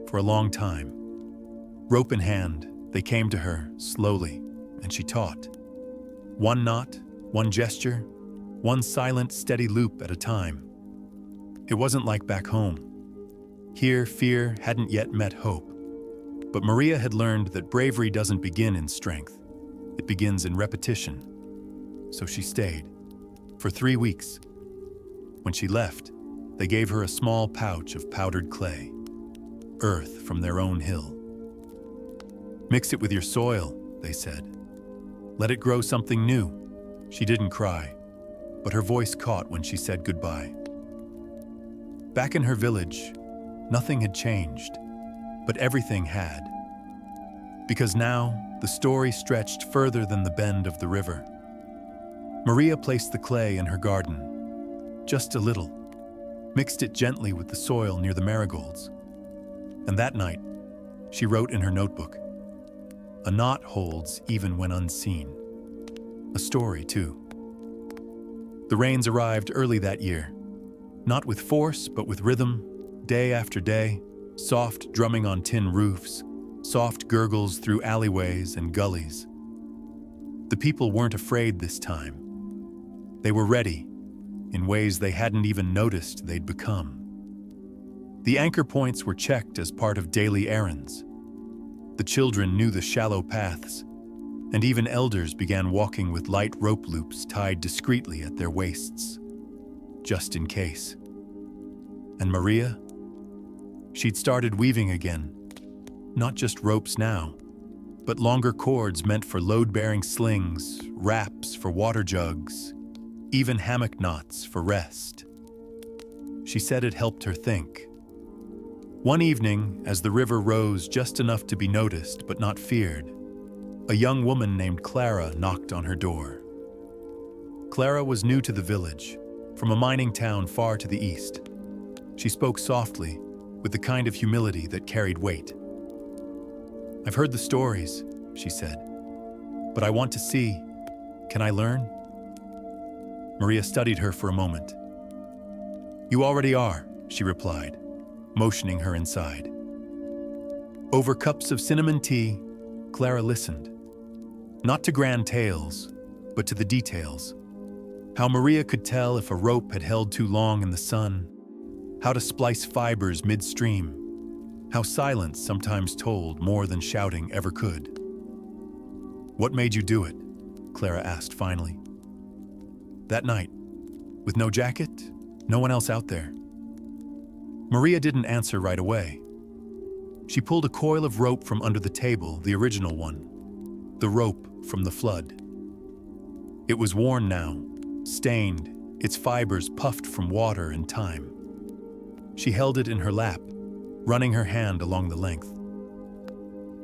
For a long time, rope in hand, they came to her slowly, and she taught. One knot, one gesture, one silent, steady loop at a time. It wasn't like back home. Here, fear hadn't yet met hope. But Maria had learned that bravery doesn't begin in strength. It begins in repetition. So she stayed. For 3 weeks. When she left, they gave her a small pouch of powdered clay. Earth from their own hill. Mix it with your soil, they said. Let it grow something new. She didn't cry, but her voice caught when she said goodbye. Back in her village, nothing had changed, but everything had. Because now, the story stretched further than the bend of the river. Maria placed the clay in her garden, just a little, mixed it gently with the soil near the marigolds. And that night, she wrote in her notebook, a knot holds even when unseen. A story, too. The rains arrived early that year, not with force, but with rhythm, day after day, soft drumming on tin roofs, soft gurgles through alleyways and gullies. The people weren't afraid this time. They were ready, in ways they hadn't even noticed they'd become. The anchor points were checked as part of daily errands. The children knew the shallow paths, and even elders began walking with light rope loops tied discreetly at their waists, just in case. And Maria? She'd started weaving again, not just ropes now, but longer cords meant for load-bearing slings, wraps for water jugs, even hammock knots for rest. She said it helped her think. One evening, as the river rose just enough to be noticed but not feared, a young woman named Clara knocked on her door. Clara was new to the village, from a mining town far to the east. She spoke softly, with the kind of humility that carried weight. "I've heard the stories," she said, "but I want to see. Can I learn?" Maria studied her for a moment. "You already are," she replied, motioning her inside. Over cups of cinnamon tea, Clara listened. Not to grand tales, but to the details. How Maria could tell if a rope had held too long in the sun, how to splice fibers midstream, how silence sometimes told more than shouting ever could. "What made you do it?" Clara asked finally. "That night, with no jacket, no one else out there." Maria didn't answer right away. She pulled a coil of rope from under the table, the original one, the rope from the flood. It was worn now, stained, its fibers puffed from water and time. She held it in her lap, running her hand along the length.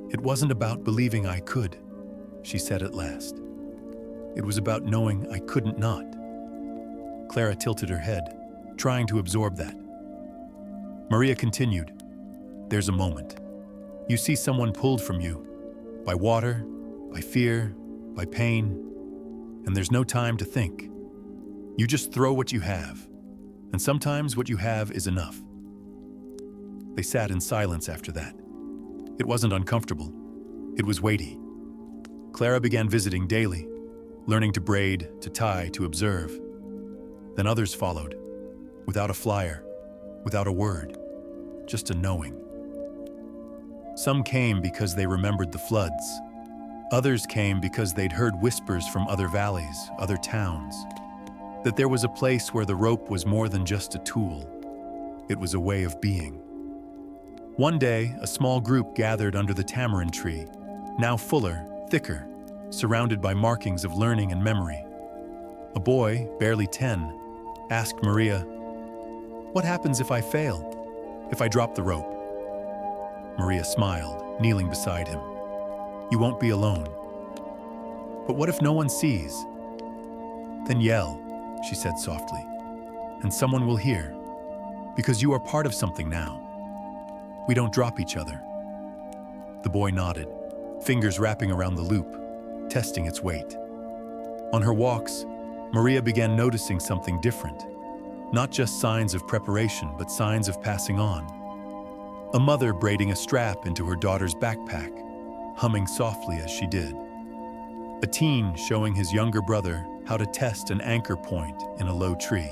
"It wasn't about believing I could," she said at last. "It was about knowing I couldn't not." Clara tilted her head, trying to absorb that. Maria continued, "There's a moment. You see someone pulled from you, by water, by fear, by pain, and there's no time to think. You just throw what you have, and sometimes what you have is enough." They sat in silence after that. It wasn't uncomfortable. It was weighty. Clara began visiting daily, learning to braid, to tie, to observe. Then others followed, without a flyer, without a word, just a knowing. Some came because they remembered the floods. Others came because they'd heard whispers from other valleys, other towns, that there was a place where the rope was more than just a tool. It was a way of being. One day, a small group gathered under the tamarind tree, now fuller, thicker, surrounded by markings of learning and memory. A boy, barely 10, asked Maria, "What happens if I fail? If I drop the rope?" Maria smiled, kneeling beside him. "You won't be alone." "But what if no one sees?" "Then yell," she said softly, "and someone will hear, because you are part of something now. We don't drop each other." The boy nodded, fingers wrapping around the loop, testing its weight. On her walks, Maria began noticing something different. Not just signs of preparation, but signs of passing on. A mother braiding a strap into her daughter's backpack, humming softly as she did. A teen showing his younger brother how to test an anchor point in a low tree.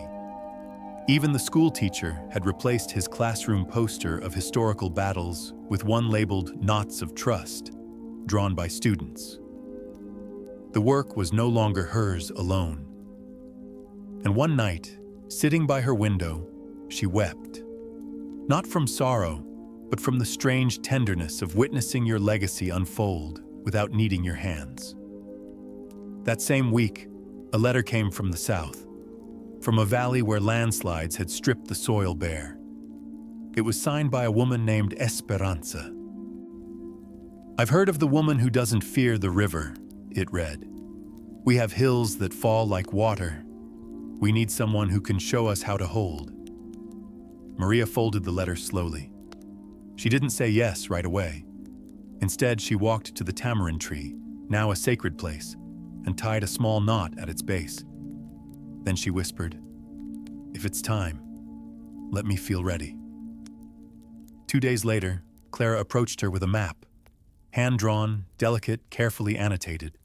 Even the school teacher had replaced his classroom poster of historical battles with one labeled "Knots of Trust," drawn by students. The work was no longer hers alone. And one night, sitting by her window, she wept. Not from sorrow, but from the strange tenderness of witnessing your legacy unfold without needing your hands. That same week, a letter came from the south, from a valley where landslides had stripped the soil bare. It was signed by a woman named Esperanza. "I've heard of the woman who doesn't fear the river," it read. "We have hills that fall like water. We need someone who can show us how to hold." Maria folded the letter slowly. She didn't say yes right away. Instead, she walked to the tamarind tree, now a sacred place, and tied a small knot at its base. Then she whispered, "If it's time, let me feel ready." 2 days later, Clara approached her with a map, hand-drawn, delicate, carefully annotated.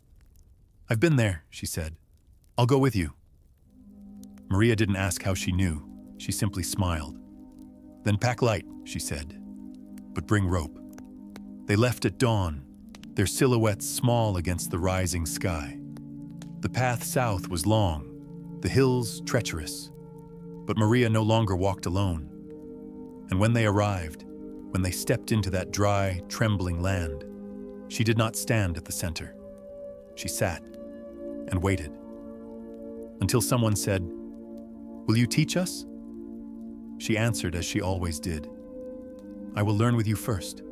"I've been there," she said. "I'll go with you." Maria didn't ask how she knew. She simply smiled. "Then pack light," she said, "but bring rope." They left at dawn, their silhouettes small against the rising sky. The path south was long, the hills treacherous, but Maria no longer walked alone. And when they arrived, when they stepped into that dry, trembling land, she did not stand at the center. She sat and waited until someone said, "Will you teach us?" She answered as she always did, "I will learn with you first."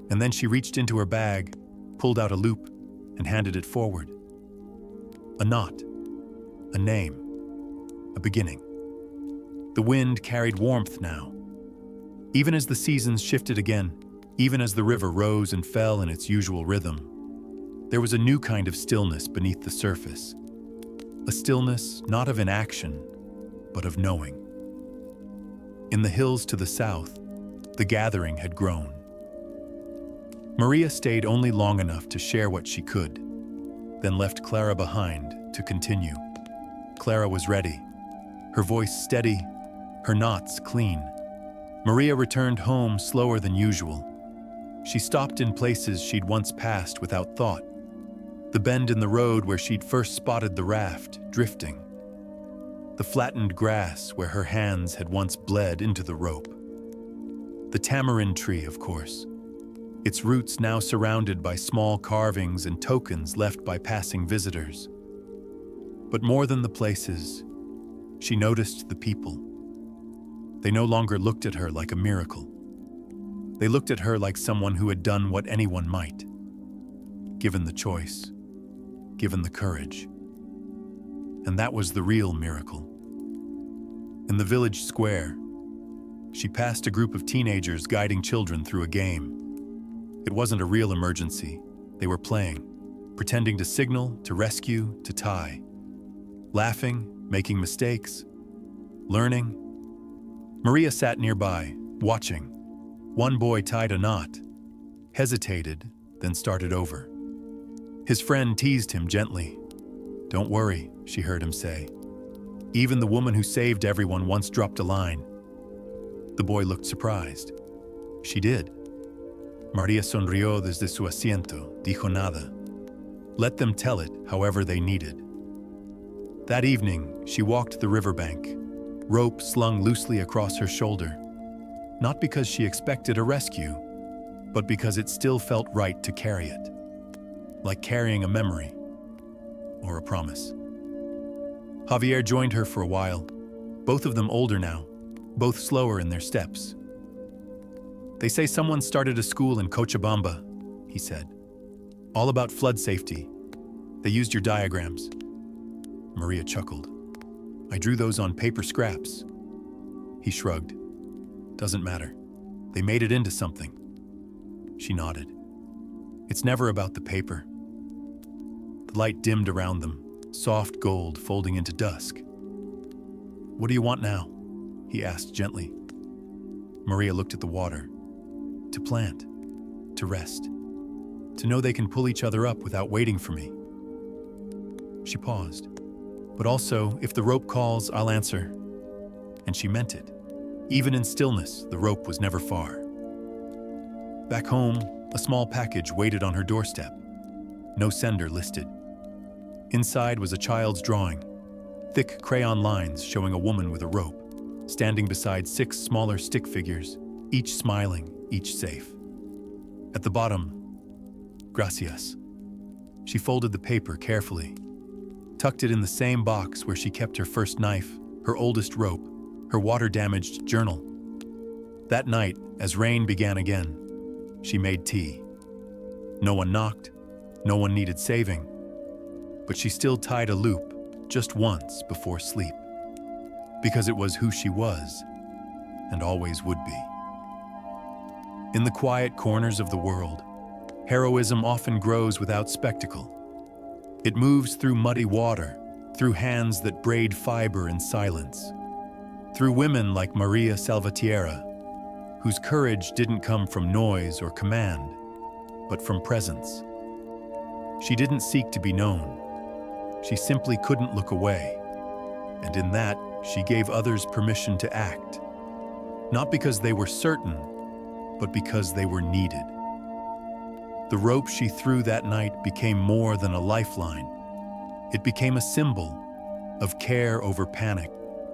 And then she reached into her bag, pulled out a loop and handed it forward. A knot, a name, a beginning. The wind carried warmth now. Even as the seasons shifted again, even as the river rose and fell in its usual rhythm, there was a new kind of stillness beneath the surface. A stillness not of inaction, but of knowing. In the hills to the south, the gathering had grown. Maria stayed only long enough to share what she could, then left Clara behind to continue. Clara was ready, her voice steady, her knots clean. Maria returned home slower than usual. She stopped in places she'd once passed without thought. The bend in the road where she'd first spotted the raft, drifting. The flattened grass where her hands had once bled into the rope. The tamarind tree, of course, its roots now surrounded by small carvings and tokens left by passing visitors. But more than the places, she noticed the people. They no longer looked at her like a miracle. They looked at her like someone who had done what anyone might, given the choice, given the courage. And that was the real miracle. In the village square, she passed a group of teenagers guiding children through a game. It wasn't a real emergency. They were playing, pretending to signal, to rescue, to tie. Laughing, making mistakes, learning. Maria sat nearby, watching. One boy tied a knot, hesitated, then started over. His friend teased him gently. "Don't worry," she heard him say. "Even the woman who saved everyone once dropped a line." The boy looked surprised. "She did." Maria sonrió desde su asiento, dijo nada. Let them tell it however they needed. That evening, she walked the riverbank, rope slung loosely across her shoulder, not because she expected a rescue, but because it still felt right to carry it, like carrying a memory or a promise. Javier joined her for a while, both of them older now, both slower in their steps. "They say someone started a school in Cochabamba," he said. "All about flood safety. They used your diagrams." Maria chuckled. "I drew those on paper scraps." He shrugged. "Doesn't matter. They made it into something." She nodded. "It's never about the paper." The light dimmed around them, soft gold folding into dusk. "What do you want now?" he asked gently. Maria looked at the water. To plant, to rest, to know they can pull each other up without waiting for me. She paused. "But also, if the rope calls, I'll answer." And she meant it. Even in stillness, the rope was never far. Back home, a small package waited on her doorstep. No sender listed. Inside was a child's drawing, thick crayon lines showing a woman with a rope, standing beside 6 smaller stick figures, each smiling, each safe. At the bottom, "Gracias." She folded the paper carefully, tucked it in the same box where she kept her first knife, her oldest rope, her water-damaged journal. That night, as rain began again, she made tea. No one knocked, no one needed saving, but she still tied a loop just once before sleep, because it was who she was and always would be. In the quiet corners of the world, heroism often grows without spectacle. It moves through muddy water, through hands that braid fiber in silence, through women like Maria Salvatierra, whose courage didn't come from noise or command, but from presence. She didn't seek to be known. She simply couldn't look away, and in that, she gave others permission to act, not because they were certain, but because they were needed. The rope she threw that night became more than a lifeline. It became a symbol of care over panic,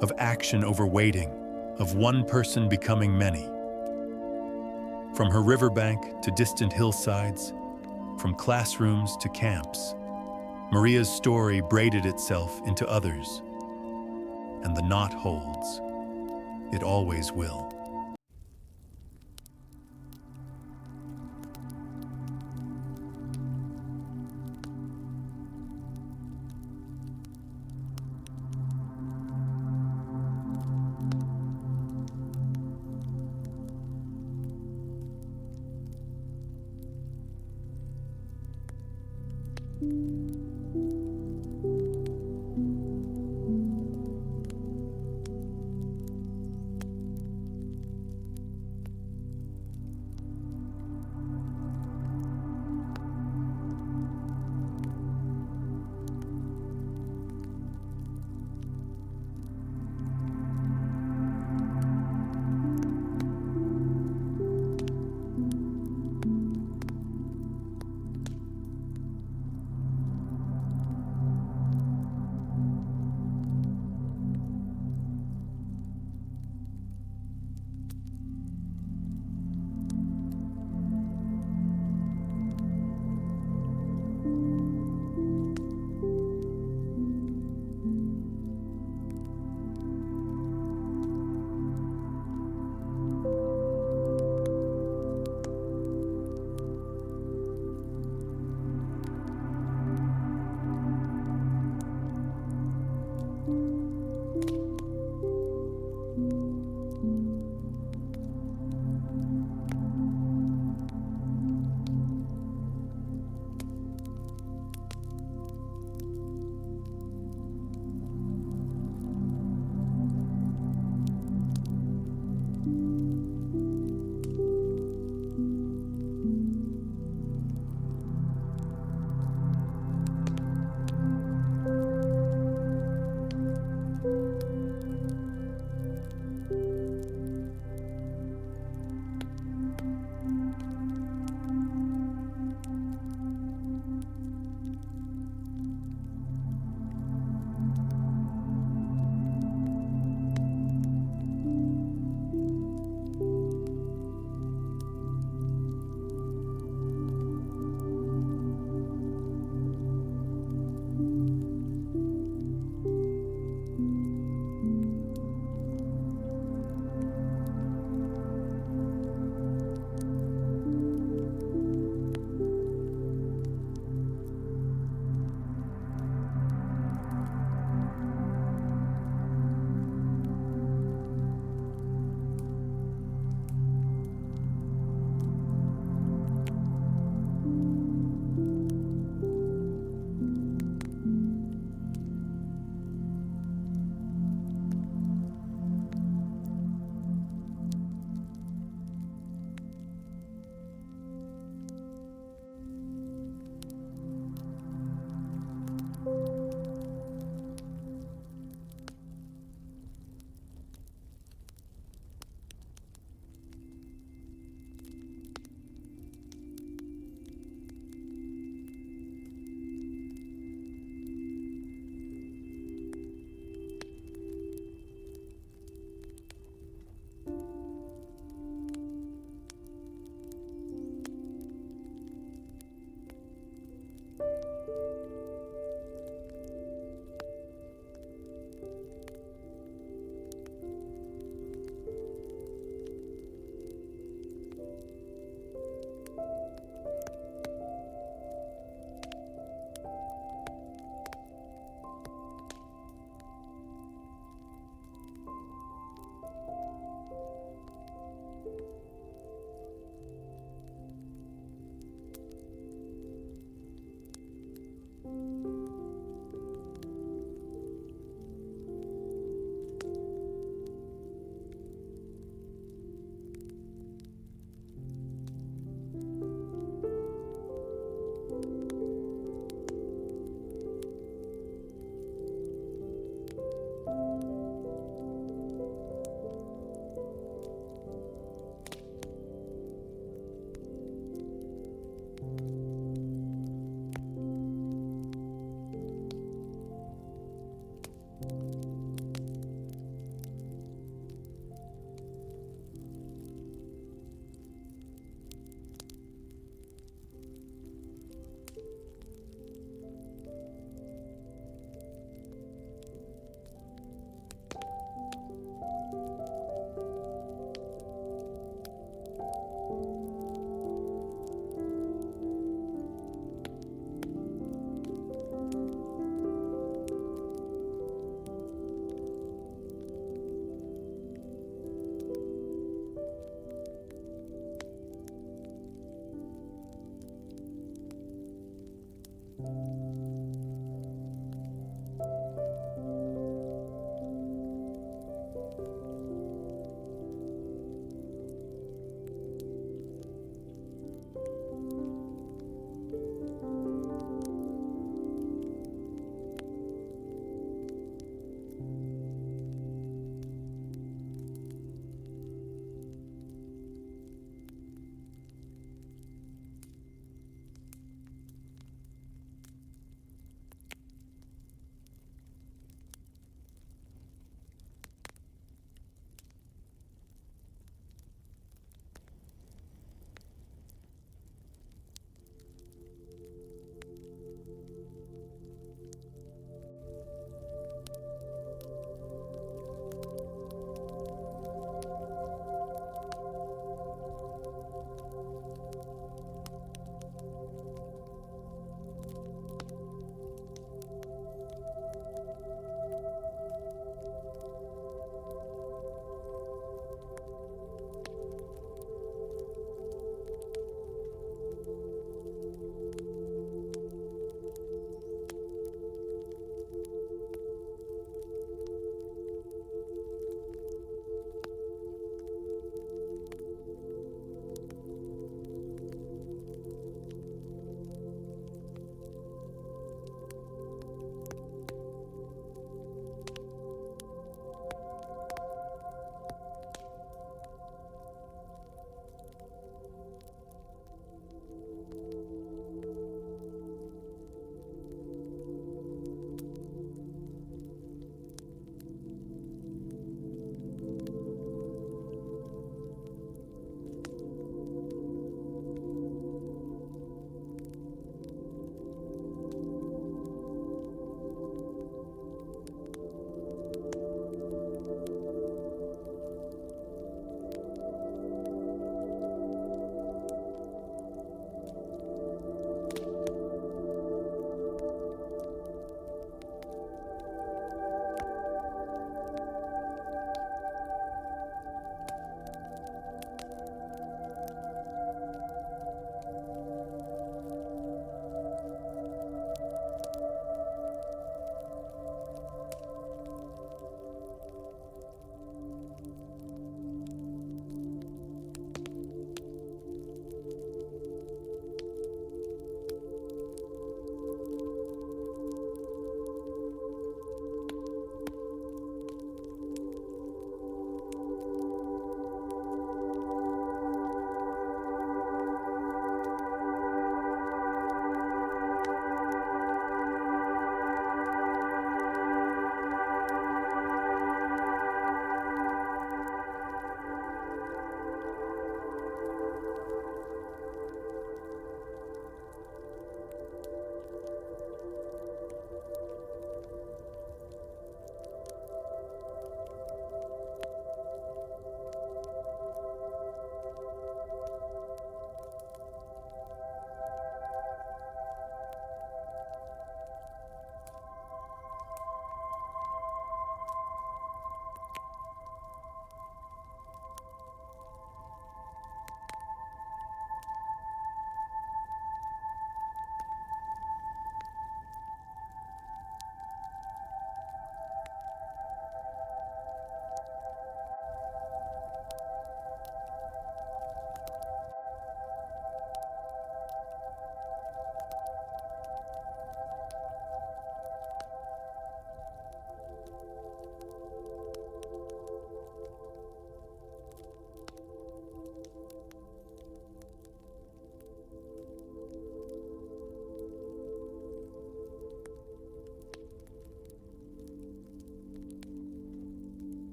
of action over waiting, of one person becoming many. From her riverbank to distant hillsides, from classrooms to camps, Maria's story braided itself into others. And the knot holds. It always will.